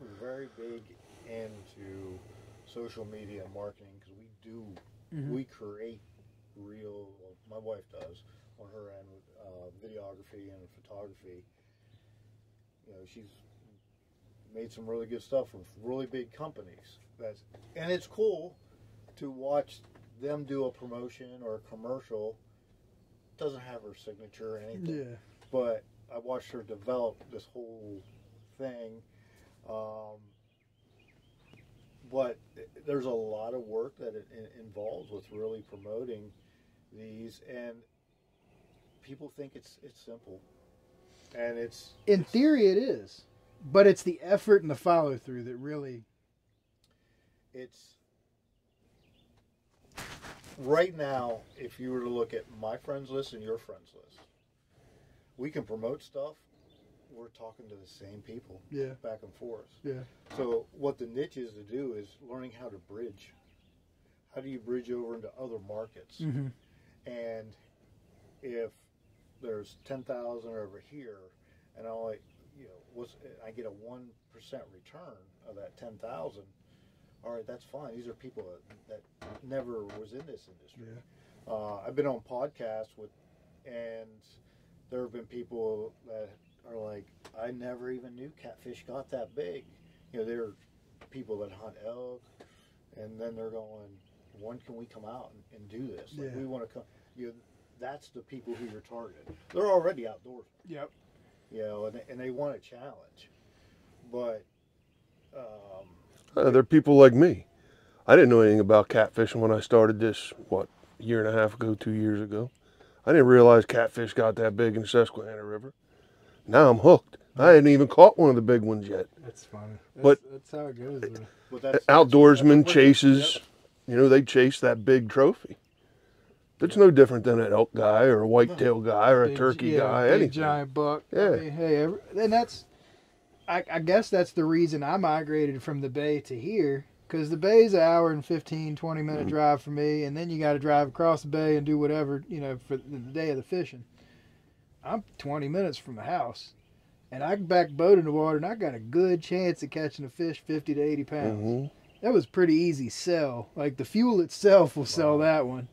we're very big into social media marketing because we create real, well, my wife does on her end with videography and photography. She's made some really good stuff from really big companies. And it's cool to watch them do a promotion or a commercial. Doesn't have her signature or anything. Yeah. But I watched her develop this whole thing. But there's a lot of work that it involves with really promoting these, and people think it's simple. And in theory it is, but it's the effort and the follow through that really. It's right now, if you were to look at my friends list and your friends list, we can promote stuff. We're talking to the same people, back and forth. Yeah. So what the niche is to do is learning how to bridge. How do you bridge over into other markets? Mm-hmm. And if there's 10,000 over here, and I get a 1% return of that 10,000. All right, that's fine. These are people that never was in this industry. Yeah. I've been on podcasts and there have been people that are like, I never even knew Catfish got that big. There are people that hunt elk, and then they're going, when can we come out and do this? Like, we want to come. That's the people who you're targeting. They're already outdoors. Yep. And they want a challenge. But they're people like me. I didn't know anything about catfishing when I started this, a year and a half ago, 2 years ago. I didn't realize catfish got that big in the Susquehanna River. Now I'm hooked. I hadn't even caught one of the big ones yet. That's funny. But that's how it goes. Outdoorsman chases, they chase that big trophy. It's no different than an elk guy or a whitetail guy or a turkey guy. Big Anything. giant buck. Yeah. I mean, and that's, I guess that's the reason I migrated from the Bay to here, Because the bay's an hour and 15, 20-minute drive for me, and then you got to drive across the bay and do whatever, for the day of the fishing. I'm 20 minutes from the house, and I can back boat in the water, and I got a good chance of catching a fish 50 to 80 pounds. Mm-hmm. That was pretty easy sell. Like, the fuel itself will sell that one.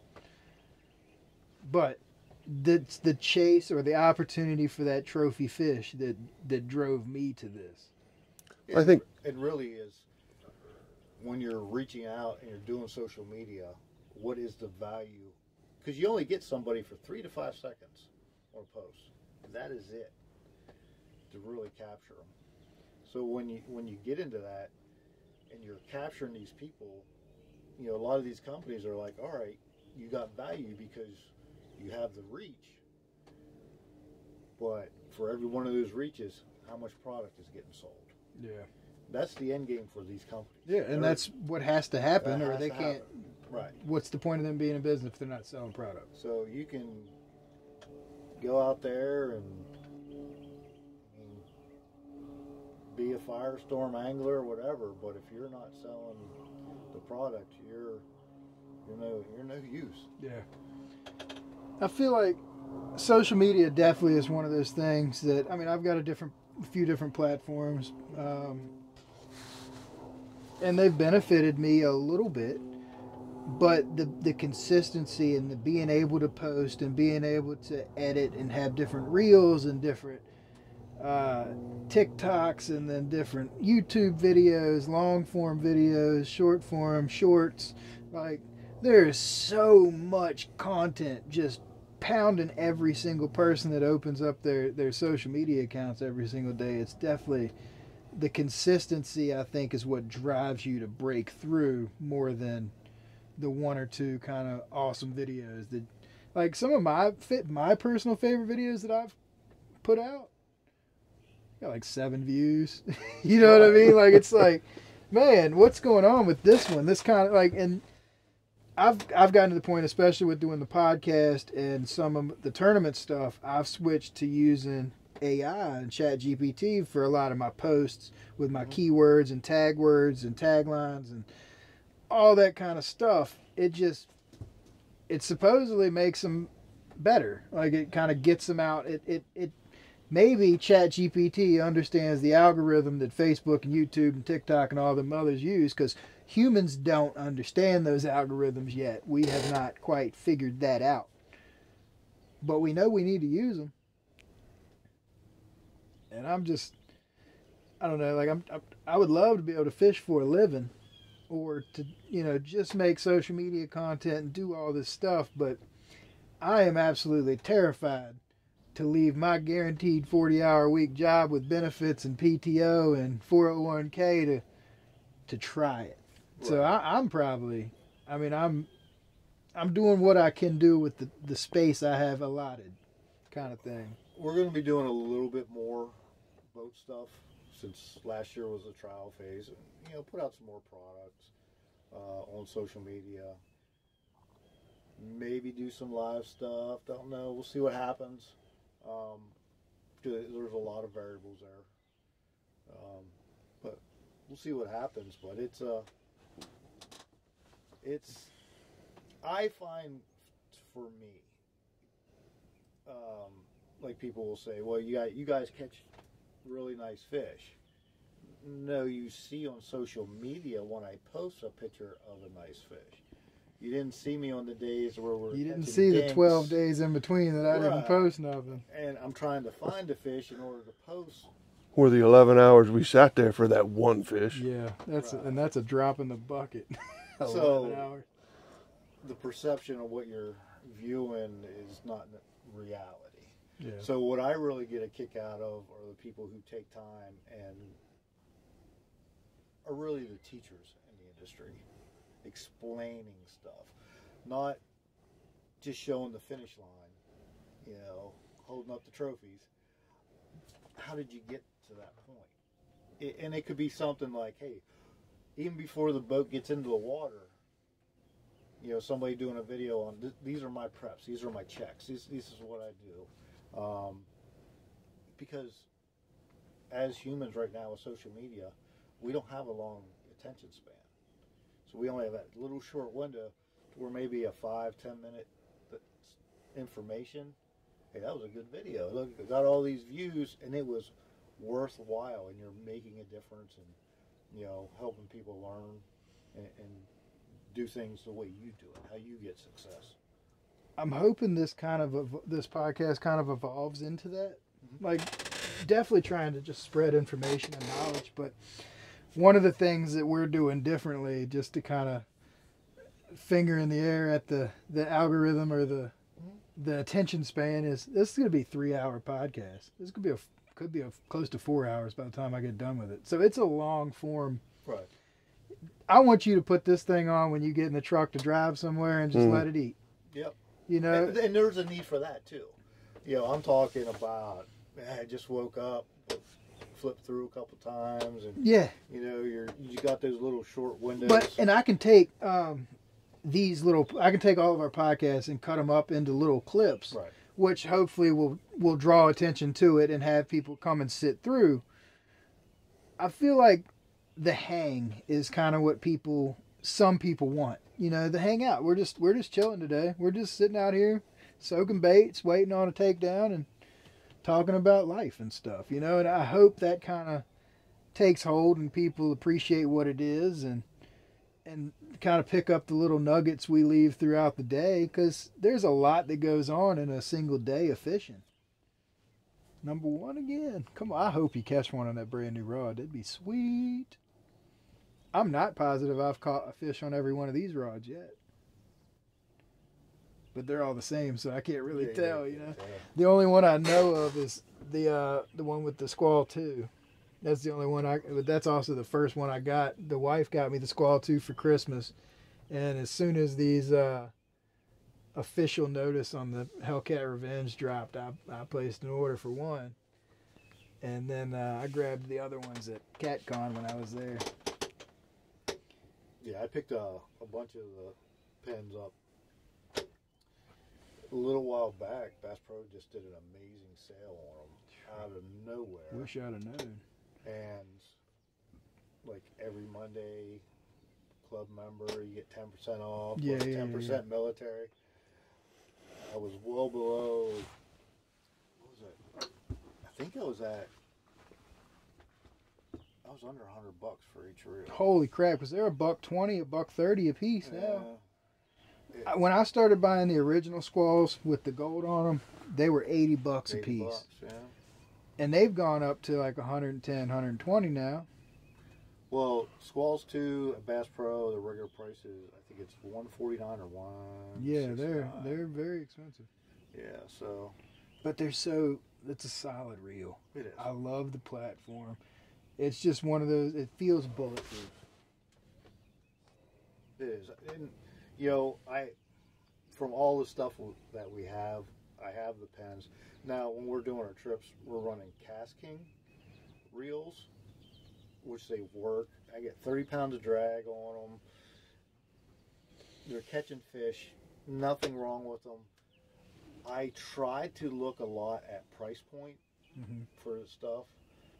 But the chase or the opportunity for that trophy fish that drove me to this. I think it really is. When you're reaching out and you're doing social media, what is the value? Because you only get somebody for 3 to 5 seconds on a post. That is it to really capture them. So when you get into that and you're capturing these people, a lot of these companies are like, all right, you got value because you have the reach. But for every one of those reaches, how much product is getting sold? Yeah. That's the end game for these companies. Yeah, and that's what has to happen, or they can't. Right. What's the point of them being in business if they're not selling product? So you can go out there and be a firestorm angler or whatever, but if you're not selling the product, you're no use. Yeah. I feel like social media definitely is one of those things that, I've got a few different platforms, and they've benefited me a little bit, but the consistency and the being able to post and being able to edit and have different reels and different TikToks and then different YouTube videos, long form videos, short form, shorts, like there is so much content just pounding every single person that opens up their social media accounts every single day. It's definitely the consistency, I think, is what drives you to break through more than the one or two kind of awesome videos that, like, some of my personal favorite videos that I've put out got like 7 views. You know what I mean? Like, it's like, man, what's going on with this one? This kind of like, and I've gotten to the point, especially with doing the podcast and some of the tournament stuff, I've switched to using AI and ChatGPT for a lot of my posts with my keywords and tag words and taglines and all that kind of stuff. It supposedly makes them better. Like, it kind of gets them out. It maybe ChatGPT understands the algorithm that Facebook and YouTube and TikTok and all them others use, because humans don't understand those algorithms yet. We have not quite figured that out. But we know we need to use them. And I don't know, like I would love to be able to fish for a living, or to, just make social media content and do all this stuff, but I am absolutely terrified to leave my guaranteed 40-hour-a-week job with benefits and PTO and 401k to try it. Right. So I'm probably, I'm doing what I can do with the space I have allotted, kind of thing. We're going to be doing a little bit more boat stuff since last year was a trial phase. Put out some more products on social media. Maybe do some live stuff. Don't know. We'll see what happens. There's a lot of variables there. But we'll see what happens. But I find, for me, like people will say, well, you guys catch really nice fish. No, you see on social media when I post a picture of a nice fish. You didn't see me on the days where we're. You didn't see the 12 days in between that I didn't post nothing. And I'm trying to find a fish in order to post. Or the 11 hours we sat there for that one fish. Yeah, that's a drop in the bucket. 11 so hours. The perception of what you're viewing is not reality. Yeah. So what I really get a kick out of are the people who take time and are really the teachers in the industry, explaining stuff, not just showing the finish line, holding up the trophies. How did you get to that point? And it could be something like, hey, even before the boat gets into the water, somebody doing a video on, these are my preps, these are my checks, this is what I do. Because as humans right now with social media, we don't have a long attention span. So we only have that little short window where maybe a 5-10 minute information. Hey, that was a good video. Look, it got all these views, and it was worthwhile, and you're making a difference and, you know, helping people learn and do things the way you do it, how you get success. I'm hoping this podcast kind of evolves into that. Like, definitely trying to just spread information and knowledge, but one of the things that we're doing differently, just to kind of finger in the air at the algorithm or the attention span, is this is going to be a 3-hour podcast. This could be close to 4 hours by the time I get done with it. So it's a long form. Right. I want you to put this thing on when you get in the truck to drive somewhere and just let it eat. Yep. You know, and there's a need for that too. You know, I'm talking about, I just woke up, flipped through a couple times, and yeah, you know, you got those little short windows. But I can take I can take all of our podcasts and cut them up into little clips, right, which hopefully will draw attention to it and have people come and sit through. I feel like the hang is kind of what some people want. You know, the hang out. We're just chilling today. We're just sitting out here, soaking baits, waiting on a takedown, and talking about life and stuff. You know, and I hope that kind of takes hold and people appreciate what it is and kind of pick up the little nuggets we leave throughout the day, because there's a lot that goes on in a single day of fishing. Number one again. Come on, I hope you catch one on that brand new rod. That'd be sweet. I'm not positive I've caught a fish on every one of these rods yet. But they're all the same, so I can't really tell, you know. The only one I know of is the one with the Squall 2. That's the only one but that's also the first one I got. The wife got me the Squall 2 for Christmas. And as soon as these official notice on the Hellcat Revenge dropped, I placed an order for one. And then I grabbed the other ones at CatCon when I was there. Yeah, I picked a bunch of the pens up a little while back. Bass Pro just did an amazing sale on them out of nowhere. Wish I'd have known. And like every Monday, club member, you get 10% off. Yeah, 10% military. I was well below. What was it? I think I was under $100 for each reel. Holy crap! Was there $120, $130 a piece now? Yeah. When I started buying the original Squalls with the gold on them, they were $80 a piece. $80, yeah. And they've gone up to like 110, 120 now. Well, Squalls 2 at Bass Pro, the regular price is, I think it's $149 or $169. Yeah, they're very expensive. Yeah, so. But it's a solid reel. It is. I love the platform. It's just one of those, it feels bulletproof. It is. And, you know, from all the stuff that we have, I have the pens. Now, when we're doing our trips, we're running Cast King reels, which they work. I get 30 pounds of drag on them. They're catching fish. Nothing wrong with them. I try to look a lot at price point for the stuff,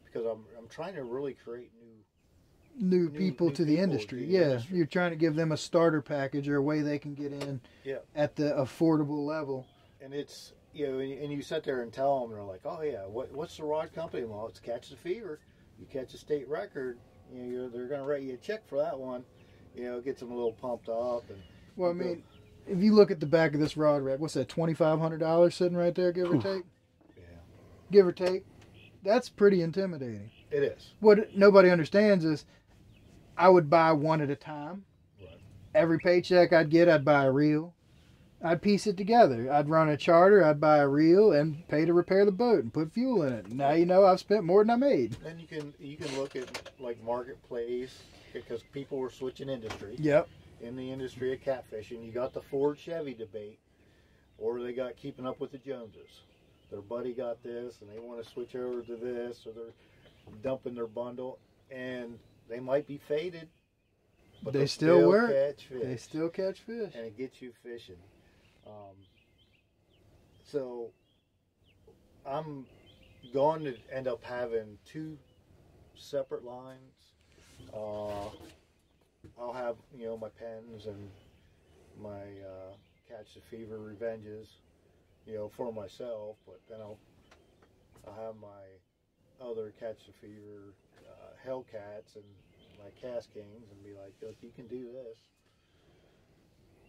because I'm trying to really create new people to the industry. Yeah, you're trying to give them a starter package or a way they can get in at the affordable level. And it's, you know, and you sit there and tell them, and they're like, oh yeah, what's the rod company? Well, it's Catch the Fever. You catch a state record, you know, they're going to write you a check for that one. You know, gets them a little pumped up. And well, I mean, if you look at the back of this rod rack, what's that, $2,500 sitting right there, give or take? Yeah. Give or take. That's pretty intimidating. It is. What nobody understands is I would buy one at a time. Right. Every paycheck I'd get, I'd buy a reel. I'd piece it together. I'd run a charter, I'd buy a reel and pay to repair the boat and put fuel in it. Now you know I've spent more than I made. And you can look at like Marketplace, because people were switching industry. Yep. In the industry of catfishing, you got the Ford Chevy debate, or they got Keeping Up with the Joneses. Their buddy got this, and they want to switch over to this, or they're dumping their bundle, and they might be faded, but they still work. Catch fish. They still catch fish, and it gets you fishing. So I'm going to end up having two separate lines. I'll have, you know, my pens and my catch the fever revenges, you know, for myself. But then I'll have my other catch the fever Hellcats and my Cast Kings and be like, look, you can do this.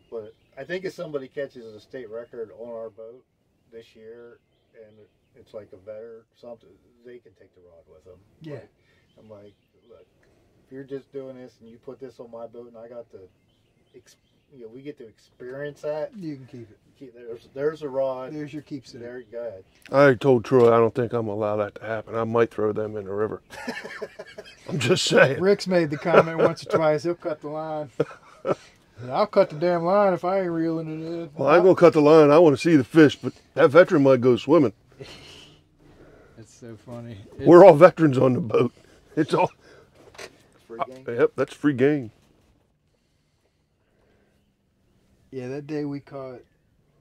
But I think if somebody catches a state record on our boat this year and it's like a vetter something, they can take the rod with them. Yeah. Like, I'm like, look, if you're just doing this and you put this on my boat and I got to, you know, we get to experience that. You can keep it. There's a rod. There's your keepsake. There you go. I already told Troy I don't think I'm gonna allow that to happen. I might throw them in the river. I'm just saying. Rick's made the comment once or twice. He'll cut the line. I'll cut the damn line if I ain't reeling it in. Well, I'm gonna cut the line. I want to see the fish, but that veteran might go swimming. It's so funny. We're all veterans on the boat. It's all. Free game. Yep, that's free game. Yeah, that day we caught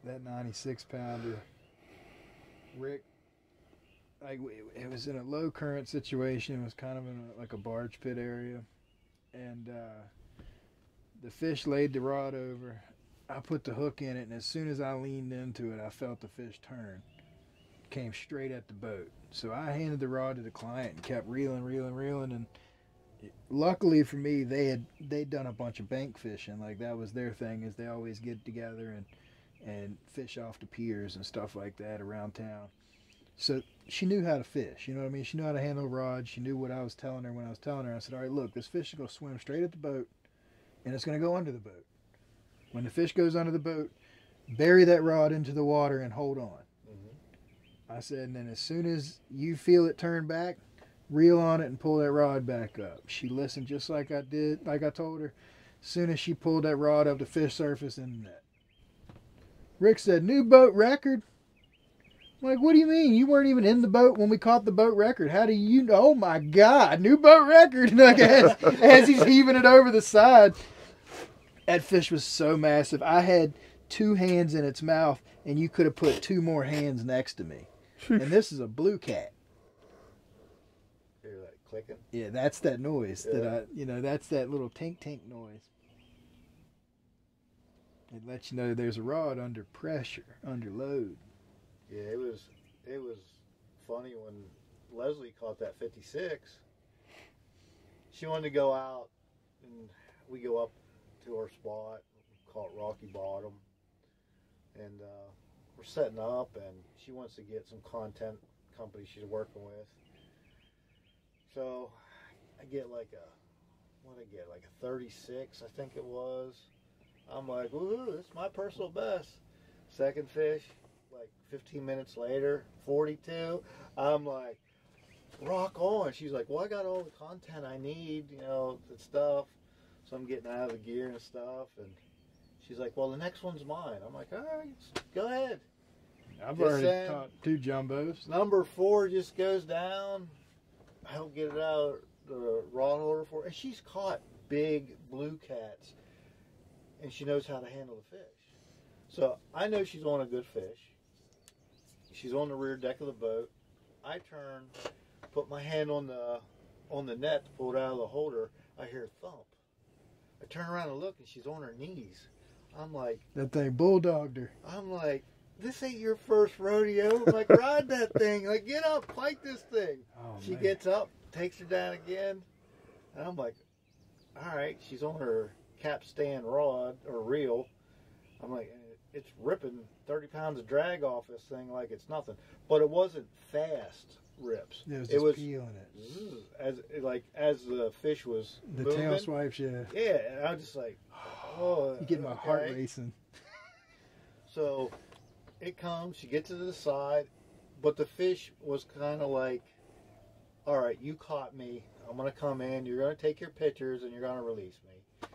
that 96-pounder, Rick, like it was in a low current situation. It was kind of in like a barge pit area, and the fish laid the rod over. I put the hook in it, and as soon as I leaned into it, I felt the fish turn. Came straight at the boat. So I handed the rod to the client and kept reeling, and luckily for me, they'd done a bunch of bank fishing. Like that was their thing, is they always get together and fish off the piers and stuff like that around town. So she knew how to fish, you know what I mean? She knew how to handle rods. She knew what I was telling her when I was telling her. I said, all right, look, this fish is going to swim straight at the boat, and it's going to go under the boat. When the fish goes under the boat, bury that rod into the water and hold on. I said, and then as soon as you feel it turn back, reel on it and pull that rod back up. She listened just like I did, like I told her. As soon as she pulled that rod up, the fish surfaced in the net. Rick said, new boat record? I'm like, what do you mean? You weren't even in the boat when we caught the boat record. How do you know? Oh my God, new boat record. Like as he's heaving it over the side. That fish was so massive. I had 2 hands in its mouth, and you could have put 2 more hands next to me. And this is a blue cat. You're like clicking. Yeah, that's that noise Yeah. that that's that little tink noise. It lets you know there's a rod under pressure, under load. Yeah, it was funny when Leslie caught that 56. She wanted to go out, and we go up to our spot, call it Rocky Bottom, and we're setting up, and she wants to get some content company she's working with. So I get like a 36, I think it was. I'm like, ooh, this is my personal best. Second fish, like 15 minutes later, 42. I'm like, rock on. She's like, well, I got all the content I need, you know, the stuff. So I'm getting out of the gear and stuff, and she's like, well, the next one's mine. I'm like, all right, go ahead. I've Just already saying. caught 2 jumbos. Number 4 just goes down. I help get it out of the rod holder for her. And she's caught big blue cats, and she knows how to handle the fish. So I know she's on a good fish. She's on the rear deck of the boat. I turn, put my hand on the net to pull it out of the holder. I hear a thump. I turn around and look, and she's on her knees. I'm like, That thing bulldogged her. I'm like, this ain't your first rodeo. I'm like, ride that thing. Like, get up, fight this thing. Oh, She man. gets up, takes her down again. And I'm like, all right, she's on her capstan rod or reel. I'm like, it's ripping 30 pounds of drag off this thing like it's nothing. But it wasn't fast rips. It was peeling it. zzz, as the fish was The moving. tail swipes, yeah. Yeah, and I'm just like, oh. You get my heart racing. So it comes, she gets to the side, but the fish was kind of like, all right, you caught me. I'm going to come in. You're going to take your pictures, and you're going to release me.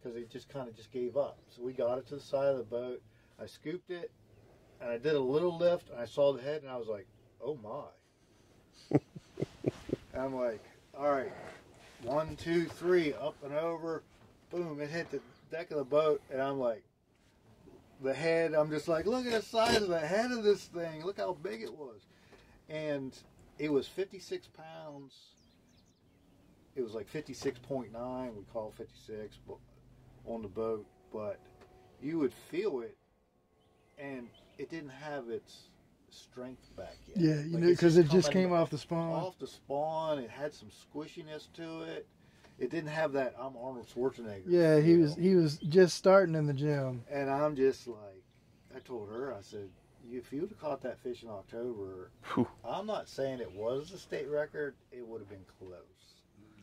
Because it just kind of just gave up. So we got it to the side of the boat. I scooped it, and I did a little lift, and I saw the head, and I was like, oh, my. And I'm like, all right, 1, 2, 3, up and over. Boom, it hit the deck of the boat, and I'm like, the head, I'm just like, look at the size of the head of this thing. Look how big it was. And it was 56 pounds. It was like 56.9. We call it 56. But on the boat, but you would feel it, and it didn't have its strength back yet. Yeah, you know, because it just came off the spawn. Off the spawn, it had some squishiness to it. It didn't have that I'm Arnold Schwarzenegger. Yeah, he was just starting in the gym. And I'm just like, I told her, I said, if you would have caught that fish in October, Whew. I'm not saying it was a state record, it would have been close.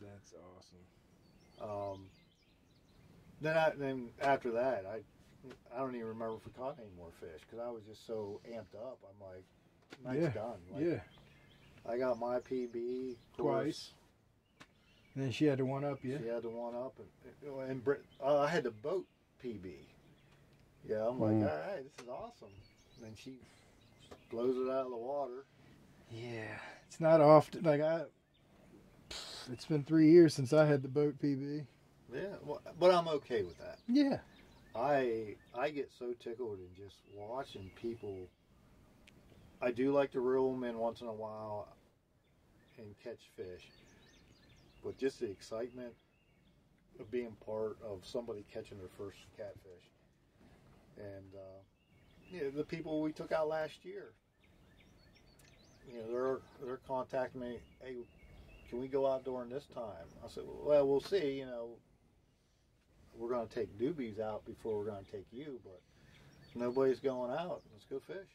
That's awesome. Then after that, I don't even remember if we caught any more fish because I was just so amped up. I'm like, night's done. Like, Yeah. I got my PB Twice. And then she had to one up you. She had to one up, and I had the boat PB. Yeah, I'm like, all right, this is awesome. And then she blows it out of the water. Yeah, it's not often. Like it's been 3 years since I had the boat PB. Yeah, well, but I'm okay with that. Yeah. I get so tickled in just watching people. I do like to reel them in once in a while and catch fish, but just the excitement of being part of somebody catching their first catfish, and the people we took out last year. They're contacting me. Hey, can we go out during this time? I said, well, we'll see. We're going to take doobies out before we're going to take you, but nobody's going out. Let's go fish.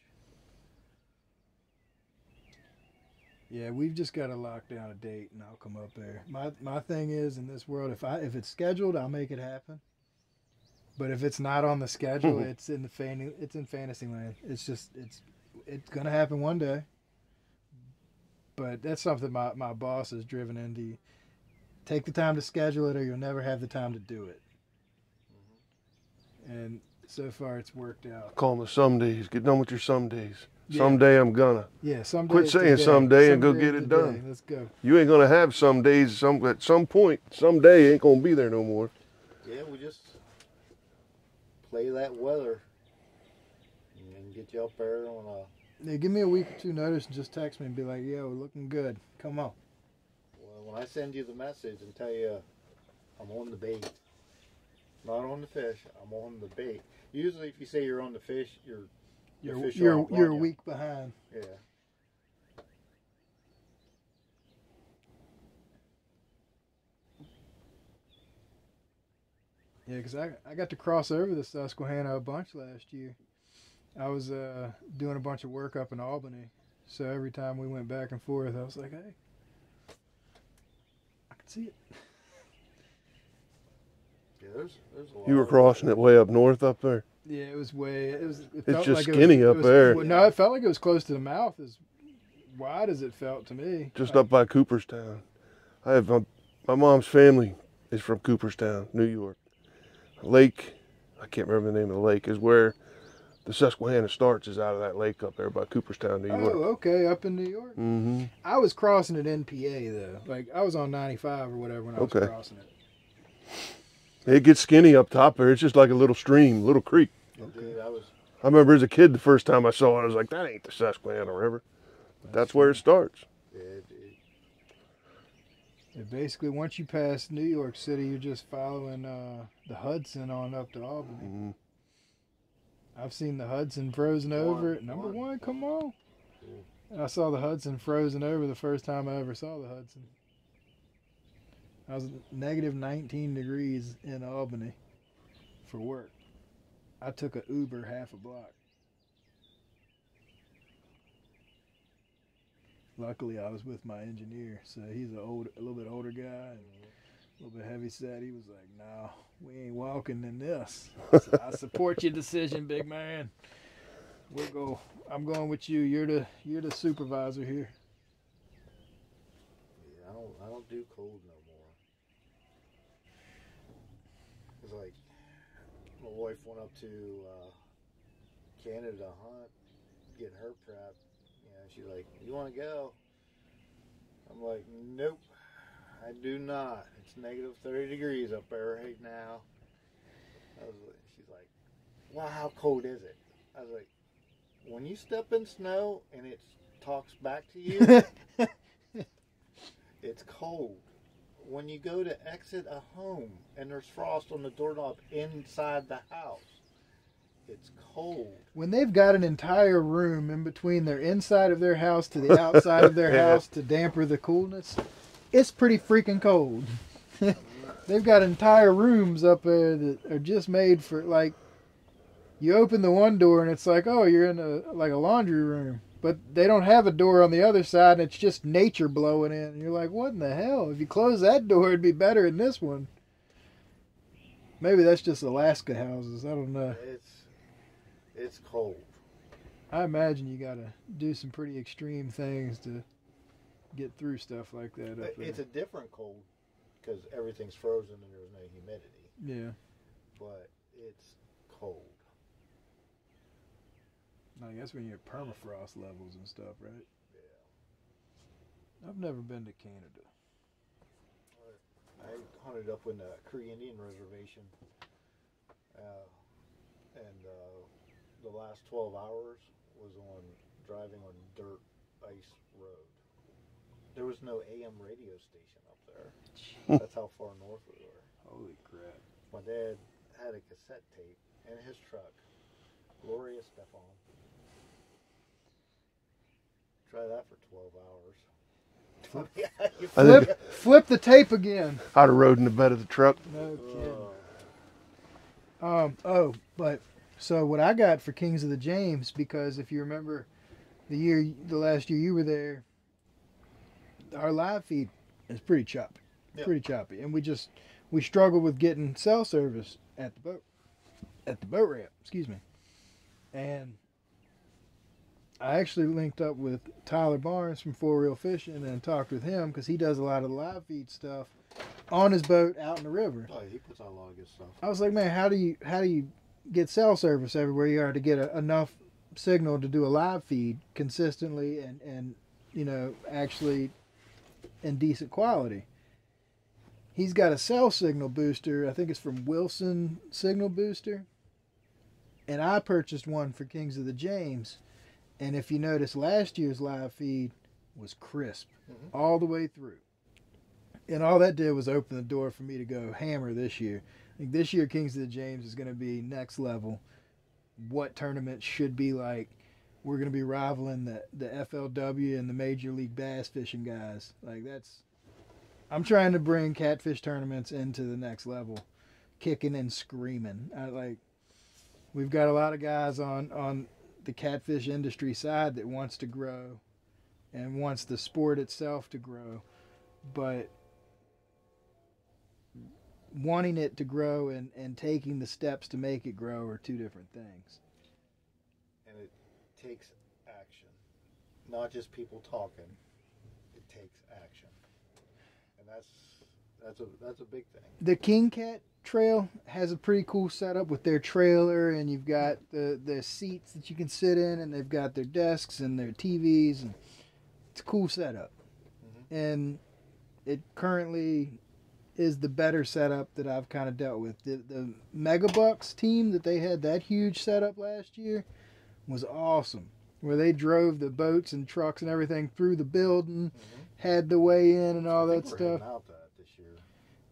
Yeah, we've just got to lock down a date, and I'll come up there. My thing is, in this world, if it's scheduled, I'll make it happen. But if it's not on the schedule, it's in fantasy land. It's gonna happen one day. But that's something my boss has driven into. Take the time to schedule it, or you'll never have the time to do it. And so far, it's worked out. Call them the some days. Get done with your some days. Someday I'm gonna. Yeah, someday. Quit saying someday and go get it done. Let's go. You ain't gonna have some days. At some point, someday ain't gonna be there no more. Yeah, we just play that weather and get you up there on a. Yeah, give me a week or two notice and just text me and be like, "Yo, looking good. Come on." Well, when I send you the message and tell you I'm on the bait, not on the fish, I'm on the bait. Usually, if you say you're on the fish, you're a week behind. Yeah. Yeah, because I got to cross over the Susquehanna a bunch last year. I was doing a bunch of work up in Albany, so every time we went back and forth, I was like, "Hey, I can see it." Yeah, there's a lot. You were crossing it way up north up there. Yeah, it was way. It It's felt just like skinny up there. Well, no, it felt like it was close to the mouth, as wide as it felt to me. Just up by Cooperstown. I have my mom's family is from Cooperstown, New York. Lake, I can't remember the name of the lake, is where the Susquehanna starts, is out of that lake up there by Cooperstown, New York. Oh, okay, up in New York. Mm-hmm. I was crossing it NPA though. Like I was on 95 or whatever when I was crossing it. It gets skinny up top there. It's just like a little stream, little creek. Dude, I remember as a kid, the first time I saw it, I was like, that ain't the Susquehanna River. But that's where it starts. Yeah, basically, once you pass New York City, you're just following the Hudson on up to Albany. Mm-hmm. I've seen the Hudson frozen over. Number one, come on. And I saw the Hudson frozen over the first time I ever saw the Hudson. I was negative 19 degrees in Albany for work. I took an Uber half a block. Luckily, I was with my engineer, so he's a little bit older guy and a little bit heavy set. He was like, "No, we ain't walking in this." So I support your decision, big man. We'll go. I'm going with you. You're the supervisor here. Yeah, I don't do cold no more. It's like my wife went up to Canada to hunt, getting her prep. She's like, "You want to go?" I'm like, "Nope, I do not. It's negative 30 degrees up there right now." She's like, "Wow, how cold is it?" I was like, "When you step in snow and it talks back to you, it's cold. when you go to exit a home and there's frost on the doorknob inside the house, it's cold. When they've got an entire room in between their inside of their house to the outside of their house to damper the coolness, it's pretty freaking cold. They've got entire rooms up there that are just made for, like, you open the one door and it's like, oh, you're in a laundry room. But they don't have a door on the other side and it's just nature blowing in. And you're like, what in the hell? If you close that door, it'd be better in this one. Maybe that's just Alaska houses. I don't know. It's cold. I imagine you got to do some pretty extreme things to get through stuff like that up there. It's a different cold because everything's frozen and there's no humidity. Yeah. But it's cold. I guess when you're at permafrost levels and stuff, right? Yeah. I've never been to Canada. I hunted up in the Cree Indian Reservation, and the last 12 hours was driving on dirt ice road. There was no AM radio station up there. That's how far north we were. Holy crap. My dad had a cassette tape in his truck. Gloria Stefan. Try that for 12 hours. Flip the tape again. I'd have rode in the bed of the truck. No kidding. But so what I got for Kings of the James, because if you remember the last year you were there, our live feed is pretty choppy. Yep. Pretty choppy. And we struggled with getting cell service at the boat ramp, excuse me. And I actually linked up with Tyler Barnes from Four Reel Fishing and talked with him because he does a lot of the live feed stuff on his boat out in the river. Oh, he puts out a lot of good stuff. I was like, man, how do you get cell service everywhere you are to get enough signal to do a live feed consistently and actually in decent quality? He's got a cell signal booster. I think it's from Wilson Signal Booster. And I purchased one for Kings of the James. And if you notice, last year's live feed was crisp all the way through. And all that did was open the door for me to go hammer this year. I think this year Kings of the James is going to be next level. What tournaments should be like. We're going to be rivaling the FLW and the Major League Bass Fishing guys. I'm trying to bring catfish tournaments into the next level. Kicking and screaming. We've got a lot of guys on the catfish industry side that wants to grow and wants the sport itself to grow, but wanting it to grow and taking the steps to make it grow are two different things. And it takes action, not just people talking. It takes action, and that's a big thing. The King Cat Trail has a pretty cool setup with their trailer, and you've got the seats that you can sit in, and they've got their desks and their TVs, and it's a cool setup. And it currently is the better setup that I've kind of dealt with. The Megabucks team that they had that huge setup last year was awesome, where they drove the boats and trucks and everything through the building, had the way in and all that stuff.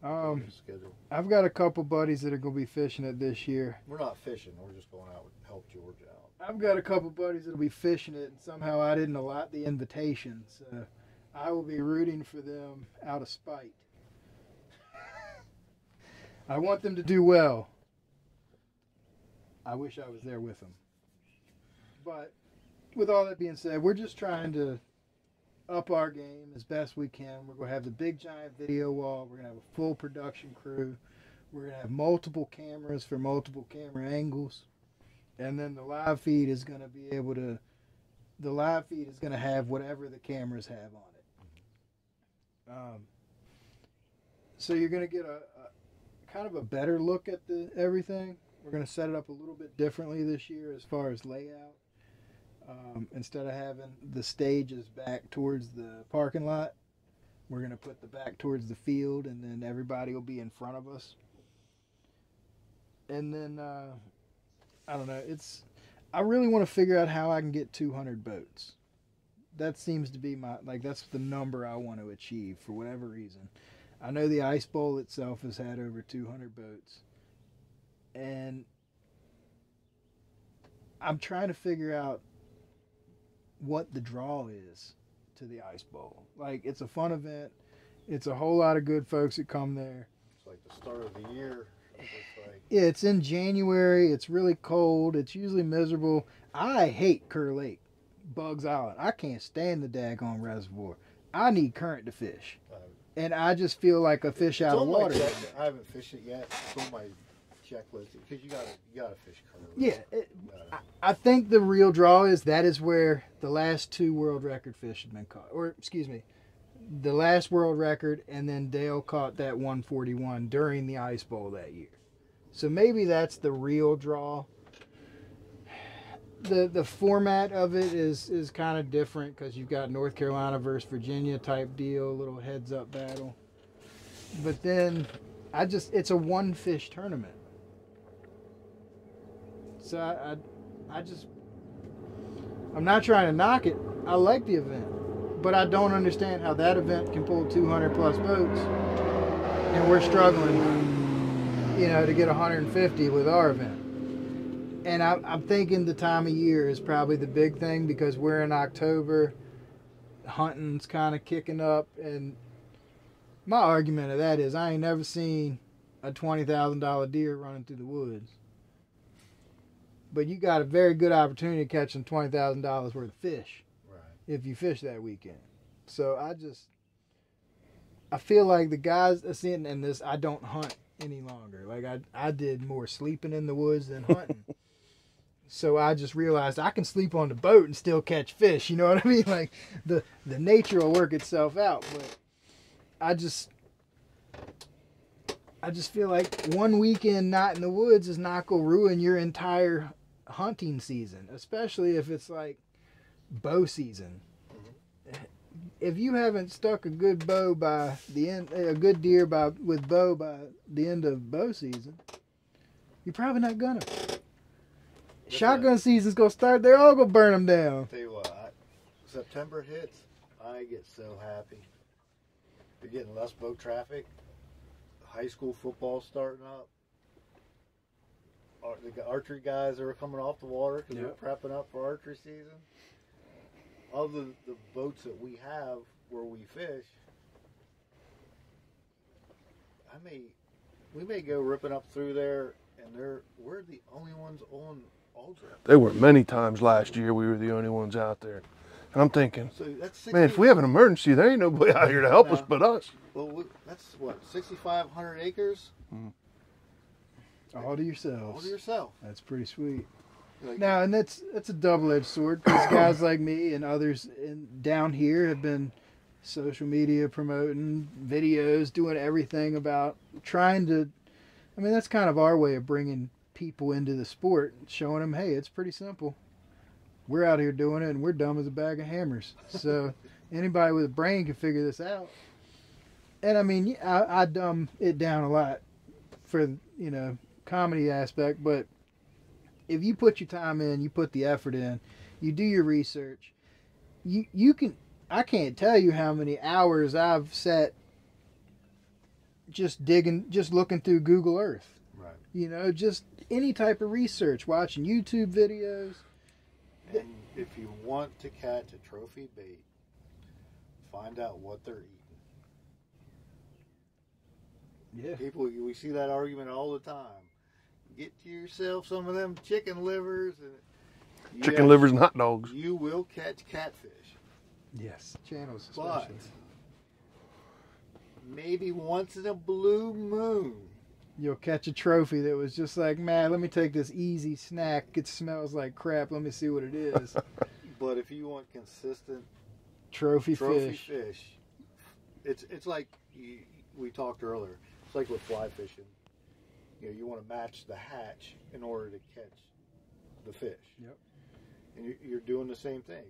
I've got a couple buddies that are going to be fishing it this year. We're not fishing. We're just going out to help George out. I've got a couple buddies that will be fishing it, and somehow I didn't allot the invitation. So I will be rooting for them out of spite. I want them to do well. I wish I was there with them. But with all that being said, we're just trying to up our game as best we can. We're going to have the big giant video wall. We're going to have a full production crew. We're going to have multiple cameras for multiple camera angles. And then the live feed is going to be able to, the live feed is going to have whatever the cameras have on it. So you're going to get a kind of a better look at everything. We're going to set it up a little bit differently this year as far as layout. Instead of having the stages back towards the parking lot, we're going to put the back towards the field, and then everybody will be in front of us. And then, I don't know, I really want to figure out how I can get 200 boats. That seems to be that's the number I want to achieve for whatever reason. I know the Ice Bowl itself has had over 200 boats. And I'm trying to figure out what the draw is to the Ice Bowl. Like, it's a fun event. It's a whole lot of good folks that come there. It's like the start of the year. Yeah, it's in January. It's really cold. It's usually miserable. I hate Kerr Lake, Bugs Island. I can't stand the daggone reservoir. I need current to fish. And I just feel like a fish out of water. I haven't fished it yet. It's on my checklist because you gotta fish Kerr Lake. Yeah, I think the real draw is that is where the last 2 world record fish have been caught. Or, excuse me, the last world record, and then Dale caught that 141 during the Ice Bowl that year. So maybe that's the real draw. The format of it is kind of different because you've got North Carolina versus Virginia type deal, little heads up battle. But then it's a one fish tournament. So I'm not trying to knock it. I like the event. But I don't understand how that event can pull 200 plus boats and we're struggling, to get 150 with our event. And I'm thinking the time of year is probably the big thing because we're in October, hunting's kind of kicking up, and my argument of that is I ain't never seen a $20,000 deer running through the woods. But you got a very good opportunity to catch some $20,000 worth of fish. If you fish that weekend. So I feel like the guys that's in this, I don't hunt any longer. Like I did more sleeping in the woods than hunting. So I just realized I can sleep on the boat and still catch fish. You know what I mean? Like the nature will work itself out. But I just feel like one weekend not in the woods is not going to ruin your entire hunting season, especially if it's like bow season. If you haven't stuck a good bow by the end, a good deer with bow by the end of bow season, you're probably not gonna. Shotgun season's gonna start. They're all gonna burn them down. Tell you what, September hits, I get so happy. You're getting less boat traffic. High school football starting up. The archery guys are coming off the water because they're prepping up for archery season. Of the boats that we have where we fish, we may go ripping up through there, and we're the only ones on Aldrin. They were many times last year we were the only ones out there. And I'm thinking, so that's man, if we have an emergency, there ain't nobody out here to help us but us. Well, that's what, 6,500 acres? All to yourselves. All to yourself. That's pretty sweet. Like, now, and that's a double-edged sword because guys like me and others down here have been social media promoting videos, doing everything about trying to. I mean, that's kind of our way of bringing people into the sport, showing them, hey, it's pretty simple. We're out here doing it, and we're dumb as a bag of hammers. So anybody with a brain can figure this out. And I mean, I dumb it down a lot for comedy aspect, but if you put your time in, you put the effort in, you do your research, you can. I can't tell you how many hours I've sat just looking through Google Earth. Right. Just any type of research, watching YouTube videos. And if you want to catch a trophy bait, find out what they're eating. Yeah. People, we see that argument all the time. Get to yourself some of them chicken livers. Chicken livers and hot dogs. You will catch catfish. Yes. Channels but especially. Maybe once in a blue moon, you'll catch a trophy that was just like, man, let me take this easy snack. It smells like crap. Let me see what it is. But if you want consistent trophy fish, it's like we talked earlier. It's like with fly fishing. You want to match the hatch in order to catch the fish. Yep. And you're doing the same thing.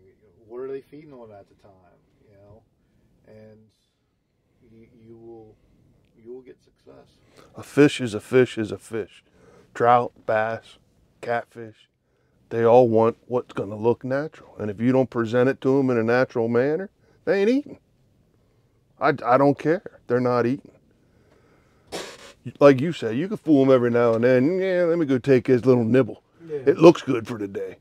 What are they feeding on at the time? And you will get success. A fish is a fish is a fish. Trout, bass, catfish, they all want what's going to look natural. And if you don't present it to them in a natural manner, they ain't eating. I don't care. They're not eating. like you say, you can fool them every now and then. Yeah, let me go take his little nibble. Yeah. It looks good for the day.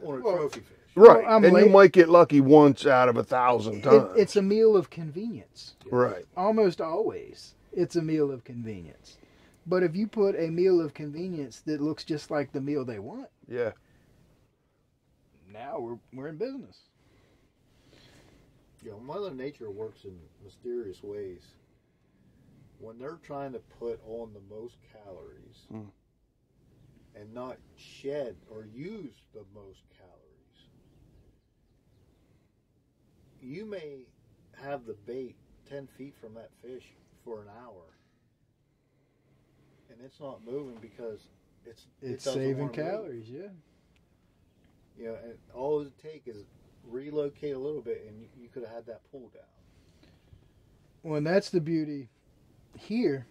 On a Well, trophy fish. Right, I'm and you late. might get lucky once out of 1,000 times. It's a meal of convenience. right. Almost always, it's a meal of convenience. But if you put a meal of convenience that looks just like the meal they want, Yeah. now we're in business. You know, Mother Nature works in mysterious ways. When they're trying to put on the most calories and not shed or use the most calories, you may have the bait 10 feet from that fish for an hour, and it's not moving because it doesn't saving wanna move. calories, yeah. You know, and all it take is relocate a little bit, and you could have had that pull down. Well, and that's the beauty here.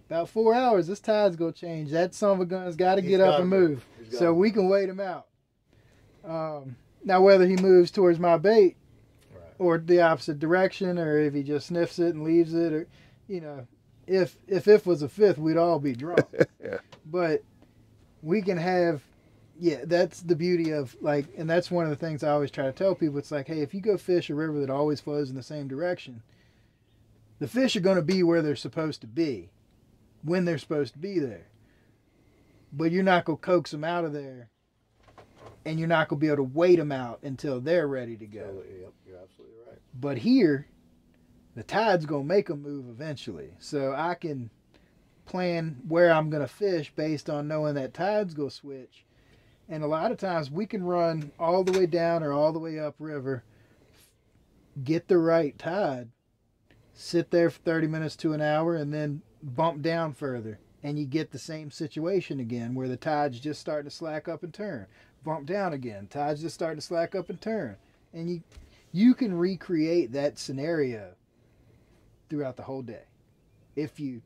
About 4 hours, this tide's gonna change. That son of a gun's got to He's get up gotta and move. move, He's gotta so we move. can wait him out. Now, whether he moves towards my bait Right. or the opposite direction, or if he just sniffs it and leaves it, or you know, if it was a fifth, we'd all be drunk. Yeah. But we can have, yeah, that's the beauty of, like, and that's one of the things I always try to tell people. It's like, hey, if you go fish a river that always flows in the same direction, the fish are going to be where they're supposed to be, when they're supposed to be there. But you're not going to coax them out of there, and you're not going to be able to wait them out until they're ready to go. Yep, you're absolutely right. But here, the tide's going to make them move eventually. So I can plan where I'm going to fish based on knowing that tide's going to switch. And a lot of times we can run all the way down or all the way up river, get the right tide, sit there for 30 minutes to an hour, and then bump down further. And you get the same situation again where the tide's just starting to slack up and turn. Bump down again. Tide's just starting to slack up and turn. And you can recreate that scenario throughout the whole day if you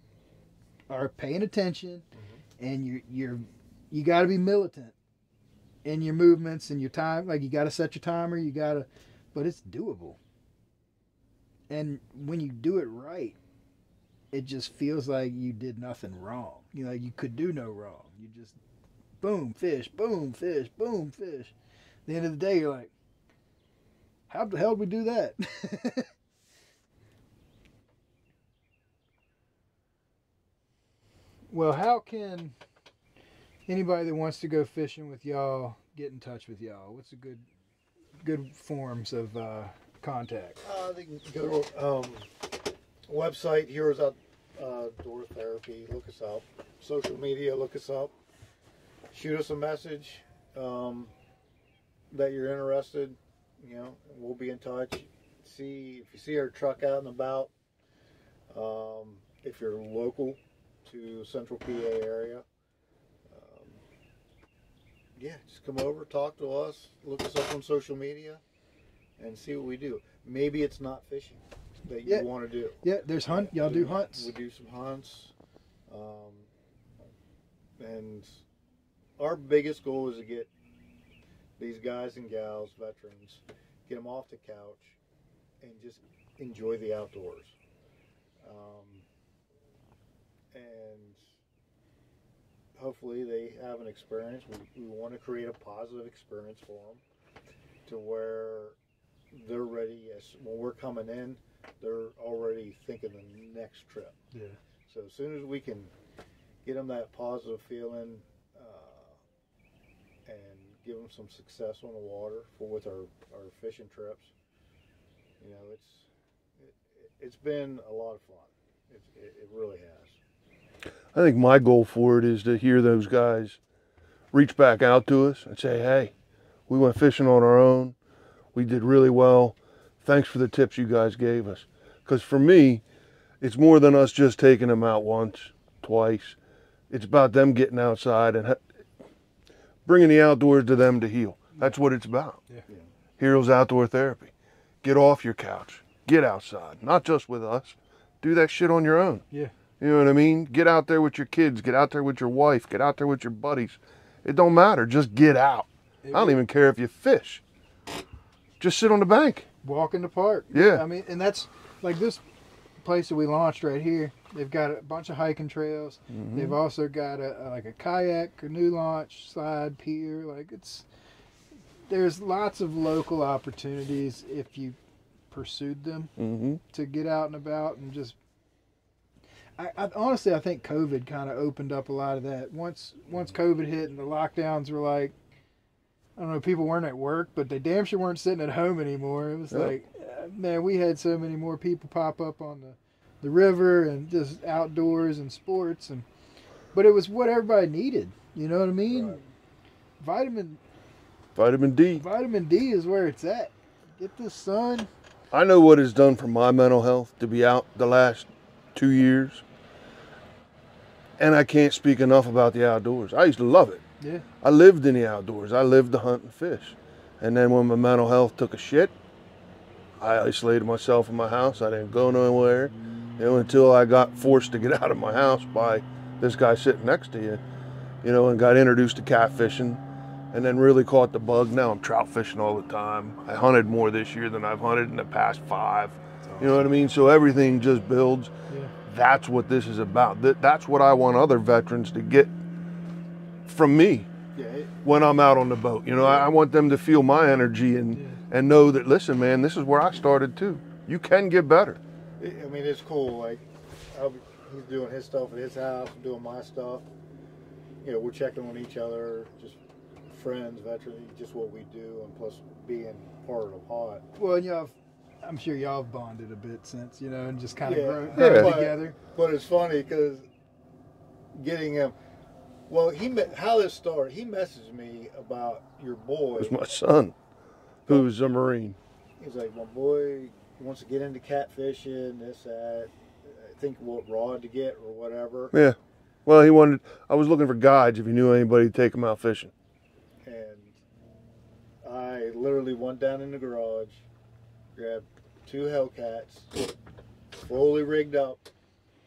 are paying attention and you got to be militant in your movements and your time. Like, you got to set your timer, but it's doable. And when you do it right, it just feels like you did nothing wrong. You know, you could do no wrong. You just boom, fish, boom, fish, boom, fish. At the end of the day, you're like, how the hell did we do that? Well, how can anybody that wants to go fishing with y'all get in touch with y'all? What's a good forms of contact? They can go to website, Heroes Outdoor Therapy. Look us up. Social media, look us up. Shoot us a message that you're interested. You know, we'll be in touch. If you see our truck out and about, if you're local to Central PA area, yeah, just come over, talk to us, look us up on social media, and see what we do. Maybe it's not fishing that you want to do. Yeah, there's hunt. Y'all do hunts. We do some hunts, and our biggest goal is to get these guys and gals, veterans, get them off the couch and just enjoy the outdoors. And hopefully they have an experience. We want to create a positive experience for them to where they're ready. When we're coming in, they're already thinking the next trip. Yeah. So as soon as we can get them that positive feeling and give them some success on the water with our fishing trips, you know, it's been a lot of fun. It really has. I think my goal for it is to hear those guys reach back out to us and say, hey, we went fishing on our own. We did really well. Thanks for the tips you guys gave us. Because for me, it's more than us just taking them out once, twice. It's about them getting outside and bringing the outdoors to them to heal. That's what it's about. Yeah. Heroes Outdoor Therapy. Get off your couch. Get outside. Not just with us. Do that shit on your own. Yeah. You know what I mean? Get out there with your kids. Get out there with your wife. Get out there with your buddies. It don't matter. Just get out. I don't even care if you fish. Just sit on the bank. Walk in the park. Yeah. I mean, and that's like this place that we launched right here. They've got a bunch of hiking trails. Mhm. They've also got a kayak, canoe launch, slide, pier. Like there's lots of local opportunities if you pursued them Mm-hmm. to get out and about and just. I honestly, I think COVID kind of opened up a lot of that. Once COVID hit and the lockdowns were like, I don't know, people weren't at work, but they damn sure weren't sitting at home anymore. It was Yep. like, man, we had so many more people pop up on the river and just outdoors and sports, but it was what everybody needed. You know what I mean? Right. Vitamin D. Vitamin D is where it's at. Get the sun. I know what it's done for my mental health to be out the last 2 years. And I can't speak enough about the outdoors. I used to love it. Yeah. I lived in the outdoors. I lived to hunt and fish. And then when my mental health took a shit, I isolated myself in my house. I didn't go nowhere, until I got forced to get out of my house by this guy sitting next to you, and got introduced to catfishing, and then really caught the bug. Now I'm trout fishing all the time. I hunted more this year than I've hunted in the past 5. You know what I mean? So everything just builds. Yeah. That's what this is about. That's what I want other veterans to get from me when I'm out on the boat. I want them to feel my energy and know that, listen, man, this is where I started too. You can get better. I mean, it's cool. Like, he's doing his stuff at his house, I'm doing my stuff. We're checking on each other, just friends, veterans, just what we do, and plus being part of the pod. Well, I'm sure y'all have bonded a bit since, and just kind of grown Yeah. together. But it's funny because getting him, how this started, he messaged me about your boy. It was my son, who's a Marine. He's like, my boy wants to get into catfishing, this, that. I think what rod to get or whatever. Yeah. Well, I was looking for guides if you knew anybody to take him out fishing. And I literally went down in the garage, grabbed 2 Hellcats, fully rigged up.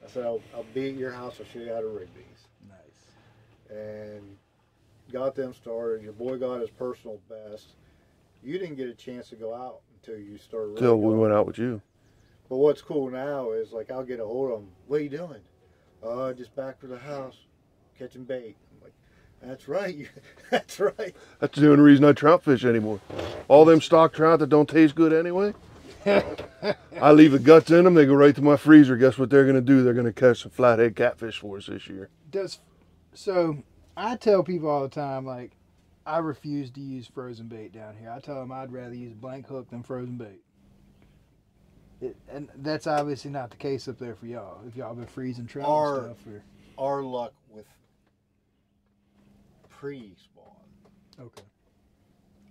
I said, I'll be at your house, I'll show you how to rig these. Nice. And got them started. Your boy got his personal best. You didn't get a chance to go out until you started rigging. Till we went out with you. But what's cool now is, like, I'll get a hold of them. What are you doing? Just back to the house, catching bait. I'm like, that's right. That's right. That's the only reason I trout fish anymore. All them stock trout that don't taste good anyway. I leave the guts in them. They go right to my freezer. Guess what they're going to do? They're going to catch some flathead catfish for us this year. So I tell people all the time, like, I refuse to use frozen bait down here. I tell them I'd rather use blank hook than frozen bait. And that's obviously not the case up there for y'all. If y'all been freezing trout and stuff. Our luck with pre-spawn. Okay.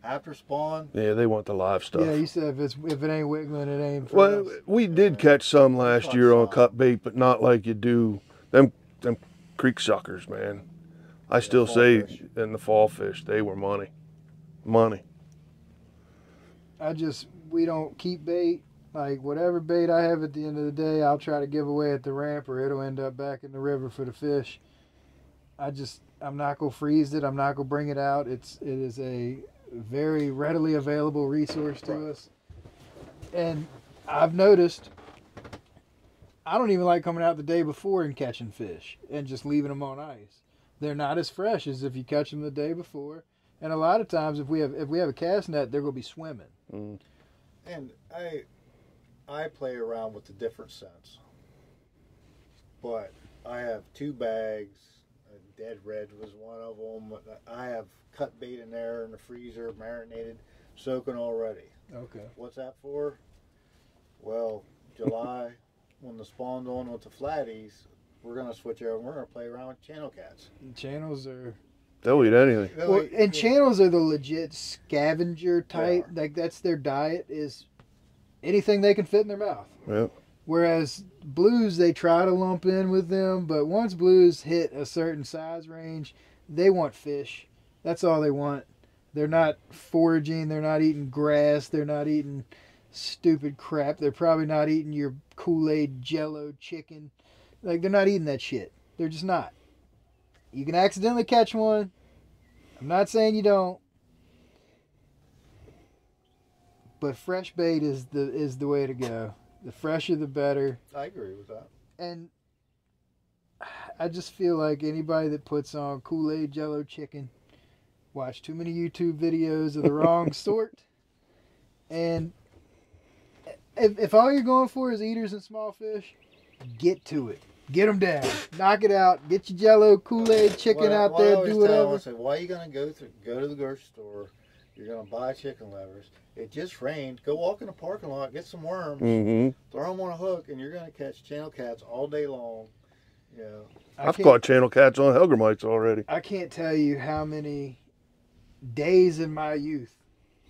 After spawn, Yeah, they want the live stuff. Yeah, you said if it ain't wiggling, it ain't for Well, us. we did catch some last year on cut bait, but not like you do them creek suckers, man. I still fall say fish. in the fall fish, they were money. Money. We don't keep bait. Like, whatever bait I have at the end of the day, I'll try to give away at the ramp, or it'll end up back in the river for the fish. I'm not going to freeze it. I'm not going to bring it out. It is a very readily available resource to us. And I've noticed I don't even like coming out the day before and catching fish and just leaving them on ice. They're not as fresh as if you catch them the day before. And a lot of times, if we have a cast net, they're going to be swimming. Mm. and I play around with the different scents. But I have 2 bags. Dead red was one of them. I have cut bait in there in the freezer, marinated, soaking already. Okay. What's that for? Well, July, when the spawn's on with the flatties, we're going to switch over and we're going to play around with channel cats. And channels are... They'll eat anything. Well, and channels are the legit scavenger type. They are. Like, that's their diet, is anything they can fit in their mouth. Yep. Whereas blues, they try to lump in with them, but once blues hit a certain size range, they want fish. That's all they want. They're not foraging. They're not eating grass. They're not eating stupid crap. They're probably not eating your Kool-Aid Jello chicken. Like, they're not eating that shit. They're just not. You can accidentally catch one. I'm not saying you don't. But fresh bait is the way to go. The fresher, the better. I agree with that. And I just feel like anybody that puts on Kool-Aid Jello chicken watch too many YouTube videos of the wrong sort. And if all you're going for is eaters and small fish, get to it. Get them down. Knock it out. Get your Jello Kool-Aid chicken out there. Do whatever. I say, why are you going to go to the grocery store? You're going to buy chicken livers. It just rained. Go walk in the parking lot. Get some worms. Mm-hmm. Throw them on a hook, and you're going to catch channel cats all day long. Yeah. I've caught channel cats on Helgramites already. I can't tell you how many days in my youth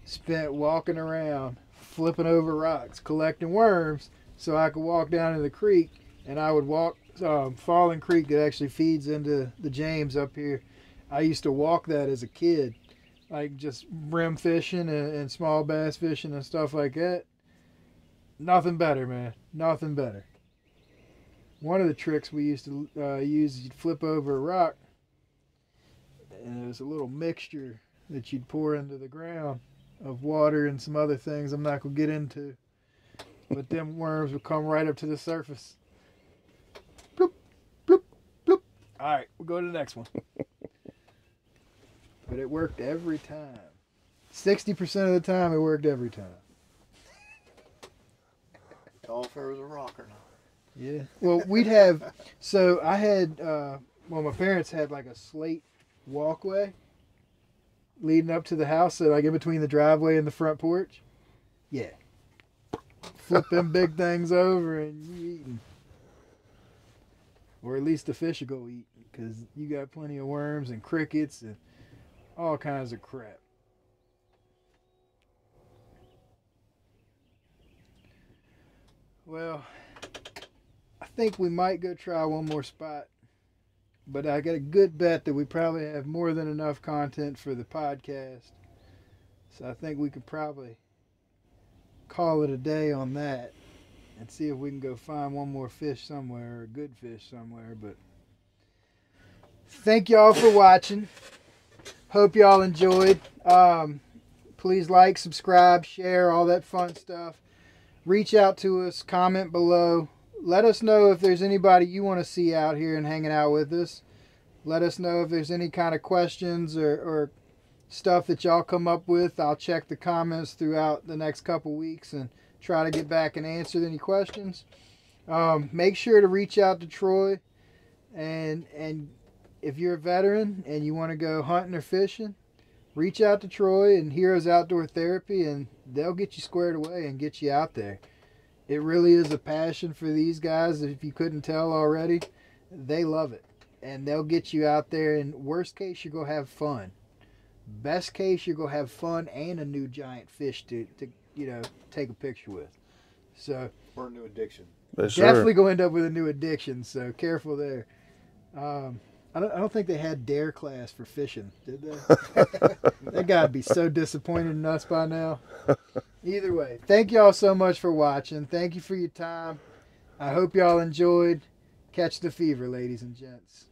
spent walking around, flipping over rocks, collecting worms, so I could walk down to the creek, and I would walk Falling Creek that actually feeds into the James up here. I used to walk that as a kid, like just brim fishing and small bass fishing and stuff like that. Nothing better, man. Nothing better. One of the tricks we used to use is you'd flip over a rock, and there's a little mixture that you'd pour into the ground of water and some other things I'm not going to get into. But them worms would come right up to the surface. Bloop, bloop, bloop. All right, we'll go to the next one. But it worked every time. 60% of the time, it worked every time. All if there was a rock or not. Yeah. Well, we'd have, so I had, my parents had like a slate walkway leading up to the house, so like in between the driveway and the front porch. Yeah. Flip them big things over and you eating. Or at least the fish will go eat, because you got plenty of worms and crickets and all kinds of crap. Well, I think we might go try one more spot, but I got a good bet that we probably have more than enough content for the podcast. So I think we could probably call it a day on that and see if we can go find one more fish somewhere, or a good fish somewhere. But thank y'all for watching. Hope y'all enjoyed. Please like, subscribe, share, all that fun stuff. Reach out to us, comment below. Let us know if there's anybody you want to see out here and hanging out with us. Let us know if there's any kind of questions or stuff that y'all come up with. I'll check the comments throughout the next couple weeks and try to get back and answer any questions. Make sure to reach out to Troy, and if you're a veteran and you want to go hunting or fishing, reach out to Troy and Heroes Outdoor Therapy, and they'll get you squared away and get you out there. It really is a passion for these guys. If you couldn't tell already, they love it. And they'll get you out there, and worst case, you're going to have fun. Best case, you're going to have fun and a new giant fish to take a picture with. So, or a new addiction. Yes, definitely going to end up with a new addiction, so careful there. I don't think they had DARE class for fishing, did they? They got to be so disappointed in us by now. Either way, thank y'all so much for watching. Thank you for your time. I hope y'all enjoyed. Catch the fever, ladies and gents.